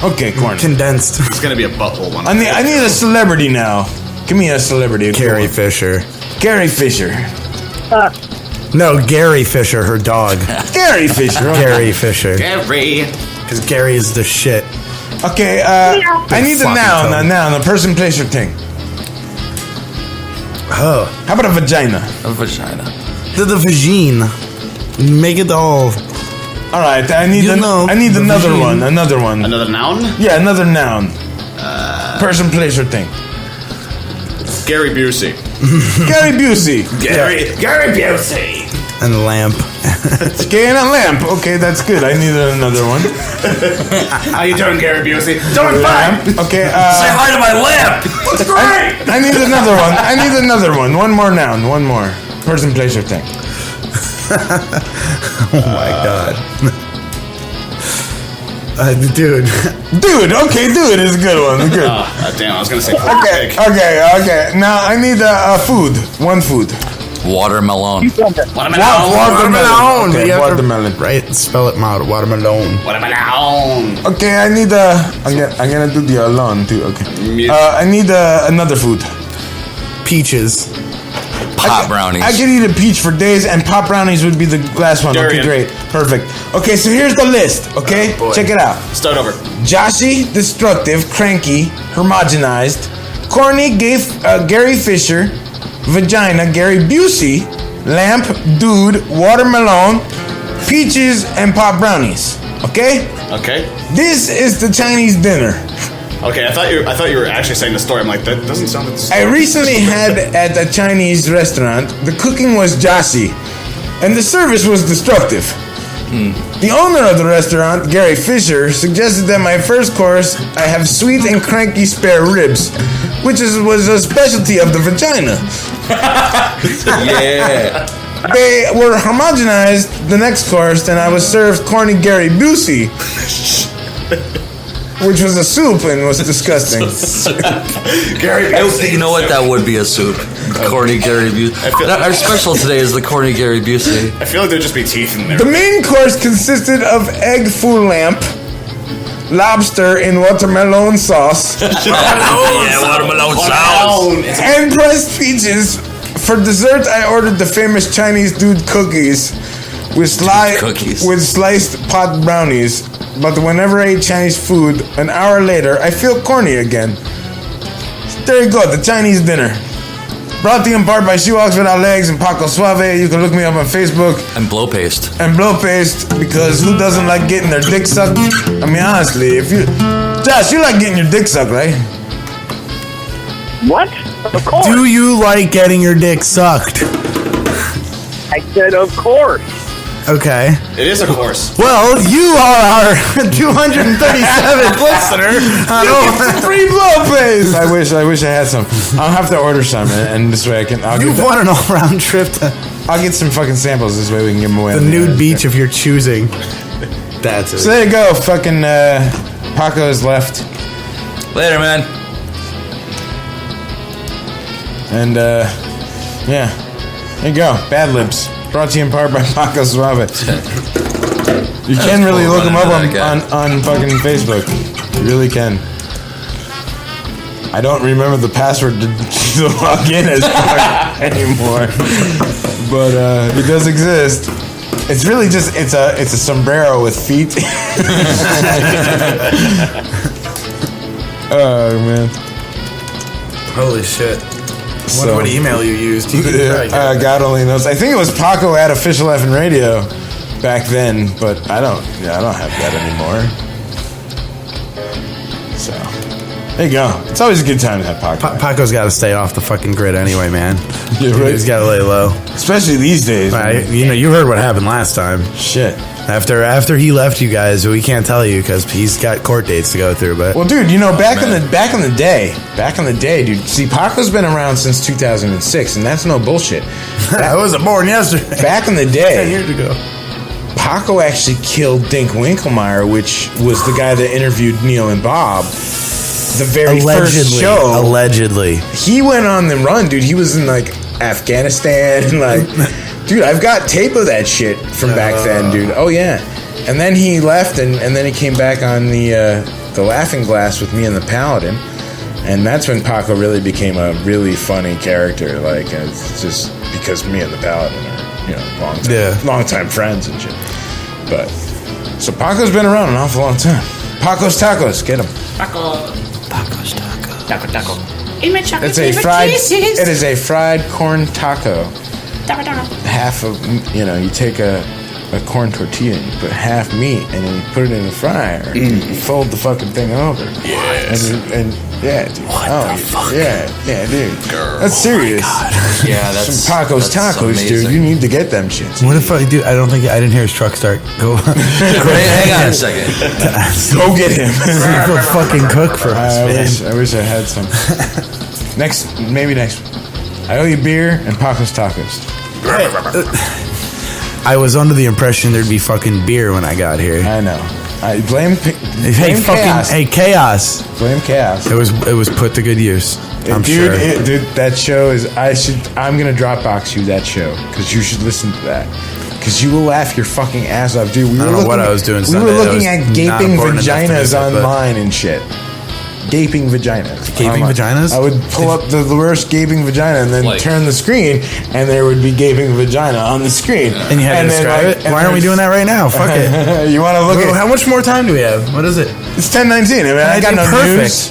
Okay, corny. Condensed. It's gonna be a butthole one. I need a celebrity now. Give me a celebrity. Carrie Fisher. Carrie Fisher. No, Gary Fisher, her dog. Gary Fisher. Okay. Gary Fisher. Gary. Because Gary is the shit. Okay, I need a noun, a person, place, or thing. Oh. How about a vagina? A vagina. The vagine. Make it all. All right, I need another one. Another one. Another noun? Yeah, another noun. Person, place, or thing. Gary Busey. Gary Busey. Gary Busey. And a lamp. Okay, and a lamp. Okay, that's good. I need another one. How you doing, Gary Busey? Doing fine. Okay. Say hi to my lamp. That's great. I need another one. One more noun. One more. Person, place, or thing. Oh my god. Dude. Okay, dude is a good one. Good. Damn, I was gonna say. Okay. Now I need food. One food. Watermelon. Watermelon. Okay, watermelon. Right? Spell it out. Watermelon. Okay, I need I'm gonna do the alone too. Okay. I need another food. Peaches. Pop brownies. I could eat a peach for days, and pop brownies would be the last one. Durian. Okay, great. Perfect. Okay, so here's the list, okay? Check it out. Start over. Joshy, destructive, cranky, homogenized, corny, Gary Fisher, vagina, Gary Busey, lamp, dude, watermelon, peaches, and pop brownies. Okay? Okay. This is the Chinese dinner. Okay, I thought you were actually saying the story. I'm like, that doesn't sound. I recently had at a Chinese restaurant. The cooking was Joshy, and the service was destructive. The owner of the restaurant, Gary Fisher, suggested that my first course I have sweet and cranky spare ribs, which was a specialty of the vagina. Yeah. They were homogenized the next course, and I was served corny Gary Busey, which was a soup and was disgusting. Gary Busey. You know what? That would be a soup. Corny Gary Busey. Our special today is the corny Gary Busey. I feel like there'd just be teeth in there. The main course consisted of egg foo lamp, lobster in watermelon sauce, watermelon sauce, and pressed peaches. For dessert, I ordered the famous Chinese dude cookies with sliced pot brownies. But whenever I eat Chinese food, an hour later, I feel corny again. There you go, the Chinese dinner. Brought to you in part by She Walks Without Legs and Paco Suave. You can look me up on Facebook. And Blowpaste. Because who doesn't like getting their dick sucked? I mean, honestly, Josh, you like getting your dick sucked, right? What? Of course. Do you like getting your dick sucked? I said, of course. Okay. It is a course. Well, you are our 237th listener. Free Blowpaste. I wish I had some. I'll have to order some, and this way I can. You've won an all-round trip to. I'll get some fucking samples. This way we can give them away. The nude beach of your choosing. That's it. So there you go. Fucking Paco's left. Later, man. And yeah, there you go. Bad Libs. Brought to you in part by Paco Suave. You can really look him up on fucking Facebook. You really can. I don't remember the password to log in as anymore. But it does exist. It's really just it's a sombrero with feet. Oh man! Holy shit! I wonder what email you used. God only knows. I think it was Paco at Official F and Radio back then, but I don't have that anymore. So there you go. It's always a good time to have Paco. Paco's got to stay off the fucking grid anyway, man. Yeah, right. He's got to lay low, especially these days. You heard what happened last time. Shit. After he left you guys, we can't tell you because he's got court dates to go through. But well, dude, back in the day, dude. See, Paco's been around since 2006, and that's no bullshit. I wasn't born yesterday. Back in the day, 10 years ago, Paco actually killed Dink Winkelmeyer, which was the guy that interviewed Neil and Bob. The very first show. Allegedly, he went on the run, dude. He was in like Afghanistan, like. Dude, I've got tape of that shit from back then, dude. Oh, yeah. And then he left, and then he came back on the Laughing Glass with me and the Paladin. And that's when Paco really became a really funny character. Like, it's just because me and the Paladin are, long time friends and shit. But, so Paco's been around an awful long time. Paco's Tacos, get him. Paco's Tacos. Taco. It is a fried corn taco. Half of, you take a corn tortilla and you put half meat and then you put it in the fryer and you fold the fucking thing over. Yes. And yeah, dude. What the fuck? Yeah, dude. Girl. That's serious. Oh yeah, that's some Paco's Tacos, amazing. dude. You need to get them shits. What if I do? I didn't hear his truck start. Go. Hang on a second. Go get him. Go fucking cook for us. I wish I had some. Maybe next. I owe you beer and Paco's Tacos. I was under the impression there'd be fucking beer when I got here. I know. I blame Chaos. Hey, Chaos. Blame Chaos. It was put to good use. I'm sure. Dude, that show is. I'm gonna Dropbox you that show because you should listen to that. Because you will laugh your fucking ass off, dude. I don't know what I was doing. We were looking at gaping vaginas online and shit. Gaping vaginas. Gaping vaginas? I would pull up the worst gaping vagina and then turn the screen, and there would be gaping vagina on the screen. And you had to describe it? Why aren't we doing that right now? Fuck it. You want to look at... How much more time do we have? What is it? It's 10:19. I mean, I got no news.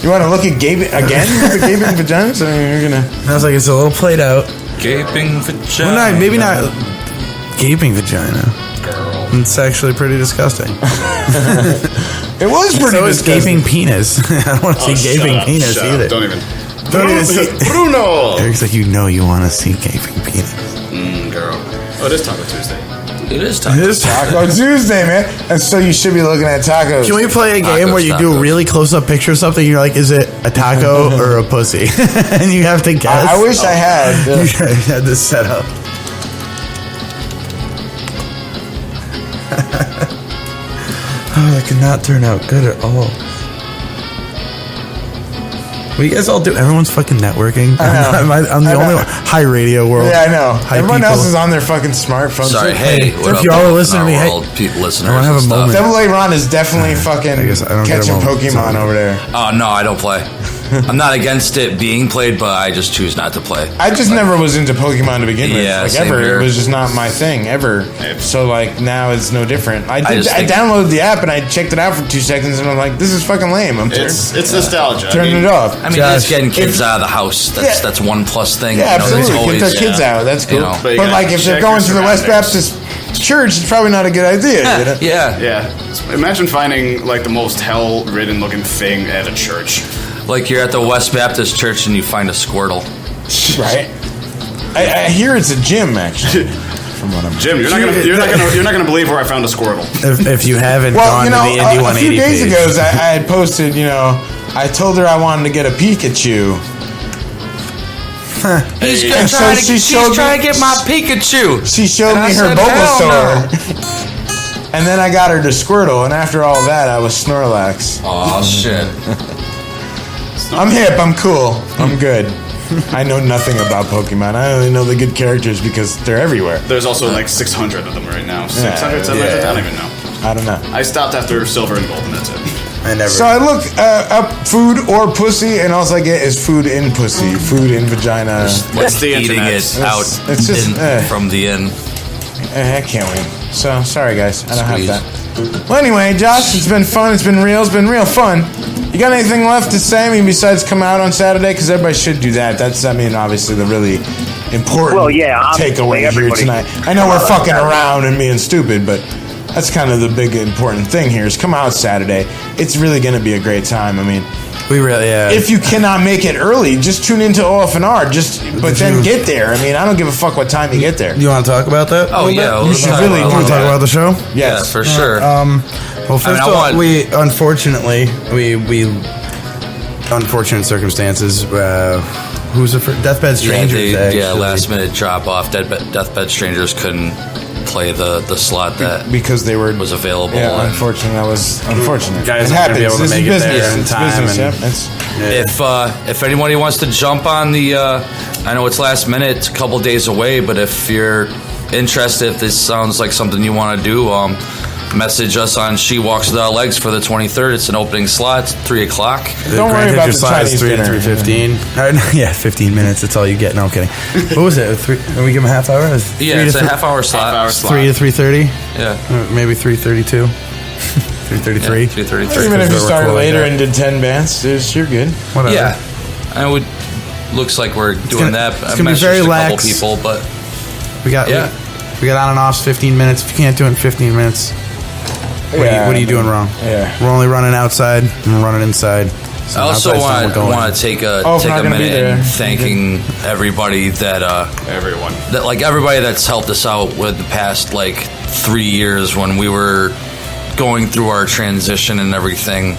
You want to look at gaping... Again? The gaping vaginas? I mean, you're going to... I was like, it's a little played out. Gaping vagina. Well, maybe not gaping vagina. Girl. It's actually pretty disgusting. It was pretty disgusting. Gaping penis. I don't want to see gaping penis either. Don't even see Bruno! Eric's like, you want to see gaping penis. Girl. Oh, it is Taco Tuesday. It is Taco Tuesday, man. And so you should be looking at tacos. Can we play a game where you do a really close-up picture of something? You're like, is it a taco or a pussy? And you have to guess. I wish I had. You had this set up. Oh, that could not turn out good at all. What do you guys all do? Everyone's fucking networking. I'm the only one. High radio world. Yeah, I know. High Everyone people. else is on their fucking smartphone. Sorry, hey. If y'all are listening to me, hey, listeners I want to have a moment. Double A Ron is definitely fucking catching Pokemon over there. Oh, no, I don't play. I'm not against it being played, but I just choose not to play. I just never was into Pokemon to begin with. Yeah, like same ever. here. It was just not my thing ever. So like now it's no different. I downloaded the app and I checked it out for 2 seconds and I'm like, this is fucking lame. It's nostalgia. Turning it off. I mean, just getting kids out of the house. That's one plus thing. Yeah, absolutely. Get their kids out. That's cool. But like if they're going to the West Baptist Church, it's probably not a good idea. You know? Yeah. Imagine finding like the most hell-ridden looking thing at a church. Like you're at the West Baptist Church and you find a Squirtle. Right. I hear it's a gym actually. From what I'm Jim, you're not gonna believe where I found a Squirtle. If you haven't gone to the Indy 180 a few days ago, I had posted. I told her I wanted to get a Pikachu. He's trying to get my Pikachu. She showed me her Bulbasaur. And then I got her to Squirtle, and after all that, I was Snorlax. Oh shit! I'm hip. I'm cool. I'm good. I know nothing about Pokemon. I only know the good characters because they're everywhere. There's also like 600 of them right now. 600, 700? I don't even know. I don't know. I stopped after Silver and Gold, and that's it. So I look up food or pussy, and all I get is food in pussy, food in vagina. What's the eating internet. it out it's just, from the inn? I can't wait. So, sorry, guys. I don't have that. Well, anyway, Josh, it's been fun. It's been real fun. You got anything left to say? I mean, besides come out on Saturday? Because everybody should do that. That's, I mean, obviously the really important takeaway here tonight. I know we're fucking around and being stupid, but that's kind of the big important thing here is come out Saturday. It's really going to be a great time. I mean, we really, if you cannot make it early, just tune into OFNR. But then get there. I mean, I don't give a fuck what time you get there. You want to talk about that? Oh yeah, you should really want to talk about the show. Yes, yeah, for sure. Well, first of all, we unfortunately unfortunate circumstances. Who's the Deathbed Strangers? Last minute drop off. Deathbed Strangers couldn't play the slot that because they was available. Yeah, unfortunately, that was unfortunate. Guys it aren't going to be able to this make it there in time. If anybody wants to jump on the, I know it's last minute, it's a couple days away, but if you're interested, if this sounds like something you want to do, message us on She Walks Without Legs for the 23rd. It's an opening slot. It's 3 o'clock. Don't worry about the Chinese 3 to 3:15. Yeah, 15 minutes. That's all you get. No, I'm kidding. What was it? Can we give them a half hour? It's a half hour slot. 3 to 3:30. Yeah, maybe 3:32. 3:33. 3:33. Even if you started later and did 10 bands, you're good. Whatever. Yeah, I would. Looks like we're doing that. It's gonna be very lax. A couple people, but we got on and offs 15 minutes. If you can't do it in 15 minutes. What are you doing wrong? Yeah, we're only running outside and we're running inside. So I also want to take a minute and thanking everybody everybody that's helped us out with the past 3 years when we were going through our transition and everything.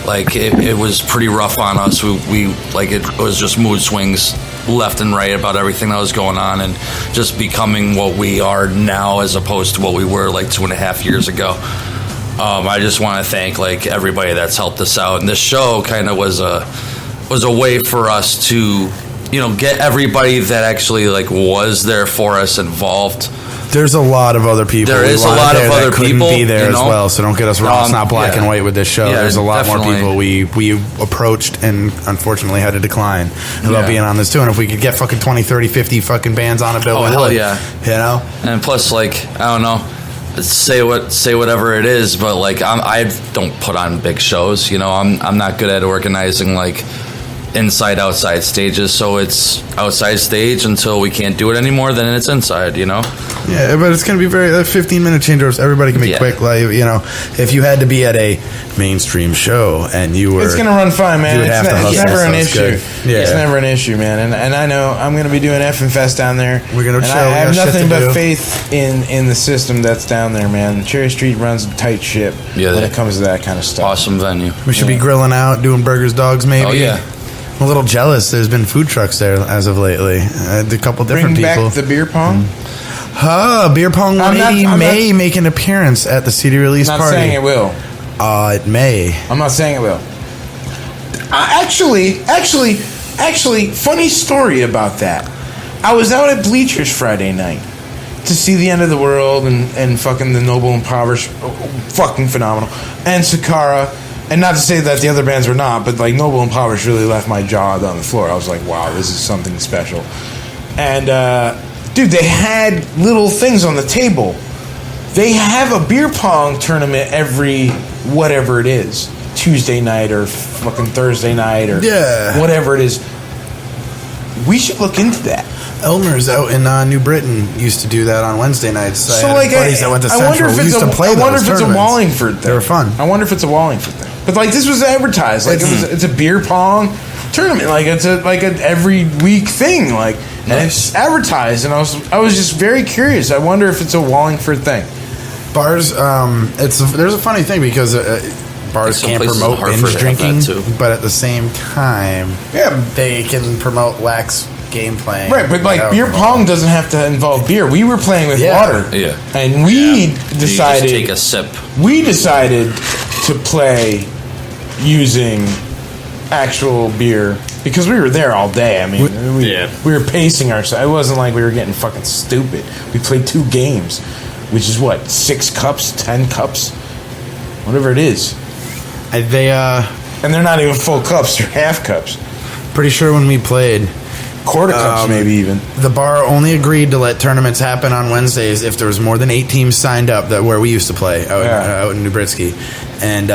It was pretty rough on us. It was just mood swings left and right about everything that was going on and just becoming what we are now as opposed to what we were 2.5 years ago. I just want to thank everybody that's helped us out, and this show kind of was a way for us to get everybody that actually was there for us involved. There's a lot of other people. There is a lot of other people be there as well. So don't get us wrong. It's not black and white with this show. There's a lot more people we approached and unfortunately had to decline about being on this too. And if we could get fucking 20, 30, 50 fucking bands on a bill, hell yeah. And plus, I don't know. Say whatever it is, but I don't put on big shows. I'm not good at organizing inside outside stages, so it's outside stage until we can't do it anymore, then it's inside. Yeah, but it's gonna be very 15-minute changeovers. Everybody can be quick. If you had to be at a mainstream show and you were, it's gonna run fine, man. It's never an issue. Yeah. It's never an issue, man. And I know I'm gonna be doing F and Fest down there. We're gonna chill. I have nothing but faith in the system that's down there, man. Cherry Street runs a tight ship when it comes to that kind of stuff. Awesome venue. We should be grilling out, doing burgers, dogs, maybe. Oh yeah. I'm a little jealous. There's been food trucks there as of lately. A couple different people. Bring back the beer pong. Beer pong 180 may make an appearance at the CD release party. I'm not saying it will. It may. I'm not saying it will. Actually, funny story about that. I was out at Bleachers Friday night to see The End of the World and fucking The Noble Impoverished. Fucking phenomenal. And Sakara. And not to say that the other bands were not, but Noble Impoverished really left my jaw on the floor. I was like, wow, this is something special. And, dude, they had little things on the table. They have a beer pong tournament every whatever it is. Tuesday night or fucking Thursday night or whatever it is. We should look into that. Elmer's out in New Britain used to do that on Wednesday nights. So buddies that went to Central. We used to play those. I wonder if it's a Wallingford thing. They were fun. I wonder if it's a Wallingford thing. But this was advertised. It's a beer pong tournament. It's a every week thing. And it's advertised. And I was just very curious. I wonder if it's a Wallingford thing. Bars. There's a funny thing because bars can't promote binge drinking, but at the same time, they can promote lax game playing. Right, but beer pong doesn't have to involve beer. We were playing with water. Yeah. And we decided you just take a sip. We decided to play using actual beer because we were there all day. I mean, we were pacing ourselves. It wasn't like we were getting fucking stupid. We played 2 games, which is 6 cups, 10 cups, whatever it is. And they're not even full cups; they're half cups. Pretty sure when we played, quarter cups, maybe even. The bar only agreed to let tournaments happen on Wednesdays if there was more than 8 teams signed up. That where we used to play out in New Britsky, and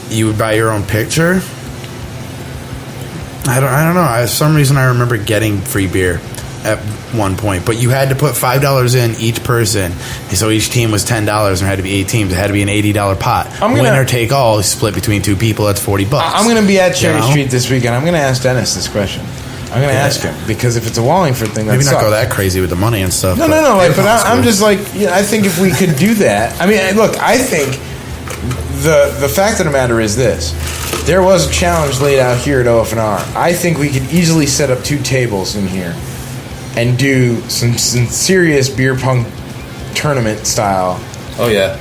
you would buy your own picture. I don't know. For some reason, I remember getting free beer at one point, but you had to put $5 in each person, so each team was $10. There had to be 8 teams. It had to be an $80 pot. Winner take all, split between 2 people. That's $40. I'm going to be at Cherry Street this weekend. I'm going to ask Dennis this question. I'm going to ask him, because if it's a Wallingford thing, maybe not go that crazy with the money and stuff. No. But I'm just like, I think if we could do that. I mean, look, I think the fact of the matter is this. There was a challenge laid out here at OFNR. I think we could easily set up 2 tables in here and do some serious beer pong tournament style. Oh, yeah.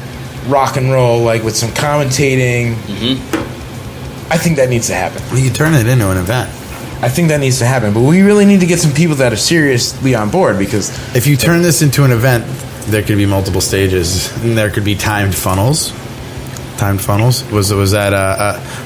Rock and roll, like with some commentating. Mm-hmm. I think that needs to happen. Well, you turn it into an event. I think that needs to happen. But we really need to get some people that are seriously on board, because if you turn this into an event, there could be multiple stages, and there could be timed funnels. Timed funnels? Was that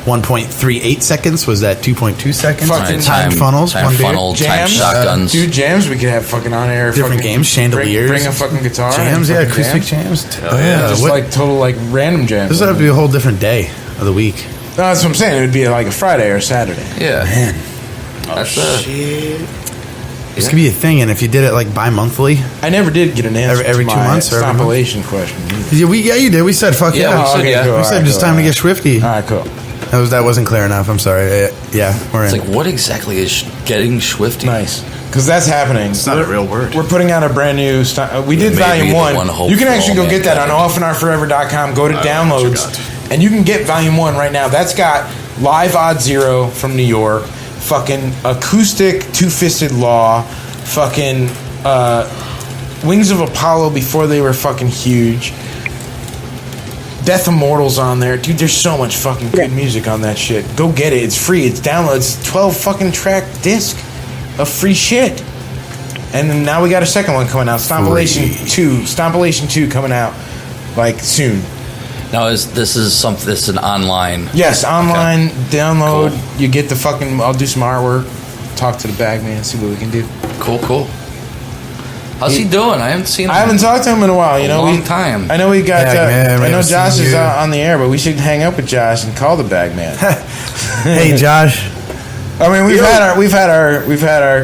1.38 seconds? Was that 2.2 seconds? Fucking timed funnels? Timed funnel, timed shotguns. Dude, jams, we could have fucking on-air. Different games, chandeliers. Bring a fucking guitar. Jams, acoustic jams. Just like total like random jams. This would have to be a whole different day of the week. No, that's what I'm saying. It would be like a Friday or a Saturday. Yeah. Man. Oh, shit. This could be a thing, and if you did it like bi-monthly. I never did get an answer every to 2 my months or compilation question. Yeah, you did. We said fuck yeah. We said it's time to get swifty. All right, cool. That wasn't clear enough. I'm sorry. Yeah, we're in. It's like, what exactly is getting swifty? Nice. Because that's happening. It's not a real word. We're putting out a brand new... we did Volume 1. You can actually go get that on OFNRforever.com. Go to downloads, and you can get Volume 1 right now. That's got live Odd Zero from New York, fucking acoustic Two-Fisted Law, fucking Wings of Apollo before they were fucking huge, Death Immortals on there. Dude, there's so much fucking good music on that shit. Go get it. It's free. It's download. It's 12 fucking track disc of free shit. And then now we got a second one coming out. Stompilation 2 coming out like soon. Now this is an online? Yes, online download. Cool. You get the fucking. I'll do some artwork. Talk to the bagman. See what we can do. Cool. How's he doing? I haven't seen him. I haven't talked to him in a while. Long time. I know we got. I know Josh is on the air, but we should hang up with Josh and call the bagman. Hey, Josh. I mean, we've had our.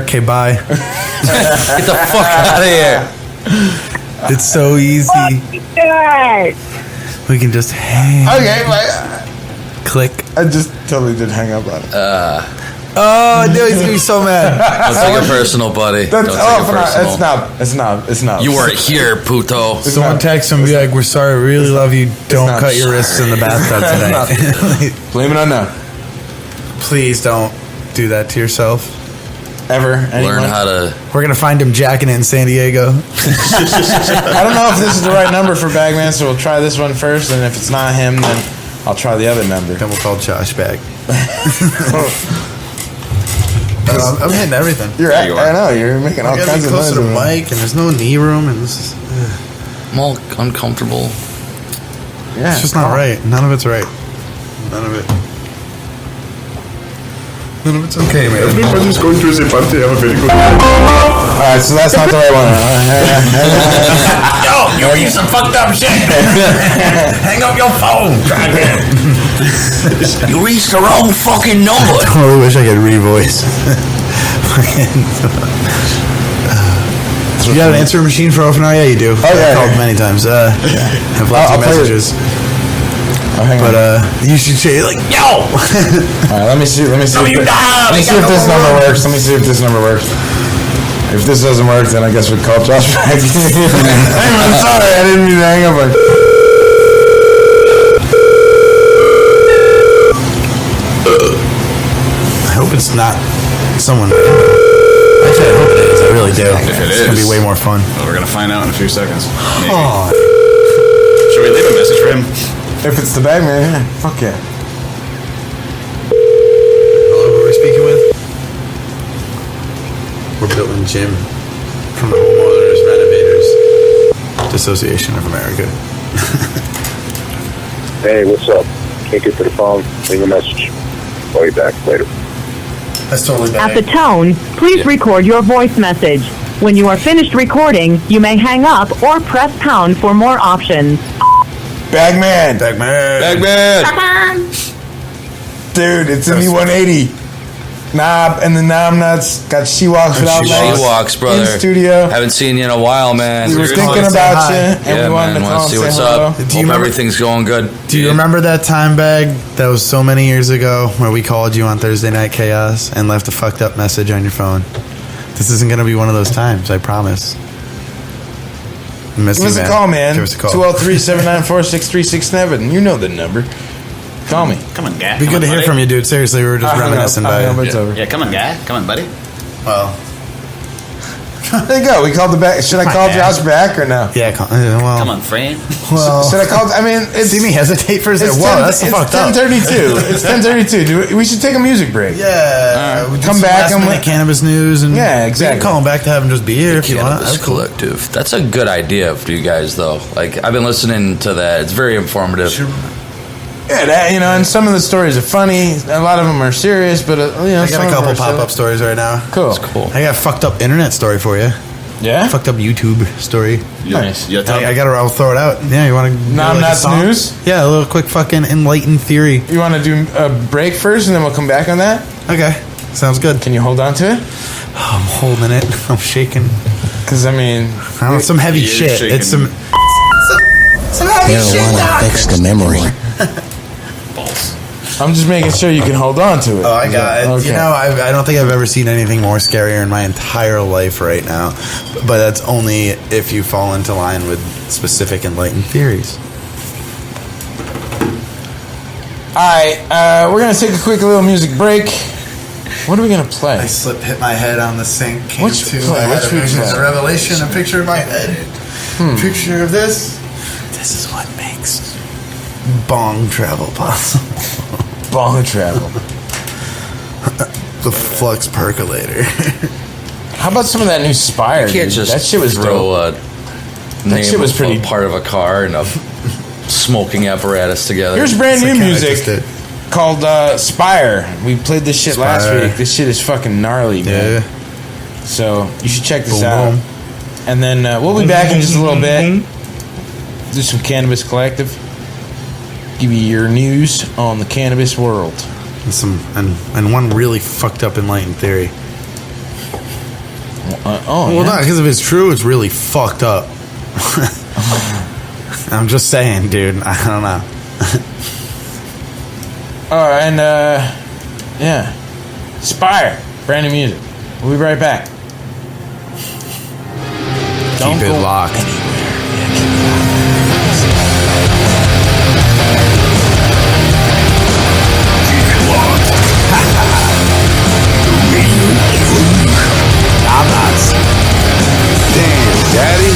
Okay, bye. Get the fuck out of here. It's so easy. We can just hang. Okay, click. I just totally did hang up on it. Oh, dude, he's gonna be so mad. Don't take it personal, buddy. Don't take it personal. It's not. You weren't here, puto. Someone text him and be like, "We're sorry, we really love you. Don't cut your wrists in the bathtub today." Blame it on them. Please don't do that to yourself. Ever. Learn how to. We're gonna find him jacking it in San Diego. I don't know if this is the right number for Bagman, so we'll try this one first, and if it's not him, then I'll try the other number. Then we'll call Josh back. I'm hitting everything. I know you're making all kinds of noise. Closer to the mic, and there's no knee room, and this is. I'm all uncomfortable. Yeah, it's just not right. None of it's right. None of it. None of it's okay, man. Everybody's going to the party. Have a very good time. Alright, so that's not the right one. Yo, you're using fucked up shit. Hang up your phone. You reached the wrong fucking number. I totally wish I could revoice. You got an answering machine for OFNR? Yeah, you do. Oh, yeah. I've called many times. Have lots of messages. But you should say like, yo. Alright, let me see. Let me see if this number works. Let me see if this number works. If this doesn't work, then I guess we'd call Josh back. I'm sorry, I didn't mean to hang up. I hope it's not someone. Actually, I hope it is. I really do. If it it's is, gonna be way more fun. Well, we're gonna find out in a few seconds. Maybe. Oh. Should we leave a message for him? If it's the Bagman, yeah. Fuck yeah. Hello, who are we speaking with? We're building Jim from the Homeowners Renovators Association of America. Hey, what's up? Can't get to the phone. Leave a message. Call you back later. That's totally At the tone, please record your voice message. When you are finished recording, you may hang up or press pound for more options. Bagman. Dude, it's in the 180. Knob and the Naom nuts got she-walks without legs. She-walks, brother. In studio. Haven't seen you in a while, man. We were thinking about you, and we wanted to call and see say what's hello. up. Hope everything's going good. Do you remember that time, Bag? That was so many years ago where we called you on Thursday Night Chaos and left a fucked up message on your phone. This isn't going to be one of those times, I promise. Give us a call, man. Give us a call. 203-794-6367. You know the number. Call me. Come on, guy. Be good to hear from you, dude. Seriously, we were just reminiscing by you. It's over. Yeah, come on, guy. Come on, buddy. Well, there you go. We called the back. Should I call Josh back or no? Yeah, well. Come on, friend. Well, should I call? I mean, it's, see me hesitate for a second. Whoa, that's fucked up. It's 10:32. It's 10:32. We should take a music break. Yeah, we come back and cannabis news and exactly. We can call him back to have him just be here if you want. Cannabis Collective. That's a good idea for you guys, though. Like I've been listening to that. It's very informative. Yeah, and some of the stories are funny. A lot of them are serious, but I got a couple pop-up stories right now. Cool. That's cool. I got a fucked up internet story for you. Yeah? Fucked up YouTube story. Nice. I'll throw it out. Yeah, you want to... Naom Nuts News? Yeah, a little quick fucking enlightened theory. You want to do a break first, and then we'll come back on that? Okay. Sounds good. Can you hold on to it? Oh, I'm holding it. I'm shaking. Because, I mean... some heavy shit. Shaking. It's some heavy shit, Doc. Fix the memory. I'm just making sure you can hold on to it. Oh, I got it. Okay. I don't think I've ever seen anything more scarier in my entire life right now. But that's only if you fall into line with specific enlightened theories. Alright, we're going to take a quick little music breek. What are we going to play? I hit my head on the sink. Which play? A revelation, a picture of my head. Picture of this. This is what makes bong travel possible. Bong travel. The flux percolator. How about some of that new Spire? You can't just that shit was throw dope. That shit was pretty part of a car and a smoking apparatus together. Here's brand new music called Spire. We played this shit last week. This shit is fucking gnarly, man. Yeah. So you should check this out. And then we'll be back in just a little bit. Do some Cannabis Collective. Give you your news on the cannabis world. And one really fucked up enlightened theory. Not because if it's true, it's really fucked up. I'm just saying, dude. I don't know. And yeah, Spire, brand new music. We'll be right back. Keep it locked. Damn, Daddy.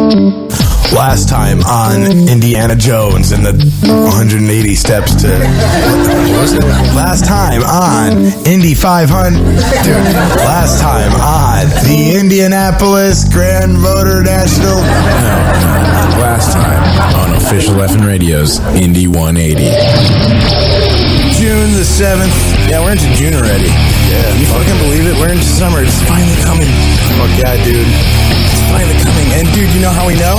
Last time on Indiana Jones and the 180 steps to... What was it? Last time on Indy 500... Dude, last time on the Indianapolis Grand Motor National... No. Last time on Official Effin' Radio's Indy 180. June the 7th. Yeah, we're into June already. Yeah. You fucking believe it? We're into summer. It's finally coming. Fuck yeah, dude. It's finally coming. And dude, you know how we know?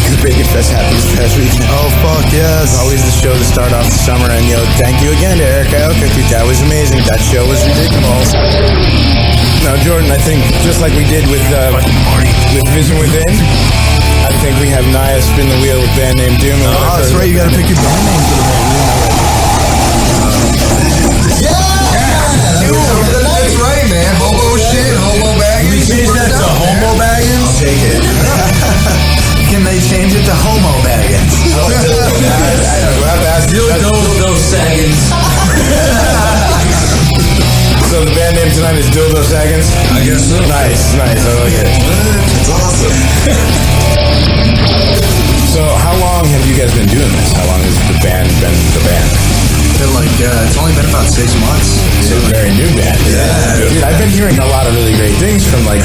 Because Bacon Fest happens this past weekend. Oh, fuck yes. It's always the show to start off the summer. And thank you again to Eric Ioka. Dude, that was amazing. That show was ridiculous. Now, Jordan, I think just like we did with Vision Within, I think we have Naya spin the wheel with band name Doom. Oh, that's right. You gotta pick your band name for the band. That's right, man. Hobo shit, hobo baggins. We change that to homo baggins? I'll take it. Can they change it to homo baggins? We'll have to ask Dildo Saggins. So the band name tonight is Dildo Saggins? I guess so. Nice. I like it. It's awesome. So how long have you guys been doing this? How long has the band been the band? It's only been about 6 months. So a very new band. Yeah. Dude, I've been hearing a lot of really great things from the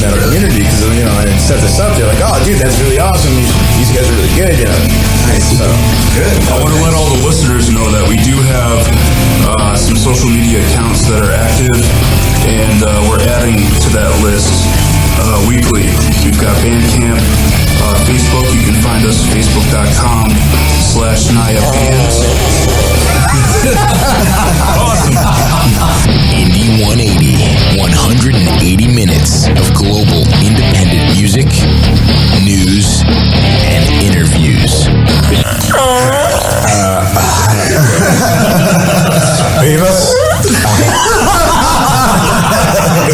metal community because I set this up. They're like, oh, dude, that's really awesome. These guys are really good. Nice. So good. I want to let all the listeners know that we do have some social media accounts that are active, and we're adding to that list weekly. We've got Bandcamp, Facebook. You can find us facebook.com/NayaBands. Awesome. Indy 180. 180 minutes of global independent music, news, and interviews. Beavis?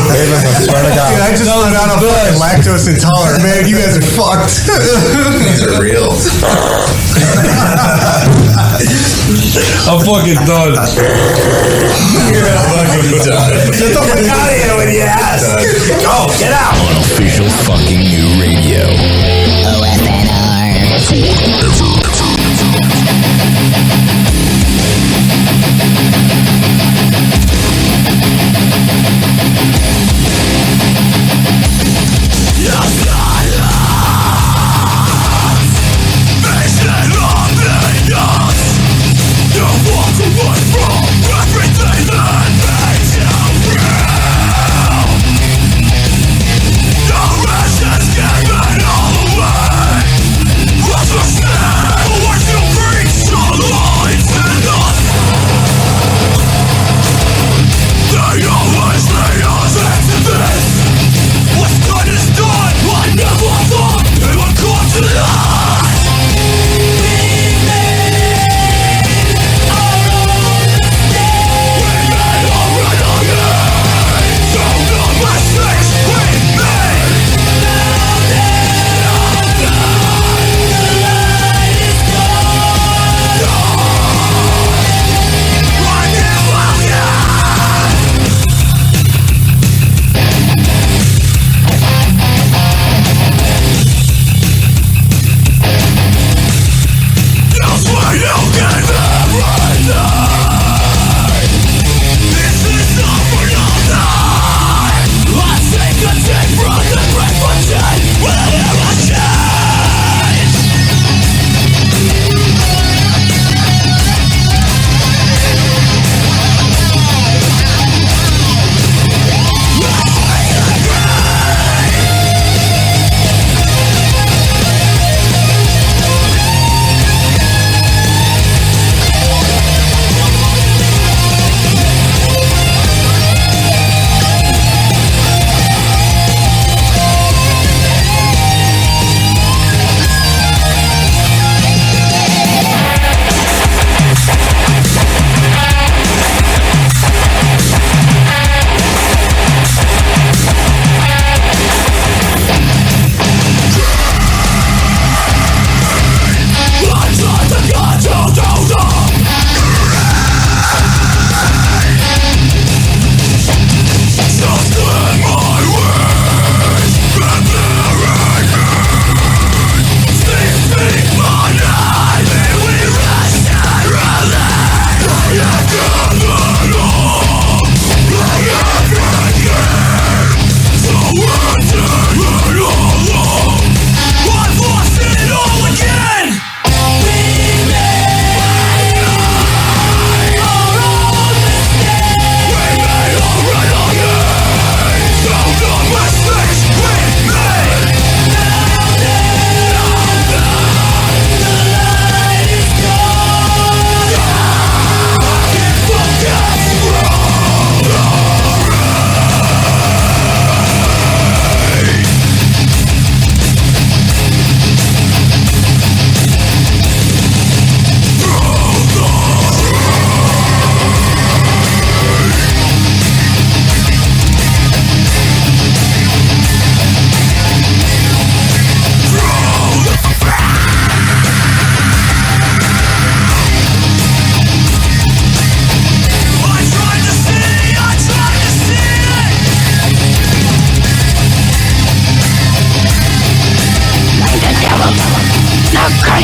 Beavis, I swear to God. Dude, I just found out I'm fucking lactose intolerant. Man, you guys are fucked. These are real. I'm fucking done. You're fucking done. Get the fuck out of here with your ass. Go, get out. On official fucking new radio. OFNR. Given all away. What's the smell?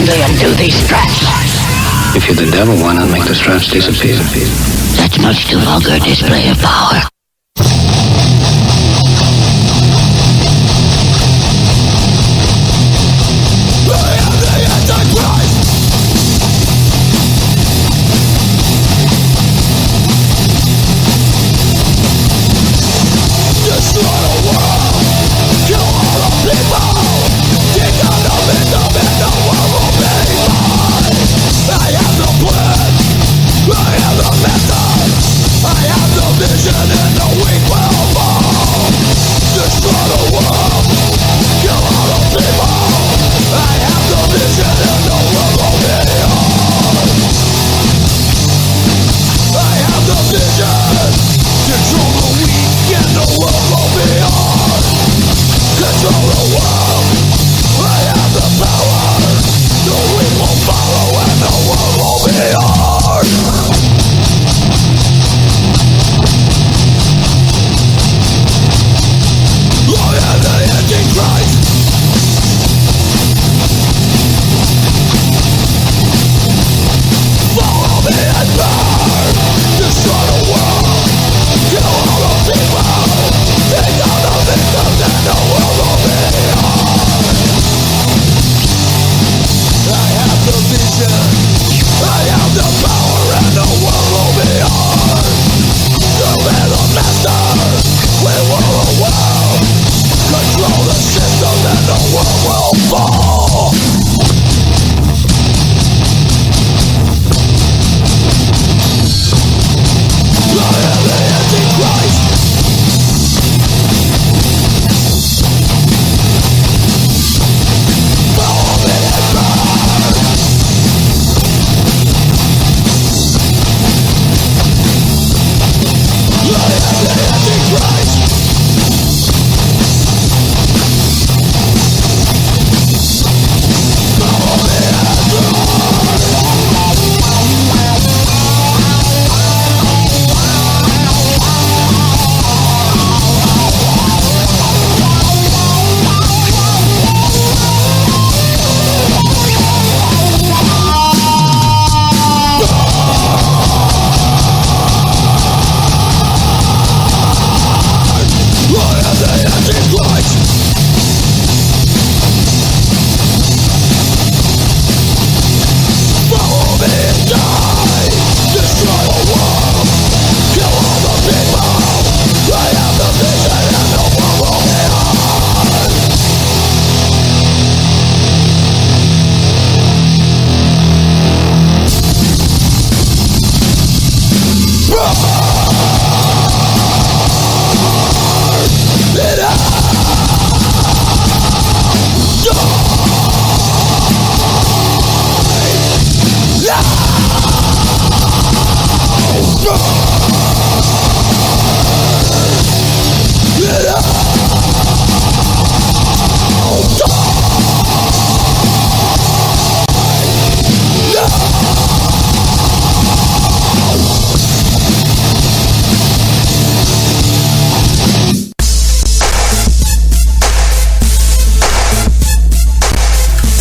kindly undo these straps. If you're the devil, why not make the straps disappear? That's much too vulgar display of power.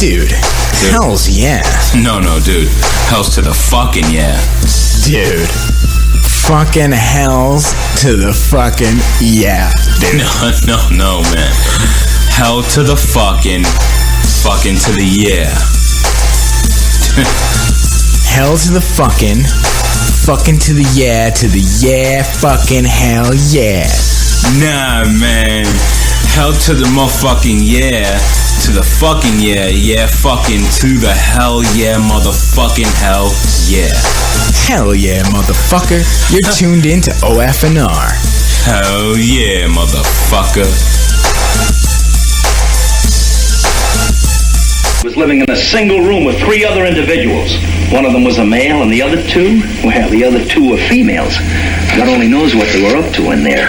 Dude, hells yeah. No, dude. Hells to the fucking yeah. Dude. Fucking hells to the fucking yeah, dude. No, man. Hell to the fucking to the yeah. Hell to the fucking to the yeah, fucking hell yeah. Nah, man. Hell to the motherfucking yeah. To the fucking yeah, fucking to the hell yeah, motherfucking hell yeah. Hell yeah, motherfucker. You're tuned in to OFNR. Hell yeah, motherfucker. Was living in a single room with 3 other individuals. One of them was a male and the other 2, well, the other 2 were females. God only knows what they were up to in there.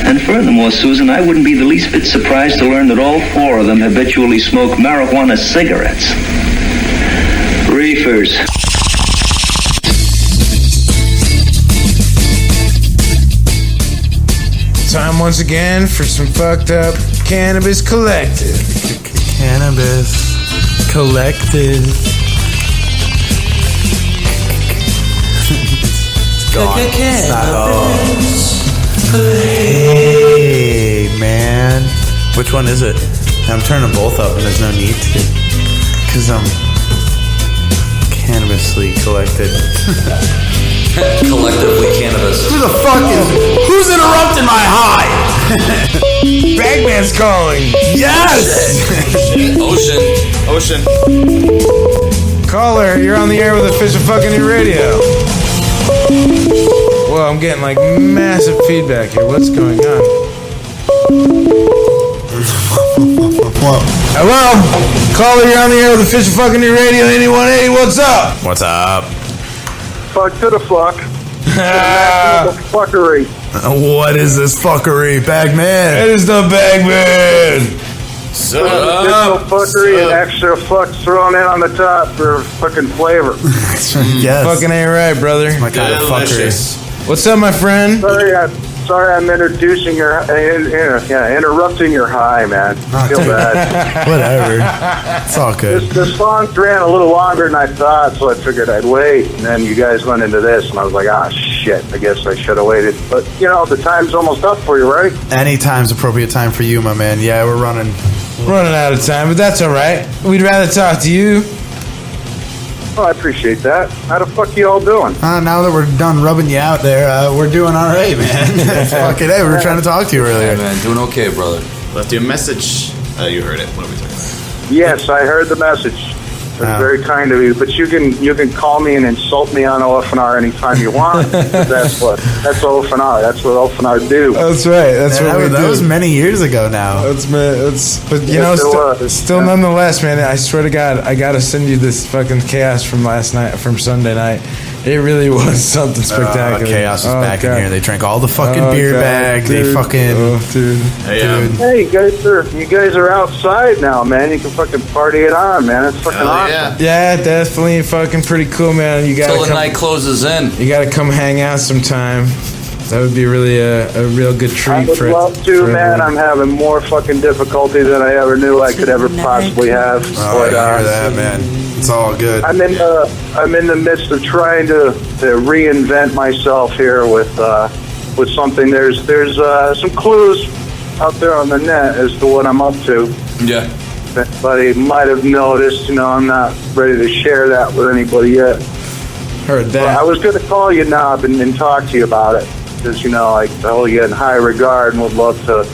And furthermore, Susan, I wouldn't be the least bit surprised to learn that all 4 of them habitually smoke marijuana cigarettes. Reefers. Time once again for some fucked up Cannabis Collective. Cannabis Collective. gone. Hey, man. Which one is it? I'm turning both up, and there's no need to. Because I'm cannabisly collected. Collectively cannabis. Who the fuck is... Who's interrupting my high? Bagman's calling. Yes! Ocean. Caller, you're on the air with Official Fucking New Radio. Well, I'm getting like massive feedback here. What's going on? Hello? Caller, you're on the air with Official Fucking New Radio 8180. What's up? What's up? Fuck to the fuck. Fuckery. What is this fuckery, Bagman? It is the Bagman. Additional fuckery and extra fucks thrown in on the top for fucking flavor. Yes. Fucking ain't right, brother. My kind of fuckery. What's up, my friend? Sorry, I'm interrupting your high, man. I feel bad. Whatever. It's all good. The song ran a little longer than I thought, so I figured I'd wait. And then you guys went into this, and I was like, shit, I guess I should have waited. But, the time's almost up for you, right? Any time's appropriate time for you, my man. Yeah, we're running out of time, but that's all right. We'd rather talk to you. Oh, I appreciate that. How the fuck you all doing? Now that we're done rubbing you out there, we're doing all right, man. Fucking hey, we were trying to talk to you earlier. Yeah, man, doing okay, brother. Left you a message. You heard it. What are we talking about? Yes, I heard the message. That's very kind of you. But you can call me and insult me on OFNR anytime you want. That's OFNR. That's what OFNR do. That's right. That's what we do. That was many years ago now. Still nonetheless, man. I swear to God, I gotta send you this fucking chaos from last night, from Sunday night. It really was something spectacular. Chaos was back in here. They drank all the fucking beer bags. Dude. They fucking... dude. Hey, you guys are outside now, man. You can fucking party it on, man. It's fucking awesome. Yeah, definitely fucking pretty cool, man. You gotta Till the night closes in. You gotta come hang out sometime. That would be really a real good treat. I would love to, man. I'm having more fucking difficulty than I ever knew I could ever possibly have. I hear that, man. It's all good. I'm in the midst of trying to reinvent myself here with something. There's some clues out there on the net as to what I'm up to. Yeah. Anybody might have noticed. I'm not ready to share that with anybody yet. Heard that. But I was going to call you, Naom, and talk to you about it. Because, I hold you in high regard and would love to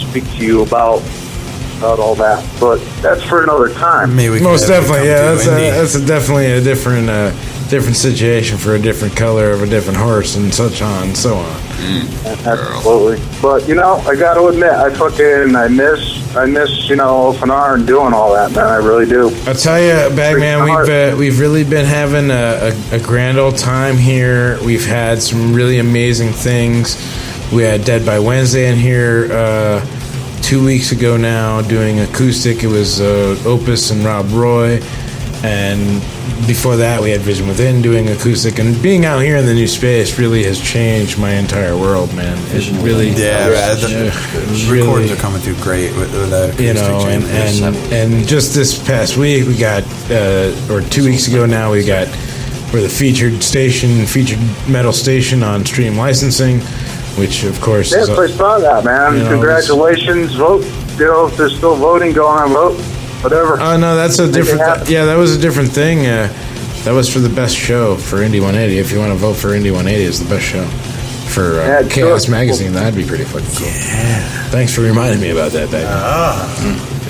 speak to you about all that. But that's for another time. Most definitely, yeah. That's definitely a different situation for a different color of a different horse and such on and so on. Absolutely. But, I got to admit, I miss OFNR and doing all that, man. I really do. I'll tell you, Bagman, we've really been having a grand old time here. We've had some really amazing things. We had Dead by Wednesday in here 2 weeks ago now doing acoustic. It was Opus and Rob Roy. And before that, we had Vision Within doing acoustic. And being out here in the new space really has changed my entire world, man. It really, the recordings are coming through great with that acoustic and just this past week, we got, or 2 weeks ago now, we're the featured metal station on Stream Licensing, which of course I saw that, man. Congratulations. Vote. If there's still voting going on, vote. Whatever. Oh no, that's a different. That was a different thing. That was for the best show for Indie 180. If you want to vote for Indie 180, it's the best show for Chaos Magazine. That'd be pretty fucking cool. Yeah. Thanks for reminding me about that, baby.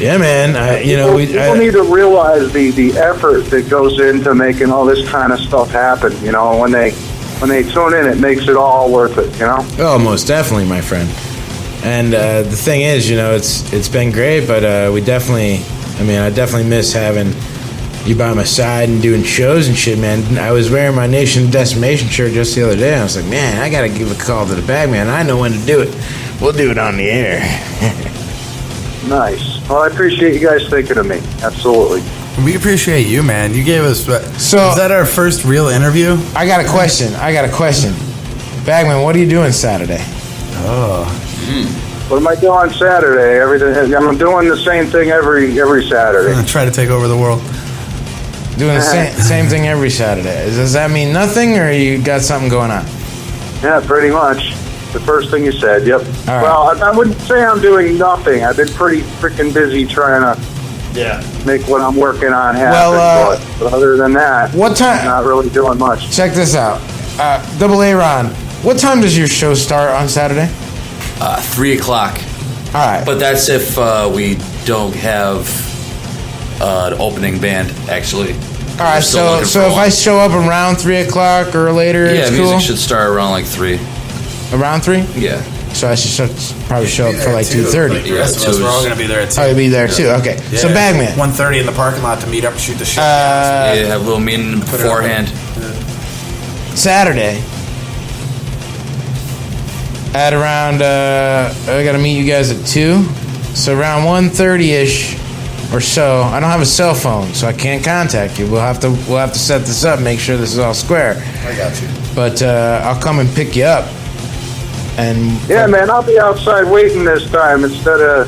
Yeah, man. People need to realize the effort that goes into making all this kind of stuff happen. When they tune in, it makes it all worth it. Oh, most definitely, my friend. And the thing is, it's been great, but I definitely miss having you by my side and doing shows and shit, man. I was wearing my Nation Decimation shirt just the other day, and I was like, man, I gotta give a call to the Bagman. I know when to do it. We'll do it on the air. Nice. Well, I appreciate you guys thinking of me. Absolutely. We appreciate you, man. You gave us... is that our first real interview? I got a question. Bagman, what are you doing Saturday? What am I doing on Saturday? I'm doing the same thing every Saturday. I'm gonna try to take over the world. Doing the same thing every Saturday. Does that mean nothing, or you got something going on? Yeah, pretty much. The first thing you said, yep. right. Well, I wouldn't say I'm doing nothing. I've been pretty freaking busy trying to make what I'm working on happen. Well, but other than that, what time? Not really doing much. Check this out. Double A Ron, what time does your show start on Saturday? 3 o'clock. All right. But that's if we don't have an opening band, actually. All right, so if I show up around 3 o'clock or later, it's cool? Music should start around like 3. Around 3? Yeah. So I should probably show up for like 2:30. The rest of us, we're all going to be there at 2. Oh, you'll be there too. Okay. Yeah. So Bagman. 1:30 in the parking lot to meet up and shoot the shit. Have a little meeting beforehand. Saturday. At around, I got to meet you guys at 2. So around 1:30ish or so. I don't have a cell phone, so I can't contact you. We'll have to set this up, make sure this is all square. I got you. But I'll come and pick you up. And yeah, man, I'll be outside waiting this time instead of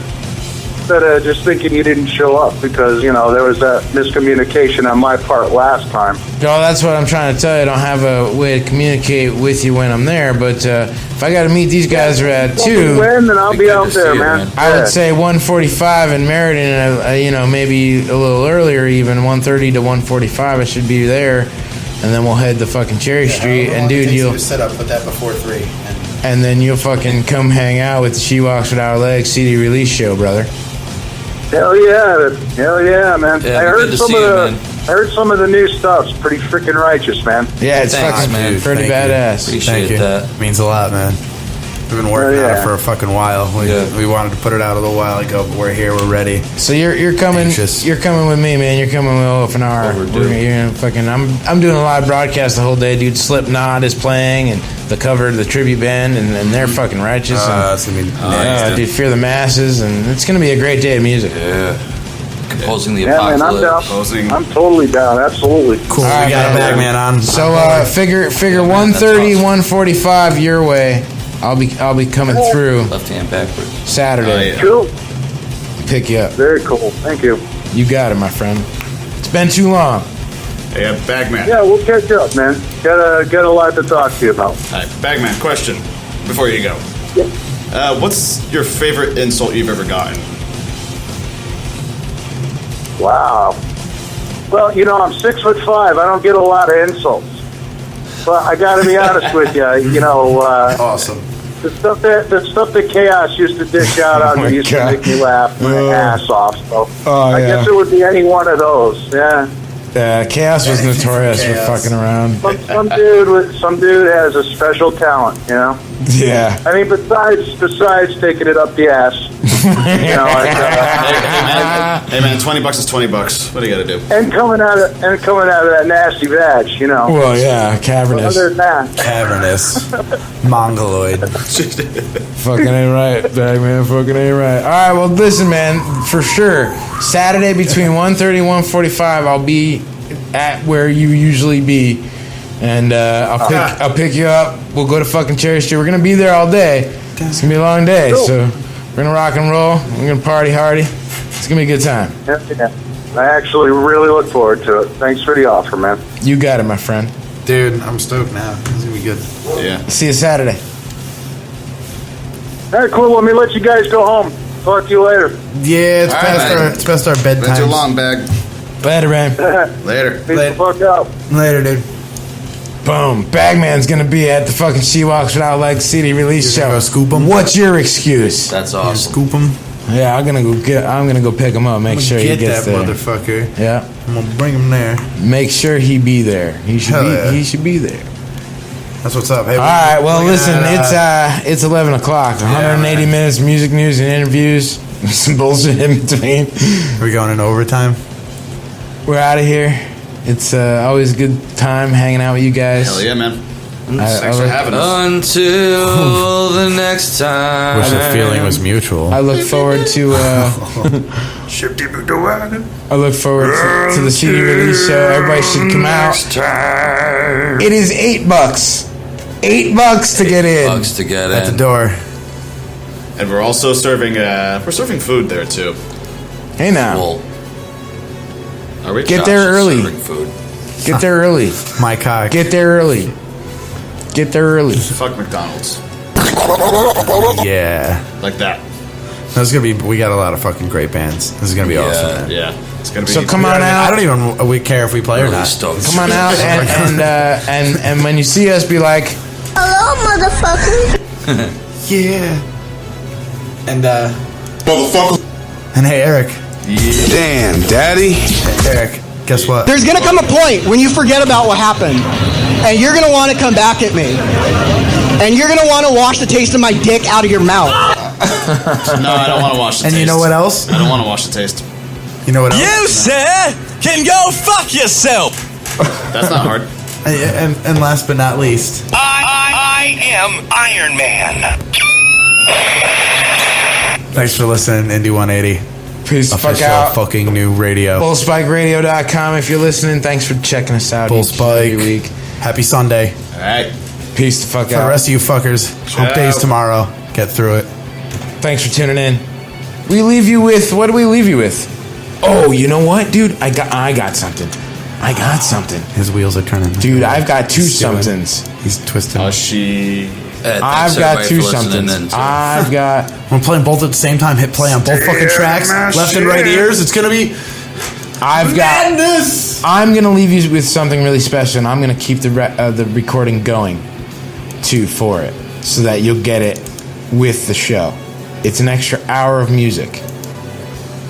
just thinking you didn't show up because, you know, there was that miscommunication on my part last time. No, that's what I'm trying to tell you. I don't have a way to communicate with you when I'm there, but if I got to meet these guys at 2, then I'll be out there, man. I would say 1:45 in Meriden, you know, maybe a little earlier even, 1:30 to 1:45 I should be there, and then we'll head to fucking Cherry Street, and dude, you'll set up, put that before 3. And then you'll fucking come hang out with the She Walks Without Legs CD release show, brother. Hell yeah, man. Yeah, I heard some of the new stuff's pretty freaking righteous, man. Yeah, it's fucking pretty badass. Appreciate that. Means a lot, man. We've been working on it for a fucking while. We wanted to put it out a little while ago, but we're here. We're ready. So you're coming. Anxious. You're coming with me, man. You're coming with OFNR. I'm doing a live broadcast the whole day, dude. Slipknot is playing, and the cover of the tribute band, and they're fucking righteous. That's gonna be nice. Dude, Fear the Masses, and it's gonna be a great day of music. Yeah. Composing the man, apocalypse. I'm totally down. Absolutely. Cool. All right, we got a Bagman on. So figure 1:30, 1:45 your way. I'll be coming through. Left hand backwards. Saturday. Cool. Pick you up. Very cool. Thank you. You got it, my friend. It's been too long. Hey, Bagman. Yeah, we'll catch up, man. Got a lot to talk to you about. All right, Bagman, question before you go. What's your favorite insult you've ever gotten? Wow. Well, you know, I'm 6'5". I don't get a lot of insults. But I got to be honest with you. You know, awesome. The stuff that Chaos used to dish out on me used to make me laugh my ass off. So I guess it would be any one of those. Yeah. Chaos was notorious for fucking around. Some dude has a special talent, you know. Yeah. I mean, besides taking it up the ass. You know, hey man, $20 is $20. What do you got to do? And coming out of that nasty vag, you know. Well, yeah, cavernous. Other than that, cavernous, mongoloid. Fucking ain't right, Bagman. Fucking ain't right. All right, well, listen, man. For sure, Saturday between 1:30 and 1:45, I'll be at where you usually be, and I'll pick you up. We'll go to fucking Cherry Street. We're gonna be there all day. It's gonna be a long day, so we're gonna rock and roll. We're gonna party hardy. It's gonna be a good time. Yeah. I actually really look forward to it. Thanks for the offer, man. You got it, my friend. Dude, I'm stoked now. It's gonna be good. Yeah. See you Saturday. All right, cool. Let me let you guys go home. Talk to you later. Yeah, it's past our bedtime. Been too long, Bag. Later, man. Later. Peace the fuck out. Later, dude. Boom. Bagman's gonna be at the fucking She Walks Without Legs CD release show. Scoop him. What's your excuse? That's awesome. Scoop him. Yeah, I'm gonna go pick him up. Make sure he gets there. Get that motherfucker. Yeah. I'm gonna bring him there. Make sure he be there. He should be there. That's what's up. Hey, all right. Well, listen. It's 11 o'clock. 180 minutes music news and interviews. Some bullshit in between. Are we going in overtime? We're out of here. It's always a good time hanging out with you guys. Hell yeah, man. Thanks for having us. Until the next time. Wish the feeling was mutual. I look forward to. I look forward to the CD release show. Everybody should come out. It is $8. $8 to get in. $8 to get in. At the door. And we're also serving. We're serving food there too. Hey now. Well, are we? Get there early. Food. Get there early. My cock. Get there early. Get there early. Fuck McDonald's. Yeah. Like that. That's gonna be. We got a lot of fucking great bands. This is gonna be awesome, man. Yeah. It's gonna be. So come on out. I don't even we care if we play or not. Come on out and when you see us, be like, Hello, motherfucker. Yeah. And Motherfucker. And hey, Eric. Yeah. Damn, Daddy. Eric, guess what? There's gonna come a point when you forget about what happened, and you're gonna want to come back at me, and you're gonna want to wash the taste of my dick out of your mouth. No, I don't want to wash the taste. And you know what else? I don't want to wash the taste. You know what else? You, sir, can go fuck yourself. That's not hard. And last but not least, I am Iron Man. thanks for listening, Indy 180. Peace the fuck Official out. fucking new radio. BullSpikeRadio.com. If you're listening, thanks for checking us out each and every week. Happy Sunday. All right. Peace the fuck For out. the rest of you fuckers, hump days tomorrow. Get through it. Thanks for tuning in. We leave you with, what do we leave you with? Oh, you know what, dude? I got something. I got something. His wheels are turning. Dude, I've got two somethings. He's twisting. I've got two somethings. I've got. We're playing both at the same time. Hit play on both fucking tracks. Left and right ears. It's gonna be. I've got. Madness. I'm gonna leave you with something really special, and I'm gonna keep the recording going, too, for it, so that you'll get it with the show. It's an extra hour of music.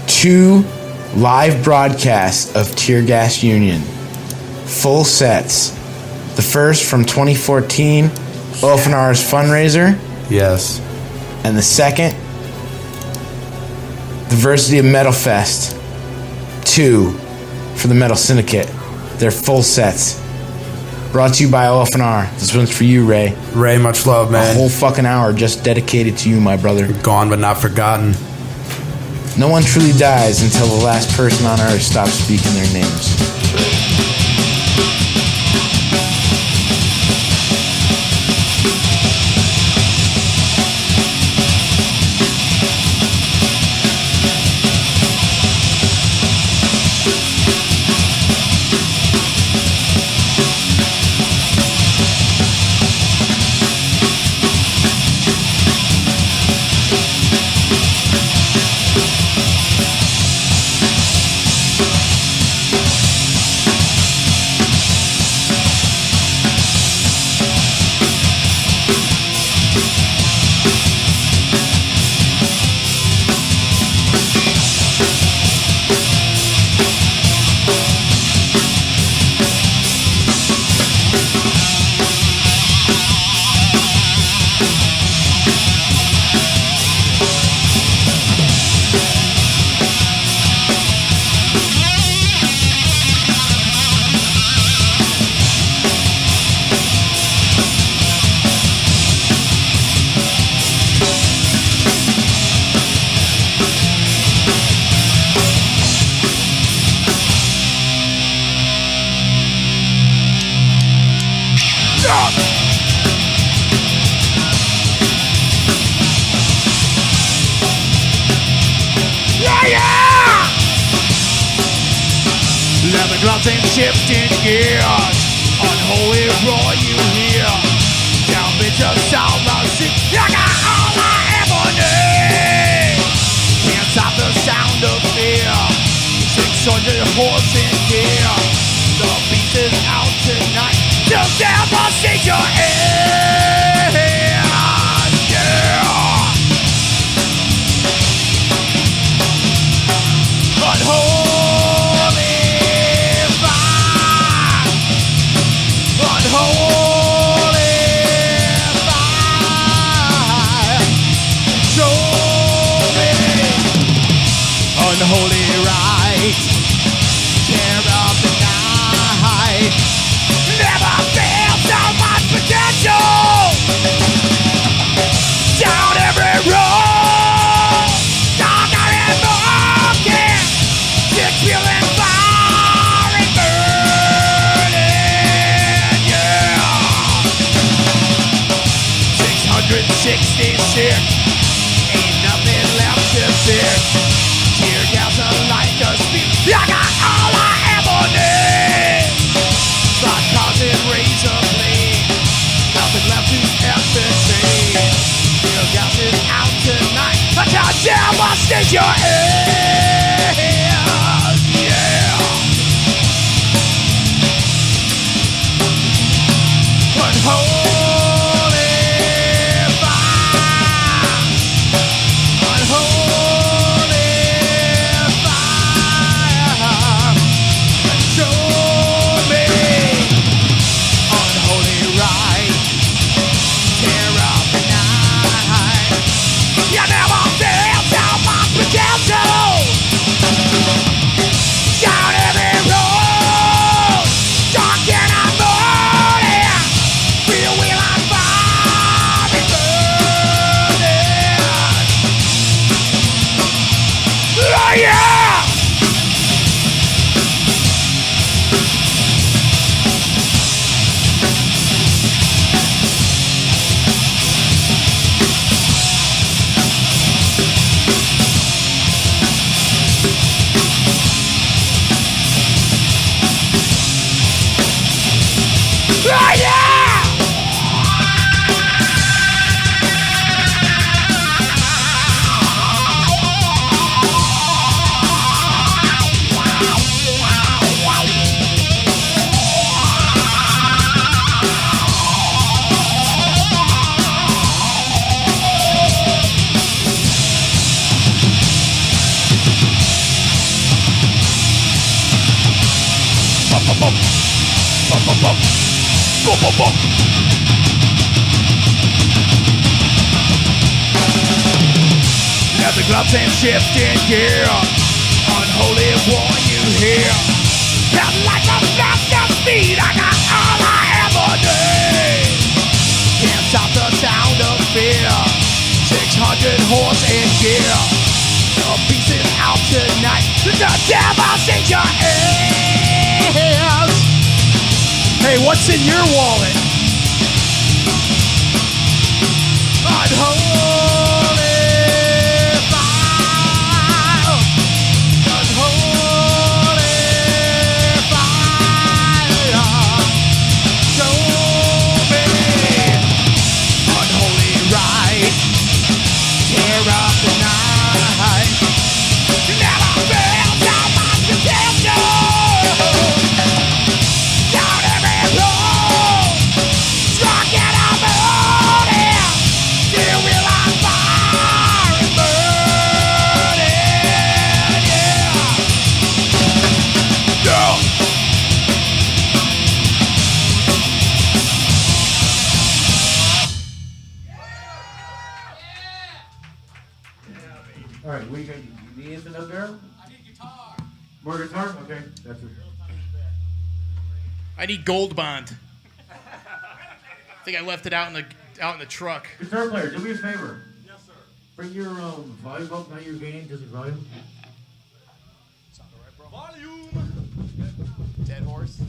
2 live broadcasts of Tear Gas Union. Full sets. The first from 2014, OFNR's fundraiser. Yes. And the second, Diversity of Metal Fest 2 for the Metal Syndicate. They're full sets. Brought to you by OFNR. This one's for you, Ray. Ray, much love, man. A whole fucking hour just dedicated to you, my brother. Gone but not forgotten. No one truly dies until the last person on earth stops speaking their names. Gloves and shifting gears, unholy roar you hear. Down bits of solitude, I got all I ever need. Can't stop the sound of fear. 600 horse in gear. The beast is out tonight. The devastate your ears. Yeah. Unholy. Unholy right, tear up the night. Never felt so much potential. Down every road, darker and broken. Six feeling fire and burning, yeah. 666, ain't nothing left to fear. Tear gas like a speed. I got all I ever need. Thought causing razor blade. Nothing devastate your ears. Yeah. Unholy fire. Unholy fire. Show me unholy right. Tear up the night. You never felt so much potential. Down every road, dark and unholy. Feel we like fire and burning. Oh yeah! Oh yeah! Now the gloves and shifting gear. Unholy war you hear. Felt like a blast of speed. I got all I ever need. Can't stop the sound of fear. 600 horse and gear. The beast is out tonight. The devastate your ears. Hey, what's in your wallet? Unholy fire. Unholy fire. Show me unholy right. Tear up the night. Never felt so much potential. Down every road, struck and unholy. Till we like fire and burning. Yeah. Yeah. All right, you need anything up there? I need guitar. More guitar? Okay, that's it. I need Gold Bond. I think I left it out in the truck. Guitar player, do me a favor. Yes, sir. Bring your volume up, not your gain, just your volume. Sound all right, bro? Volume. Dead horse.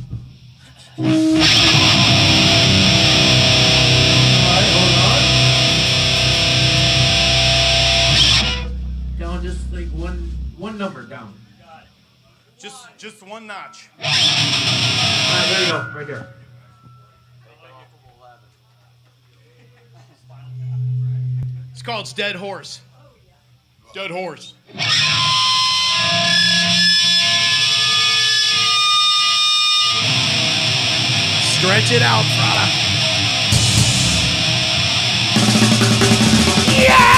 Down just like one number down. Just one notch. All right, there you go, right there. It's called Dead Horse. Dead Horse. Stretch it out, brother. Yeah!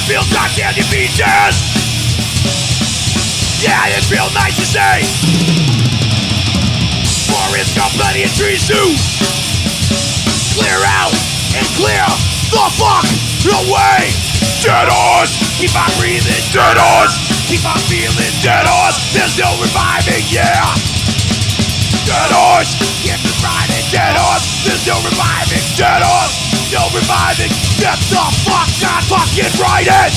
Feels like sandy beaches. Yeah, it feels nice to say. Forest got plenty of trees too. Clear out and clear the fuck away. Dead horse, keep on breathing. Dead horse, keep on feeling. Dead horse, there's no reviving. Yeah. Dead horse, keep on riding. Dead horse, there's no reviving. Dead horse, no reviving. Get the fuck not fucking riding.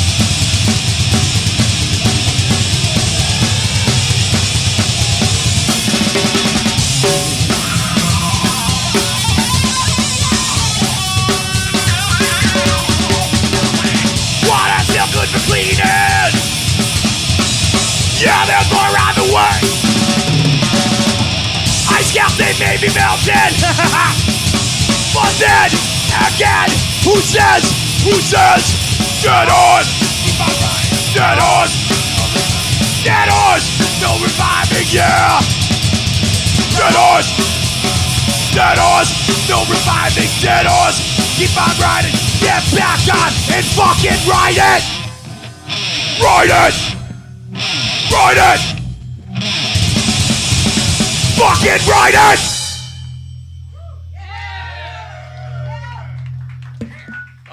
Water's still good for cleaning. the way. Ice caps, they may be melted. But then again, who says, dead horse, dead horse, dead horse, no reviving, yeah. Dead horse, no reviving, dead horse, keep on riding, get back on and fucking ride it. Ride it, ride it, fucking ride it.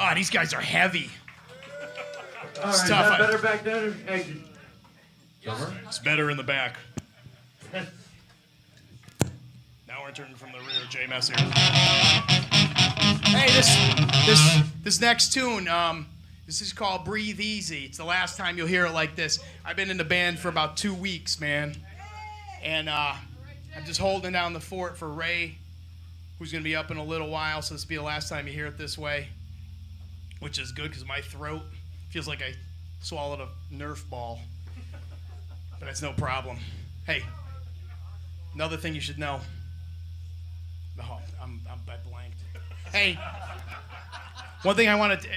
Oh, these guys are heavy. All right, It's is tough. that better back there? Hey, It's better in the back. Now we're turning from the rear. Jay Mess here. Hey, this next tune, this is called Breathe Easy. It's the last time you'll hear it like this. I've been in the band for about 2 weeks, man. And I'm just holding down the fort for Ray, who's going to be up in a little while, so this will be the last time you hear it this way. Which is good because my throat feels like I swallowed a Nerf ball. But that's no problem. Hey, another thing you should know. Oh, I blanked. Hey, one thing I wanted to,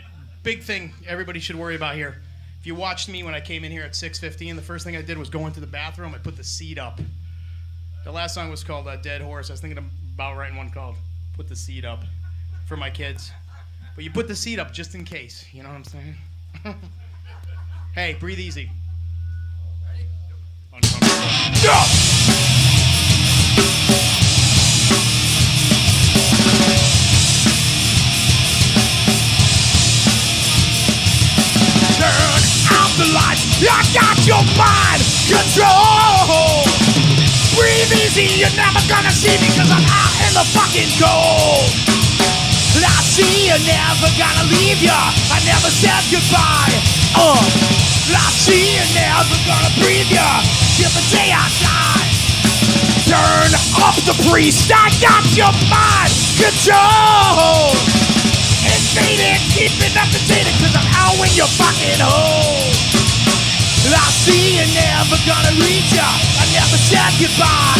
big thing everybody should worry about here. If you watched me when I came in here at 6:15, the first thing I did was go into the bathroom. I put the seat up. The last song was called Dead Horse. I was thinking about writing one called Put the Seat Up for my kids. But you put the seat up just in case. You know what I'm saying? Hey, breathe easy. Yeah! Turn out the lights. I got your mind control. Breathe easy. You're never gonna see me because I'm out in the fucking cold. I see you're never gonna leave ya. I never said goodbye. I see you're never gonna breathe ya till the day I die. Turn up the priest. I got your mind control. Invaded, keeping up to date cause I'm out when you're fucking home. I see you're never gonna reach ya. I never said goodbye.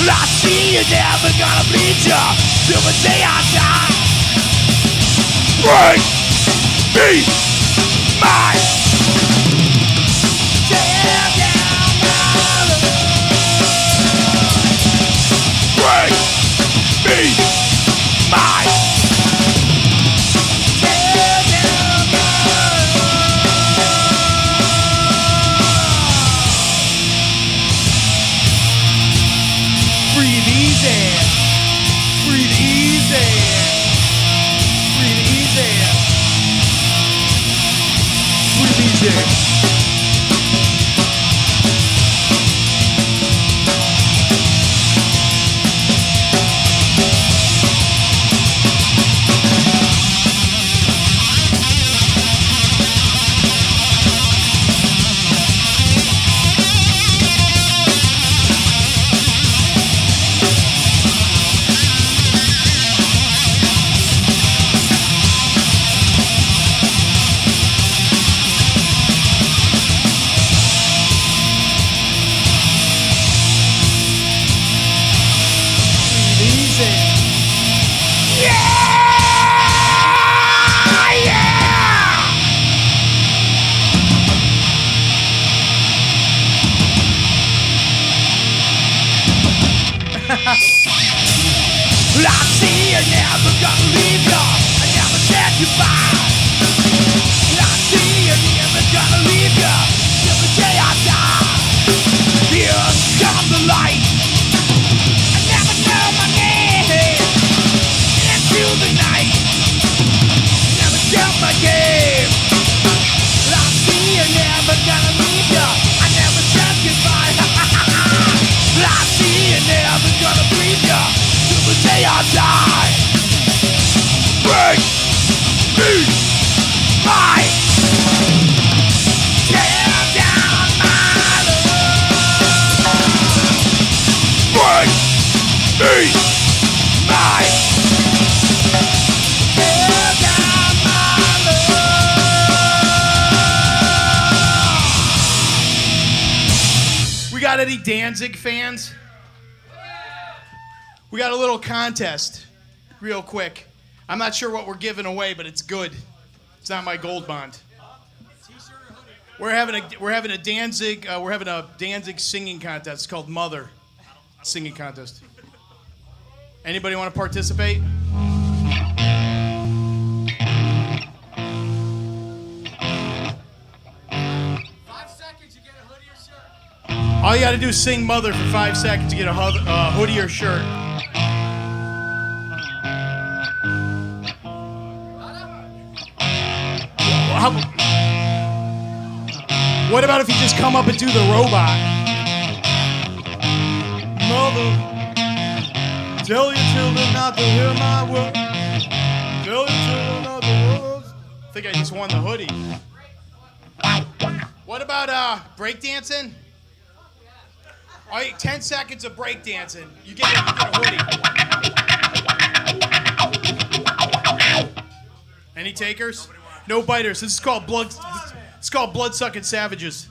I see you're never gonna bleed ya till the day I die. Break me my tear down my love. Break me my tear down my love. Breathe easy. Breathe easy. Breathe easy. Breathe easy. I see you never gonna leave ya. I never said goodbye. I see you never gonna leave ya till the day I die. Here comes the light. I never know my name. Into the night. Never tell my game. I see you never gonna leave ya. I never said goodbye. I see you never gonna breathe ya till the day I die. Break me my tear down my love. got any Danzig fans? We got a little contest, real quick. I'm not sure what we're giving away, but it's good. It's not my gold bond. We're having a Danzig singing contest. It's called Mother Singing Contest. Anybody want to participate? All you got to do is sing Mother for 5 seconds to get a hoodie or shirt. What about if you just come up and do the robot? Mother, tell your children not to hear my words. Tell your children not to words. I think I just won the hoodie. What about breakdancing? All right, 10 seconds of breakdancing. You get a hoodie. Any takers? No biters. This is called blood. It's called Bloodsucking Savages.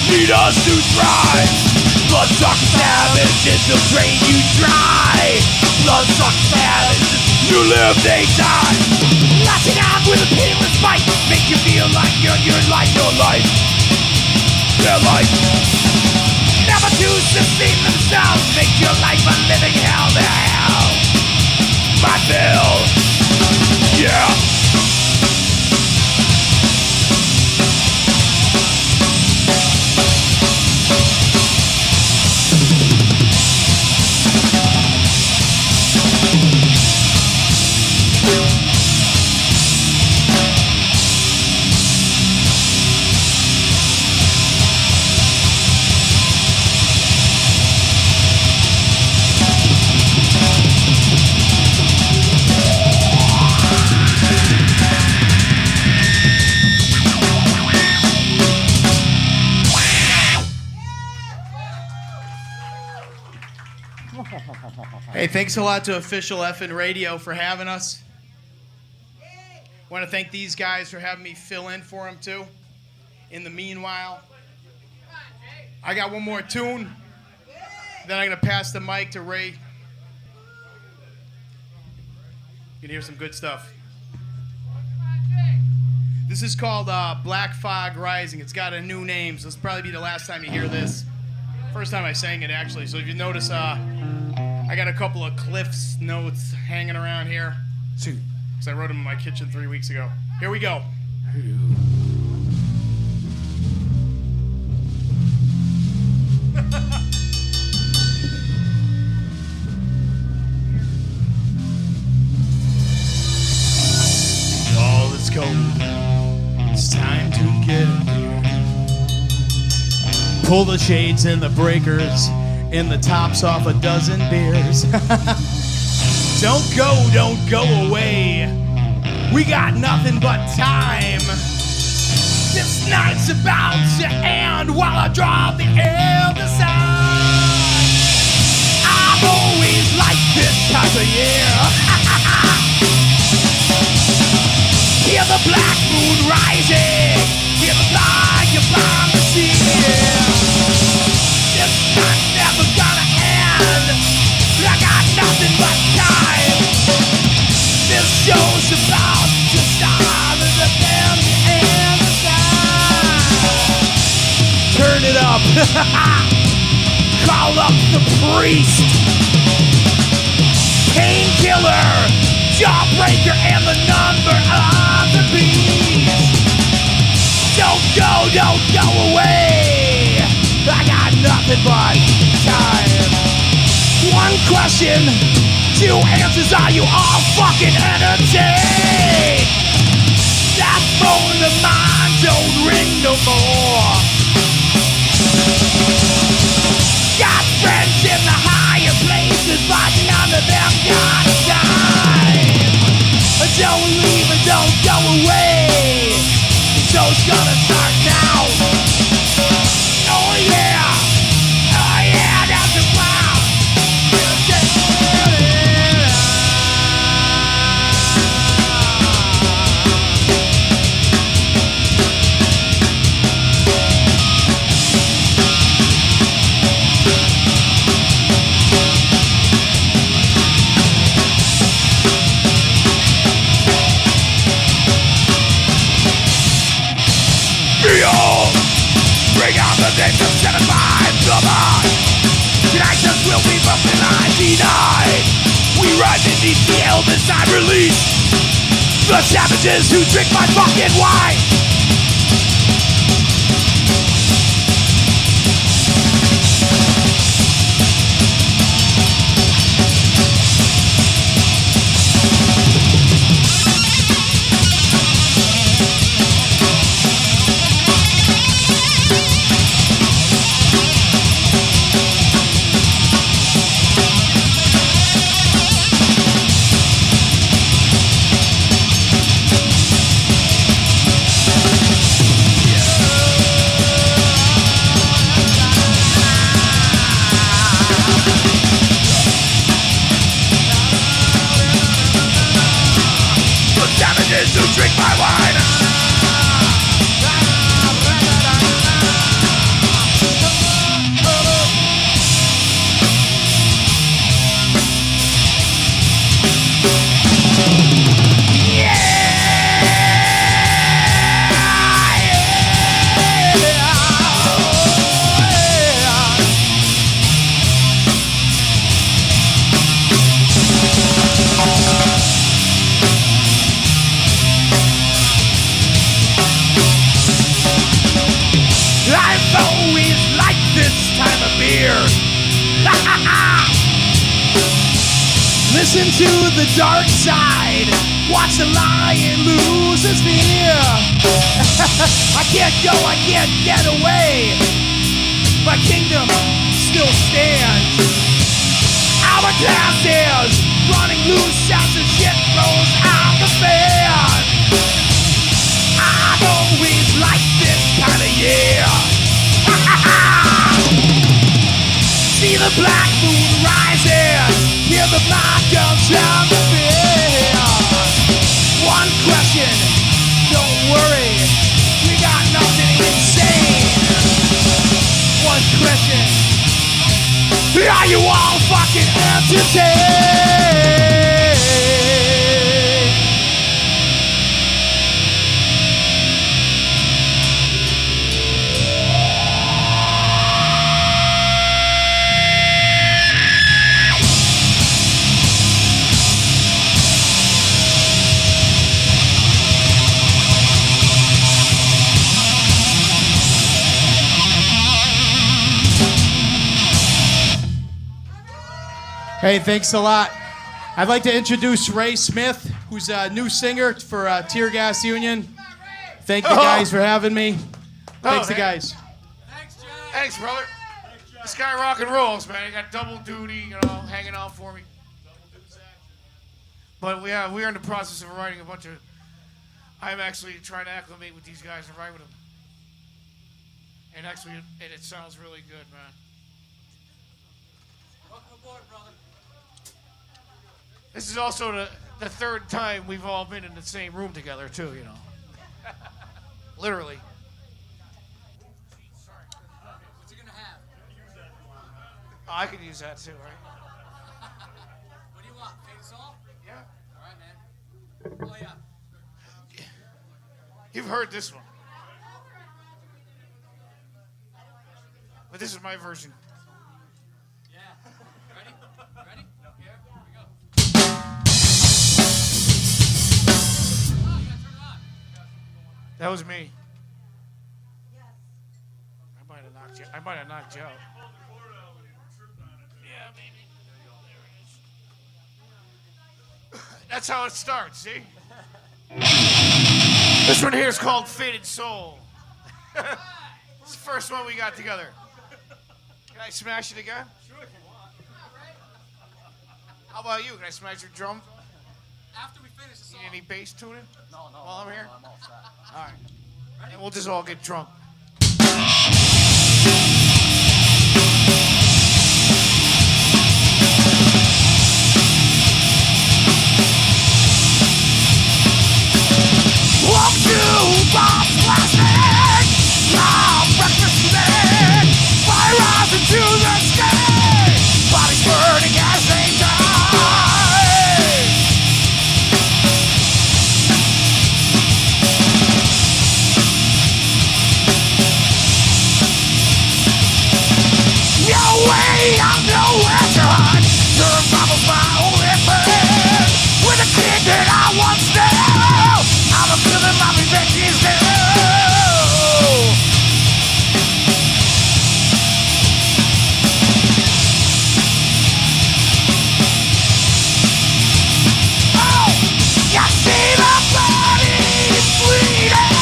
Need us to thrive. Bloodsucking savages will drain you dry. Bloodsucking savages You live, they die. Lashing out with a painless fight. Make you feel like you're like your life. Their life. Never to sustain themselves. Make your life a living hell. Their hell. My bill. Yeah. Hey, thanks a lot to Official FN Radio for having us. Want to thank these guys for having me fill in for them, too. In the meanwhile, I got one more tune. Then I'm going to pass the mic to Ray. You can hear some good stuff. This is called Black Fog Rising. It's got a new name, so this will probably be the last time you hear this. First time I sang it, actually. So if you notice, I got a couple of Cliff's notes hanging around here. Because I wrote them in my kitchen 3 weeks ago. Here we go. All is cold. It's time to get here. Pull the shades and the breakers and the tops off a dozen beers. Don't go away. We got nothing but time. This night's about to end while I draw the other side. I've always liked this time of year. Hear the black moon rising. Hear the flying upon the sea. This night's never gonna end. I got nothing but time. This show's about to start and then end the time. Turn it up. Call up the priest. Painkiller, Jawbreaker, and the number of the beast. Don't go away. I got nothing but time. One question, two answers, are you all fucking entertained? That phone of mine don't ring no more. Got friends in the higher places, but none of them got time. Don't leave and don't go away. The show's gonna start now. Oh yeah, that's a wow. Bring out the days of 75, come on. Tonight just will be bumping 99. We ride beneath the illness I release. The savages who drink my fucking wine. I've always liked this time of year. Listen to the dark side. Watch the lion lose his fear. I can't go, I can't get away. My kingdom still stands. Hourglass is running loose as the shit rolls out the fan. I've always liked this kind of year. See the black moon rising, hear the blood guns down the field. One question, don't worry, we got nothing insane. One question, are you all fucking entertained? Hey, thanks a lot. I'd like to introduce Ray Smith, who's a new singer for Tear Gas Union. Thank you guys for having me. Thanks to guys. Thanks, brother. This guy rock and rolls, man. He got double duty, you know, hanging out for me. But we're in the process of writing a bunch of. I'm actually trying to acclimate with these guys and write with them. And actually, it sounds really good, man. Welcome aboard, brother. This is also the third time we've all been in the same room together, too, you know. Literally. What's he gonna have? Oh, I could use that, too, right? What do you want? Fade salt? Yeah. All right, man. Play up. You've heard this one. But this is my version. Yeah. Ready? Ready? Yeah. Here we go. That was me. I might have knocked you out. Yeah, maybe. That's how it starts, see? This one here is called Faded Soul. It's the first one we got together. Can I smash it again? Sure, if you want. How about you? Can I smash your drum? After we finish the song. Need any bass tuning? No. While I'm here? I'm all set. All right. And we'll just all get drunk. Walk to Bob's Plastic, breakfast man, fire rising to the sky, bodies burning as they die. No way, I'm nowhere to hide. Survival's my only friend. With a kid that I once knew, I'm a feeling my revenge is due. Oh, you see the bodies bleeding.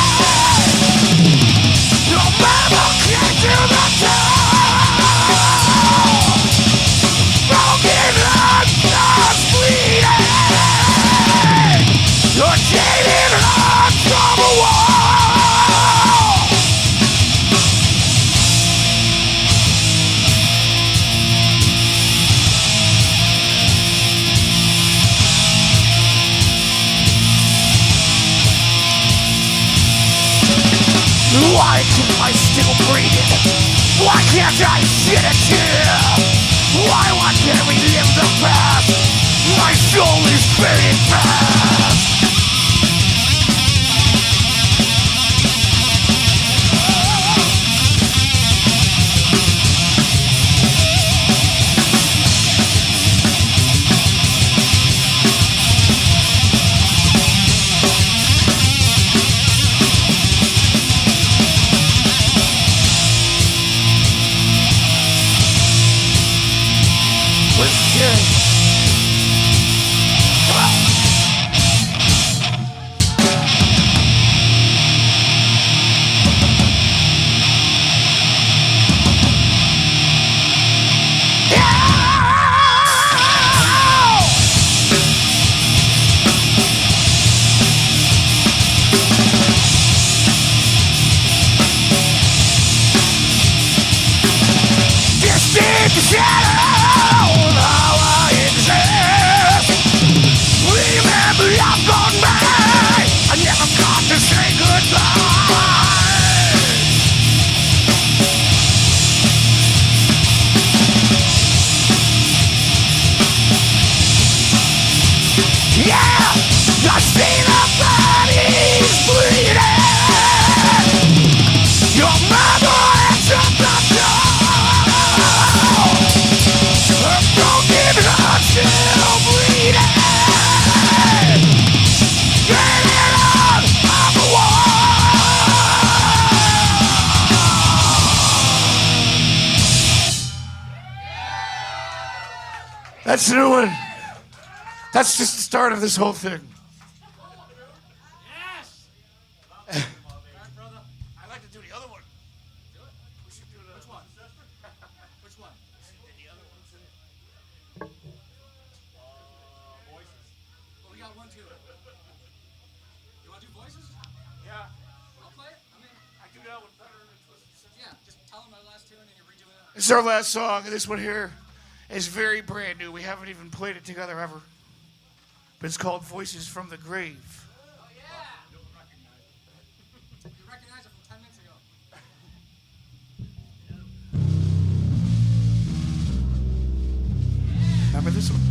Your mama came to the town. Broken heart starts bleeding. You're jaded heart from a wall. Why can't I still breathe it? Why can't I shed a tear? Why can't we live the past? My soul is fading fast. That's the new one. That's just the start of this whole thing. Yes! brother. I'd like to do the other one. Do it? We should do it. Which one? Which one? The other one. Voices. Well, we got one too. You want to do voices? Yeah. I'll play it. I mean, I do that one better than Twisted Sister. Yeah, just tell them my last tune and you redo it. This is our last song, and this one here is very brand new. We haven't even played it together ever. But it's called Voices from the Grave. Oh, yeah. You recognize it from 10 minutes ago. Remember this one?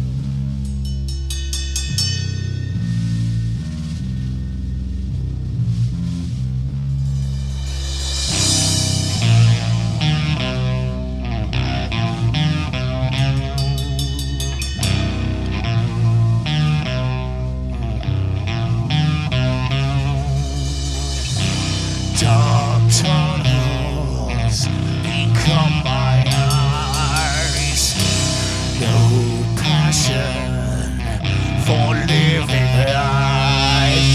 Dark tunnels become my eyes. No passion for living life.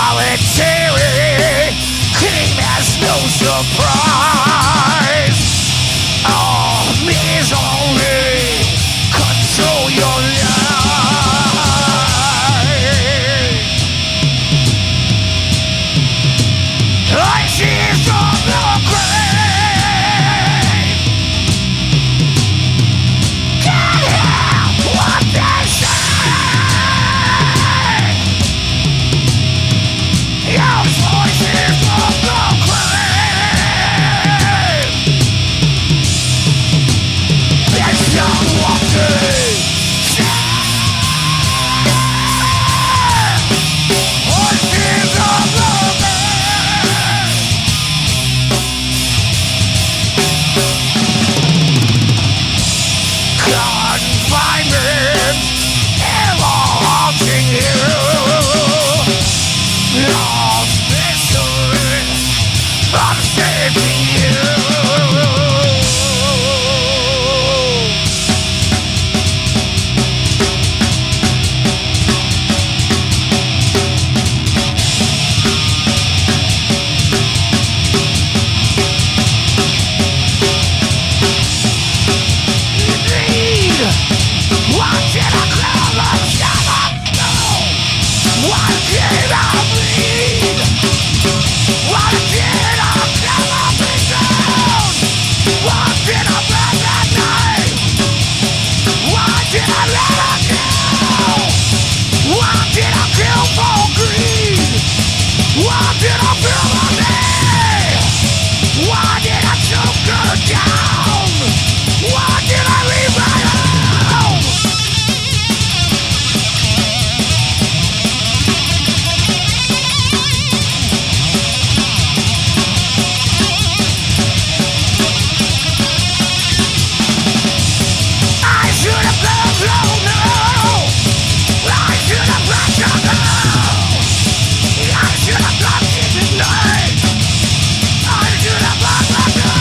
Solitary king has no surprise. Oh, misery control your life. I see from the grave. Can't hear what they say. Your voices from the grave. It's not walking. Voices of the grave. Confinement ever haunting you. Lost mystery, I'm saving you. Need, what did I call a summer? What did I bleed? What did I never be down? What did I burn that night? What did I let her do? What did I kill for greed? What did I feel on me? Why did I choke her down? Why did I leave my home? I should have gone slow, no. I should have let you go. I should have gone in the night. I should have let you go.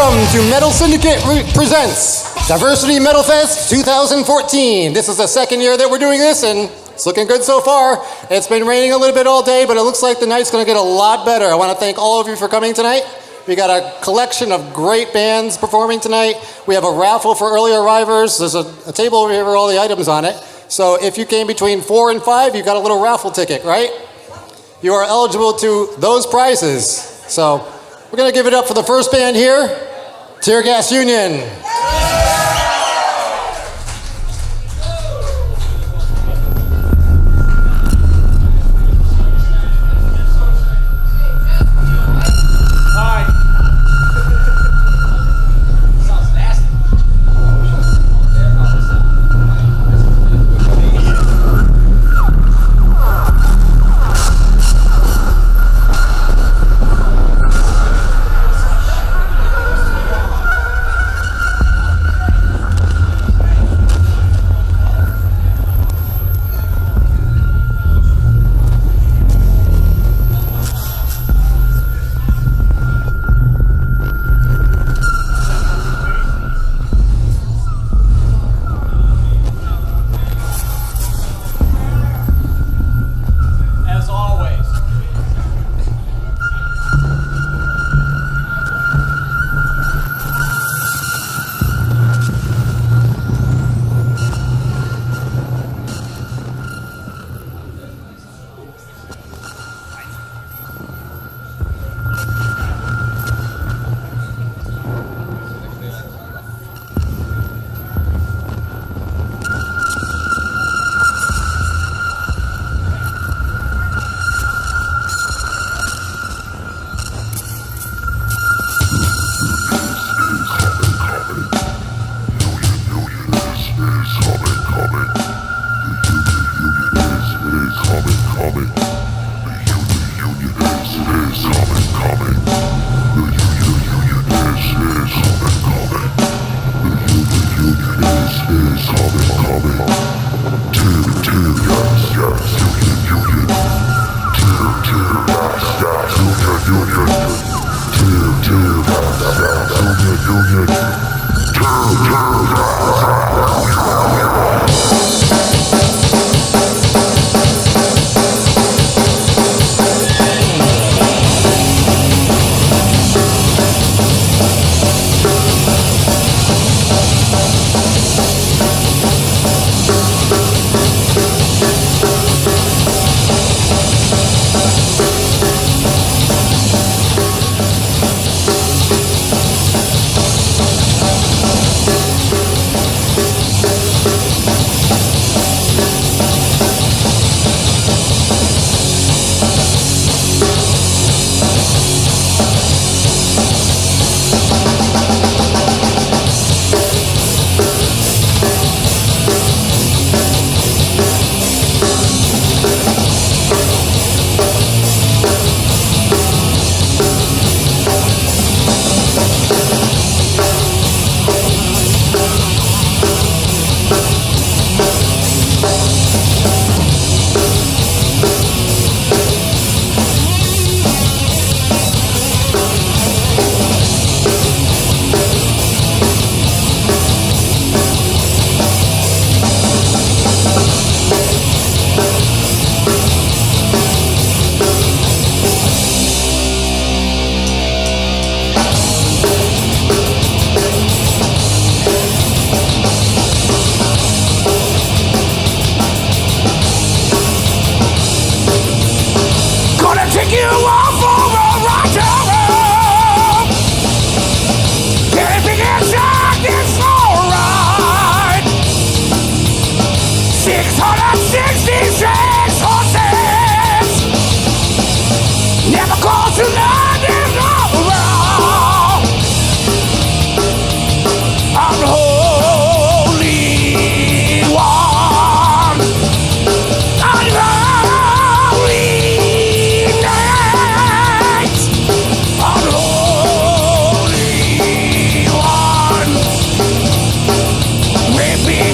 Welcome to Metal Syndicate Presents Diversity Metal Fest 2014. This is the second year that we're doing this, and it's looking good so far. It's been raining a little bit all day, but it looks like the night's going to get a lot better. I want to thank all of you for coming tonight. We got a collection of great bands performing tonight. We have a raffle for early arrivers. There's a table over here with all the items on it. So if you came between 4 and 5, you got a little raffle ticket, right? You are eligible to those prizes. So we're going to give it up for the first band here, Tear Gas Union.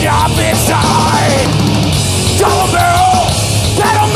Up inside, double barrel, battle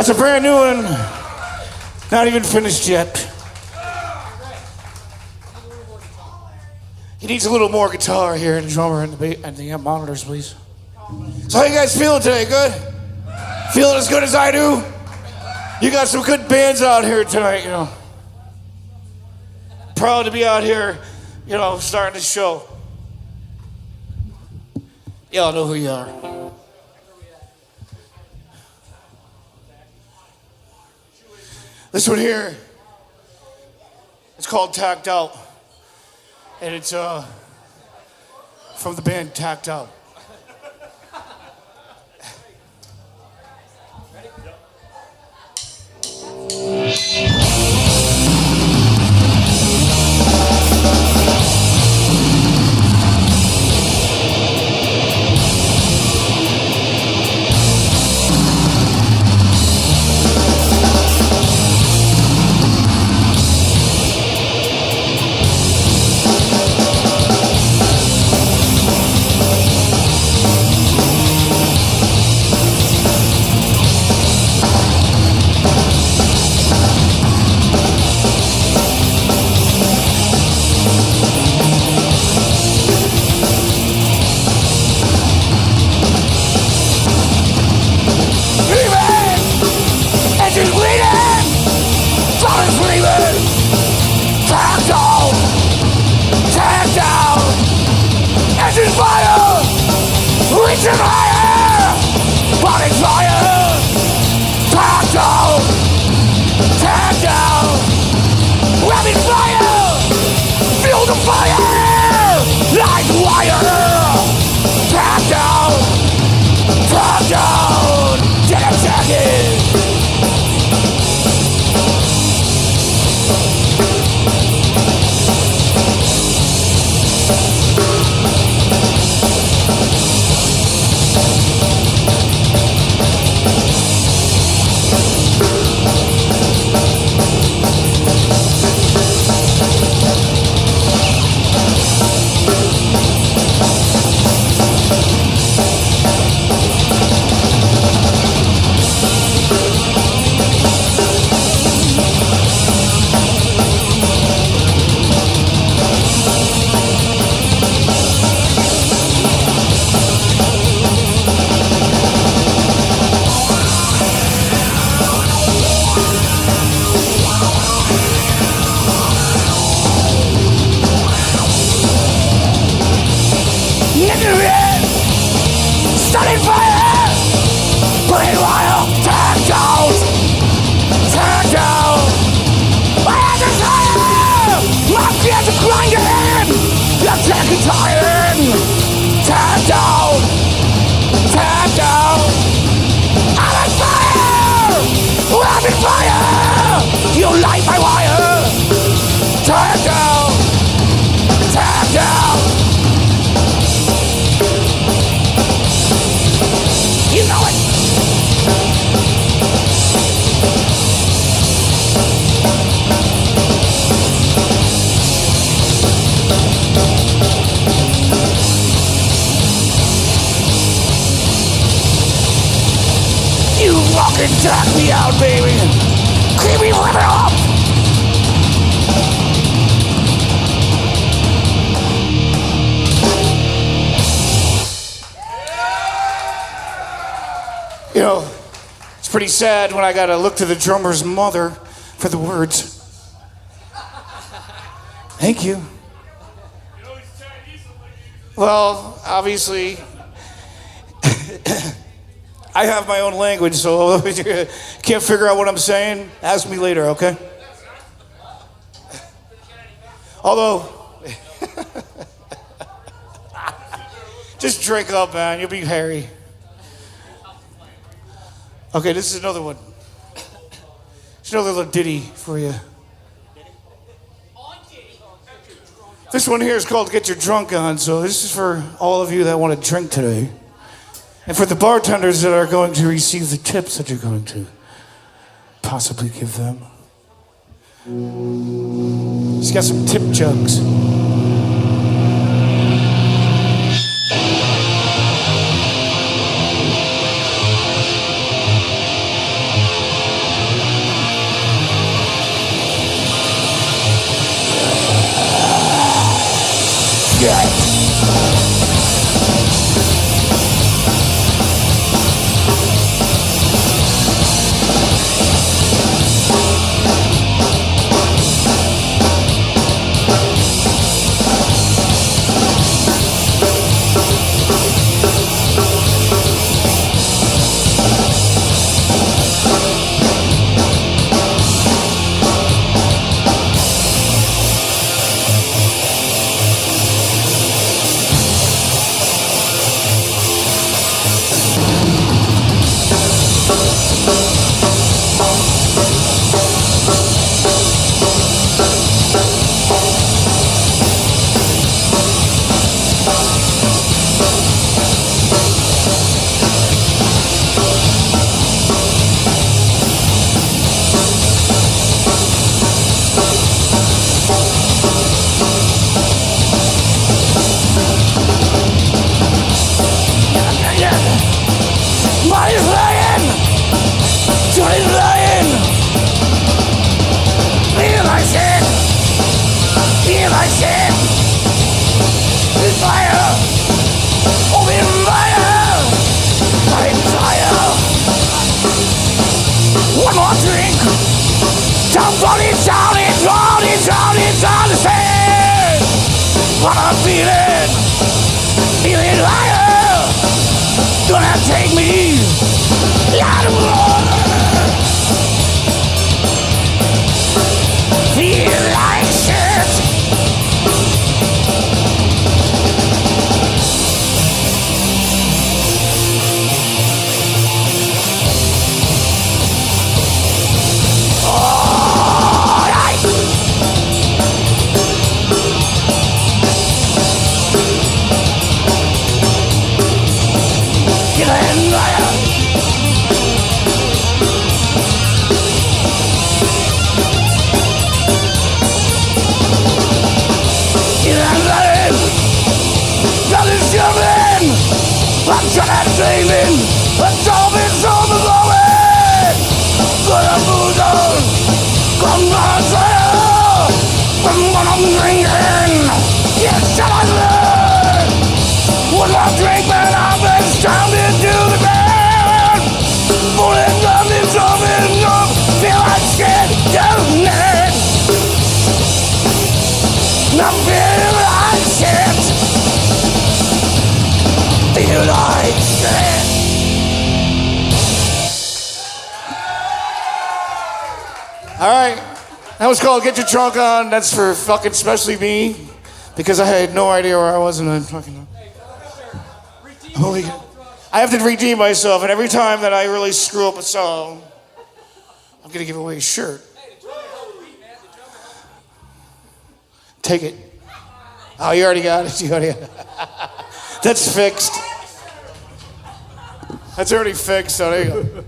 That's a brand new one. Not even finished yet. He needs a little more guitar here and drummer and the monitors, please. So how you guys feeling today? Good? Feeling as good as I do? You got some good bands out here tonight, you know. Proud to be out here, you know, starting the show. Y'all know who you are. This one here, it's called Tacked Out. And it's from the band Tacked Out. Take me out, baby. Keep me living up. You know, it's pretty sad when I gotta look to the drummer's mother for the words. Thank you. Well, obviously, I have my own language, so if you can't figure out what I'm saying, ask me later, okay? Although, just drink up, man. You'll be hairy. Okay, this is another one. It's another little ditty for you. This one here is called Get Your Drunk On, so this is for all of you that want to drink today. And for the bartenders that are going to receive the tips that you're going to possibly give them. He's got some tip jugs. All right, that was called Get Your Trunk On. That's for fucking especially me, because I had no idea where I was and I fucking... Holy God. I have to redeem myself, and every time that I really screw up a song, I'm gonna give away a shirt. Take it. Oh, you already got it. You already got it. That's fixed. That's already fixed. So there you go.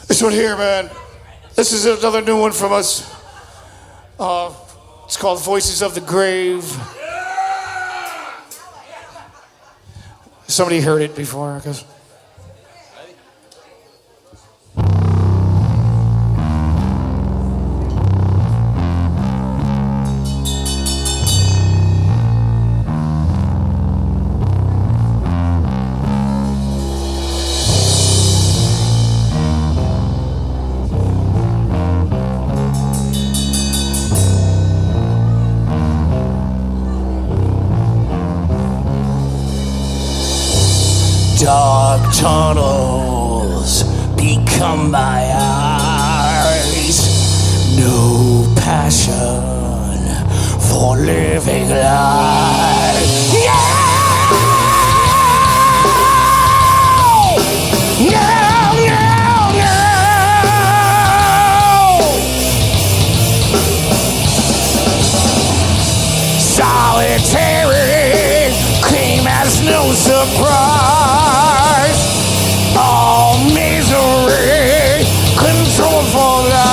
This one here, man. This is another new one from us. It's called Voices of the Grave. Somebody heard it before, I guess. Dark tunnels become my eyes. No passion for living life. Solitary came as no surprise. All misery, control for life.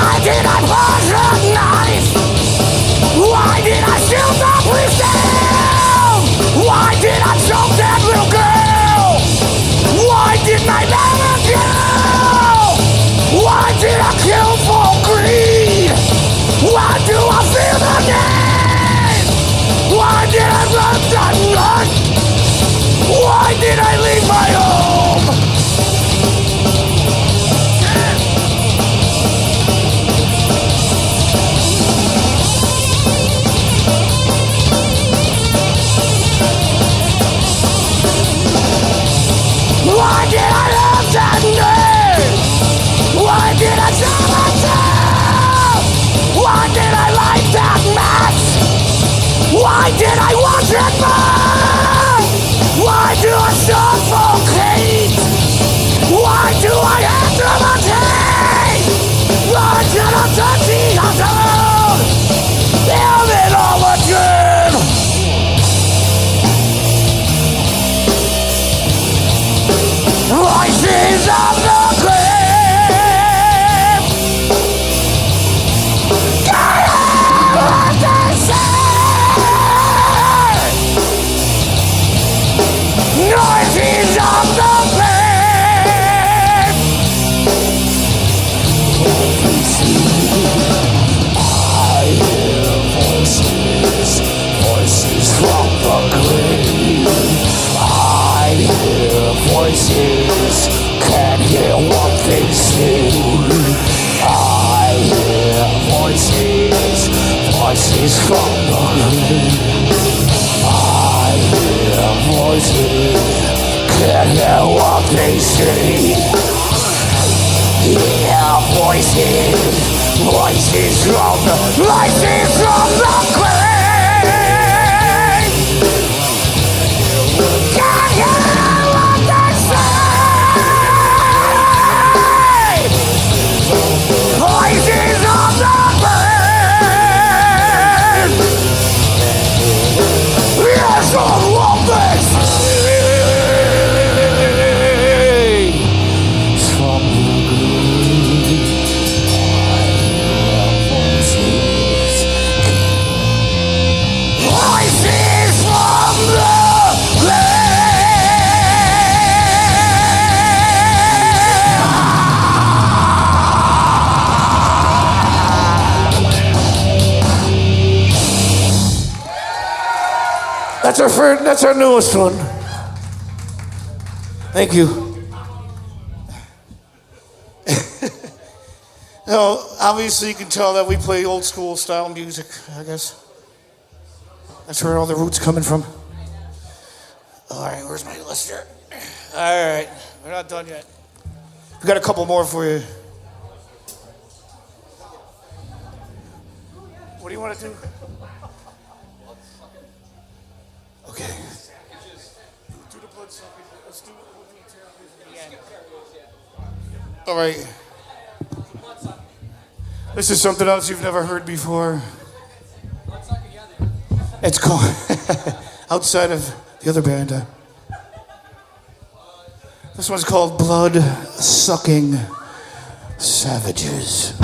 Why did I push the knife? Why did I shoot the priest down? Why did I choke that little girl? Why didn't I let her go? Why did I kill for greed? Why do I feel the need? Why did I run that run? Why did I leave my home? Why did I love that name? Why did I tell myself? Why did I light that match? Why did I watch it burn? Why do I suffocate? Why do I have to meditate? Why can't I touch the unknown? Live it all again. Voices of the grave. Can't hear what they say. Noises of the grave. I hear voices, voices from the grave. I hear voices, can't hear what they say. I hear voices, voices from the grave. I hear voices, can't hear what they say. Hear voices, voices from the grave. Can't hear what they say. Voices of the grave. Yes, all of this. From the grave. Voices from the That's our newest one. Thank you. No, obviously you can tell that we play old school style music, I guess. That's where all the roots coming from. All right, where's my list here? All right, we're not done yet. We got a couple more for you. What do you want to do? Okay. Do the blood sucking. Let's do it. All right. This is something else you've never heard before. It's called outside of the other band. This one's called Blood Sucking Savages.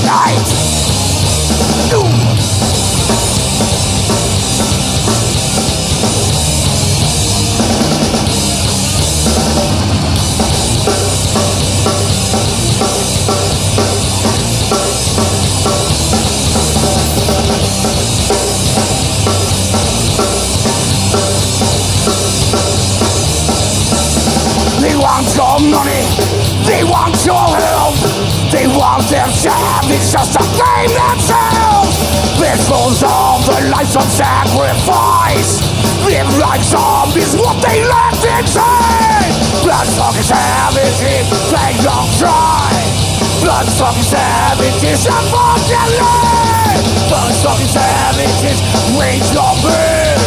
Night. Doom. They want your money, they want your help, they want their savage just to claim themselves. Rituals of the lives of sacrifice, live like zombies, what they left inside. Blood-sucking savages, they don't try. Blood-sucking savages, unfortunately. Blood-sucking savages, wage your burn.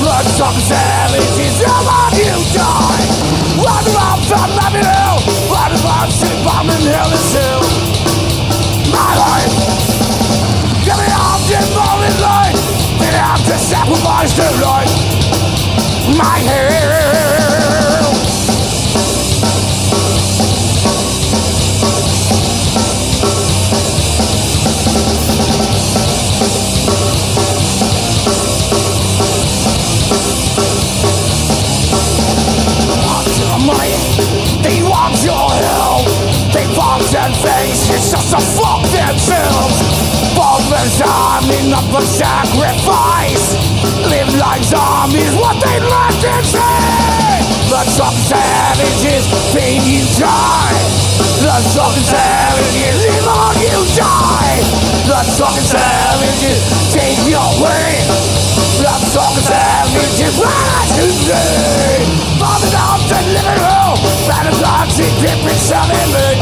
Blood-sucking savages, about you die. What about that Abbey Hill? What about shit bombing hell is hell? My life, give me all the morning light. Then I have to sacrifice their life. my hair. They want your help. They bombs and faces just to fuck themselves. Bomb and zombies, not for sacrifice. Live like zombies, what they left inside. Let some savages pay you die. Let some savages live on you die. Let some savages take your way. Let some savages ride today. Bombing out the living room. Battles on to different summon.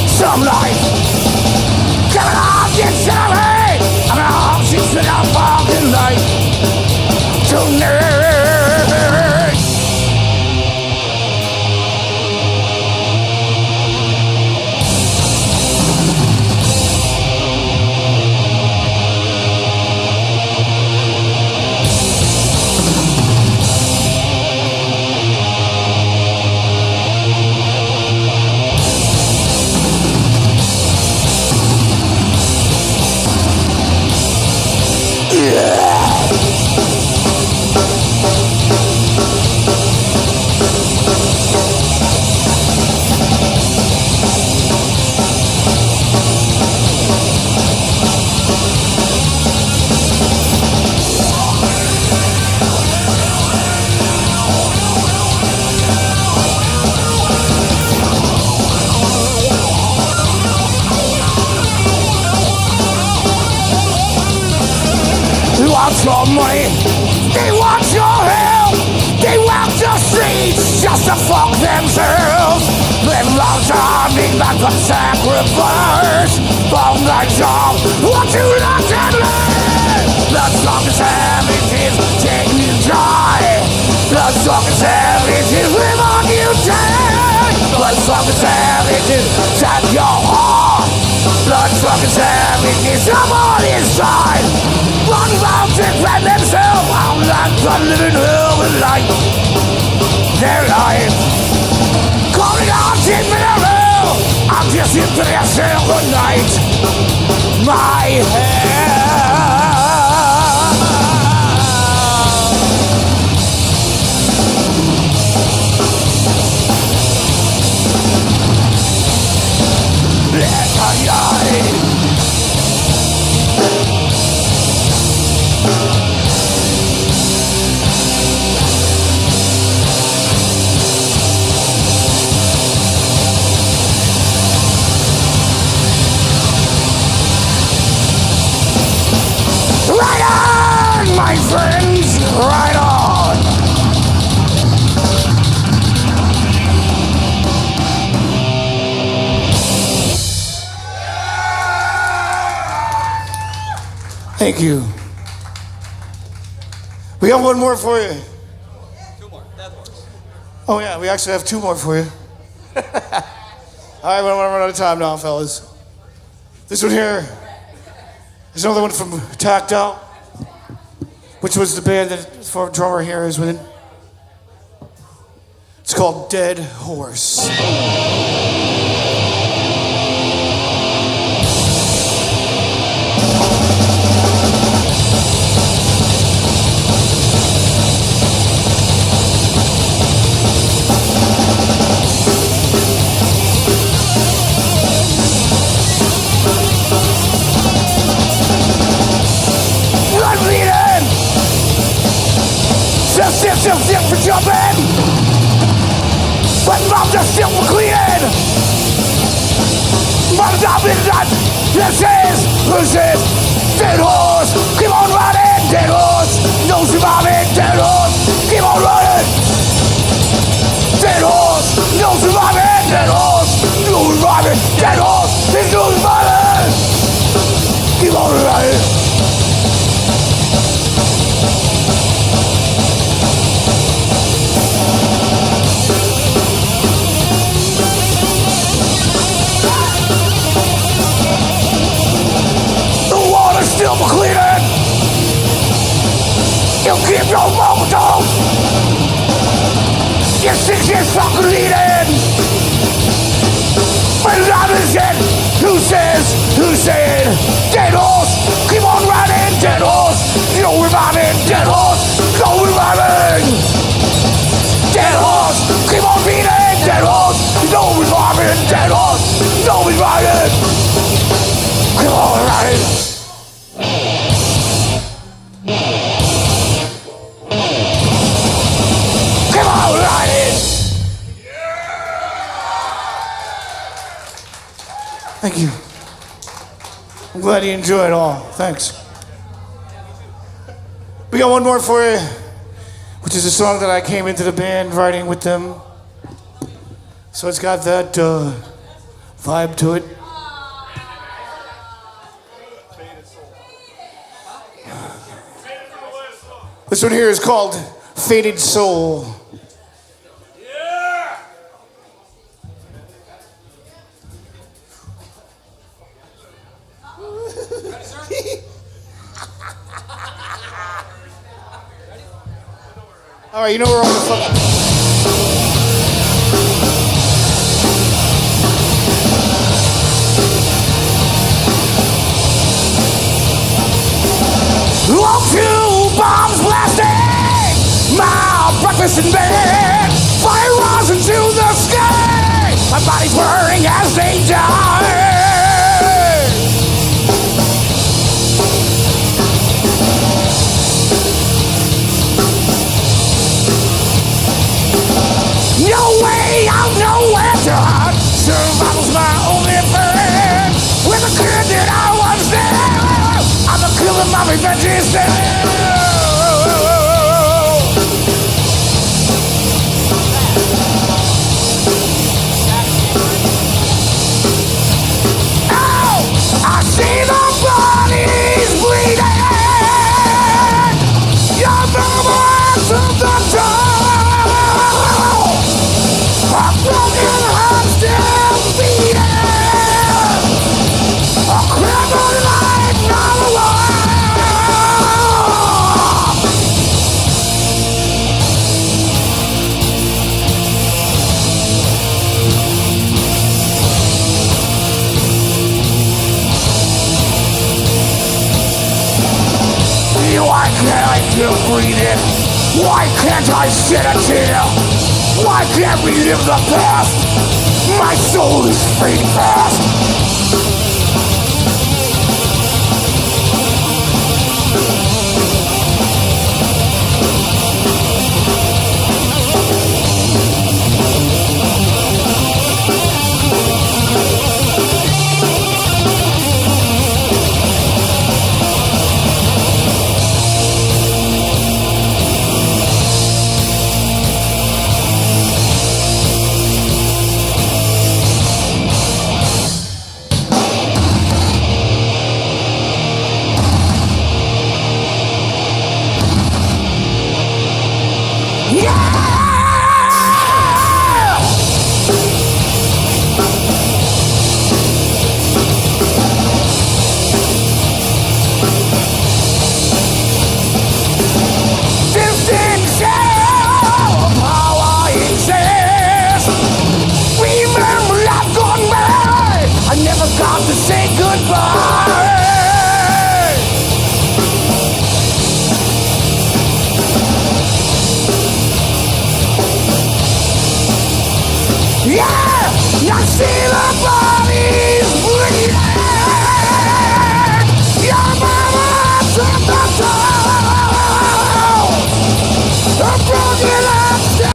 Some life. Coming off your salary. I'm gonna hop you to the fucking night. Tonight. Your money, they want your help. They walk the streets just to fuck themselves. Live long time, need not to sacrifice. Bomb like job, what you like to live. Let's talk savages, take you die. Let's talk savages, live on you die. Let's talk savages, set your heart. Let's talk savages, I'm on inside. One about to grab themselves. I'm not gonna live in hell with life. Their life. Calling out in mineral. I'm just here to myself good night. My hair. Let her die. Right on, my friends, right on. Thank you. We got one more for you. Two more. Oh yeah, we actually have two more for you. All right, we don't want to run out of time now, fellas. This one here is another one from Tacked Out, which was the band that for drummer here is within. It's called Dead Horse. Still for jumping, but mouths are still for cleaning. Mouths are been done. This is Dead Horse. Keep on running, Dead Horse. No surviving, Dead Horse. Keep on running. Dead Horse. No surviving, Dead Horse. No surviving, Dead Horse. There's no surviving. Keep on running. Still for cleaning. You keep no motor. Your 6 years fucking leading. But not is it. Who said? Dead horse, keep on riding. Dead horse, no reviving. Dead horse, no reviving. Dead horse, keep on beating. Dead horse, no reviving. Dead horse, no reviving. Keep on riding. Keep on riding. Thank you. I'm glad you enjoyed it all. Thanks. We got one more for you, which is a song that I came into the band writing with them. So it's got that vibe to it. This one here is called Faded Soul. All right, you know we're on the fucking... Walk two bombs blasting, my breakfast in bed, fire rising to the sky, my body's burning as they die. No way out, nowhere to hide. Survival's my only friend. With a kid that I was there, I'm a killer, my revenge is there. Oh, I see the bodies bleeding. Your memories of the time. A broken heart still beating. A crippled life not alive. Why can't I still breathe it? Why can't I shed a tear? Why can't we live the past? My soul is fading fast. To say goodbye. Yeah, I see the bodies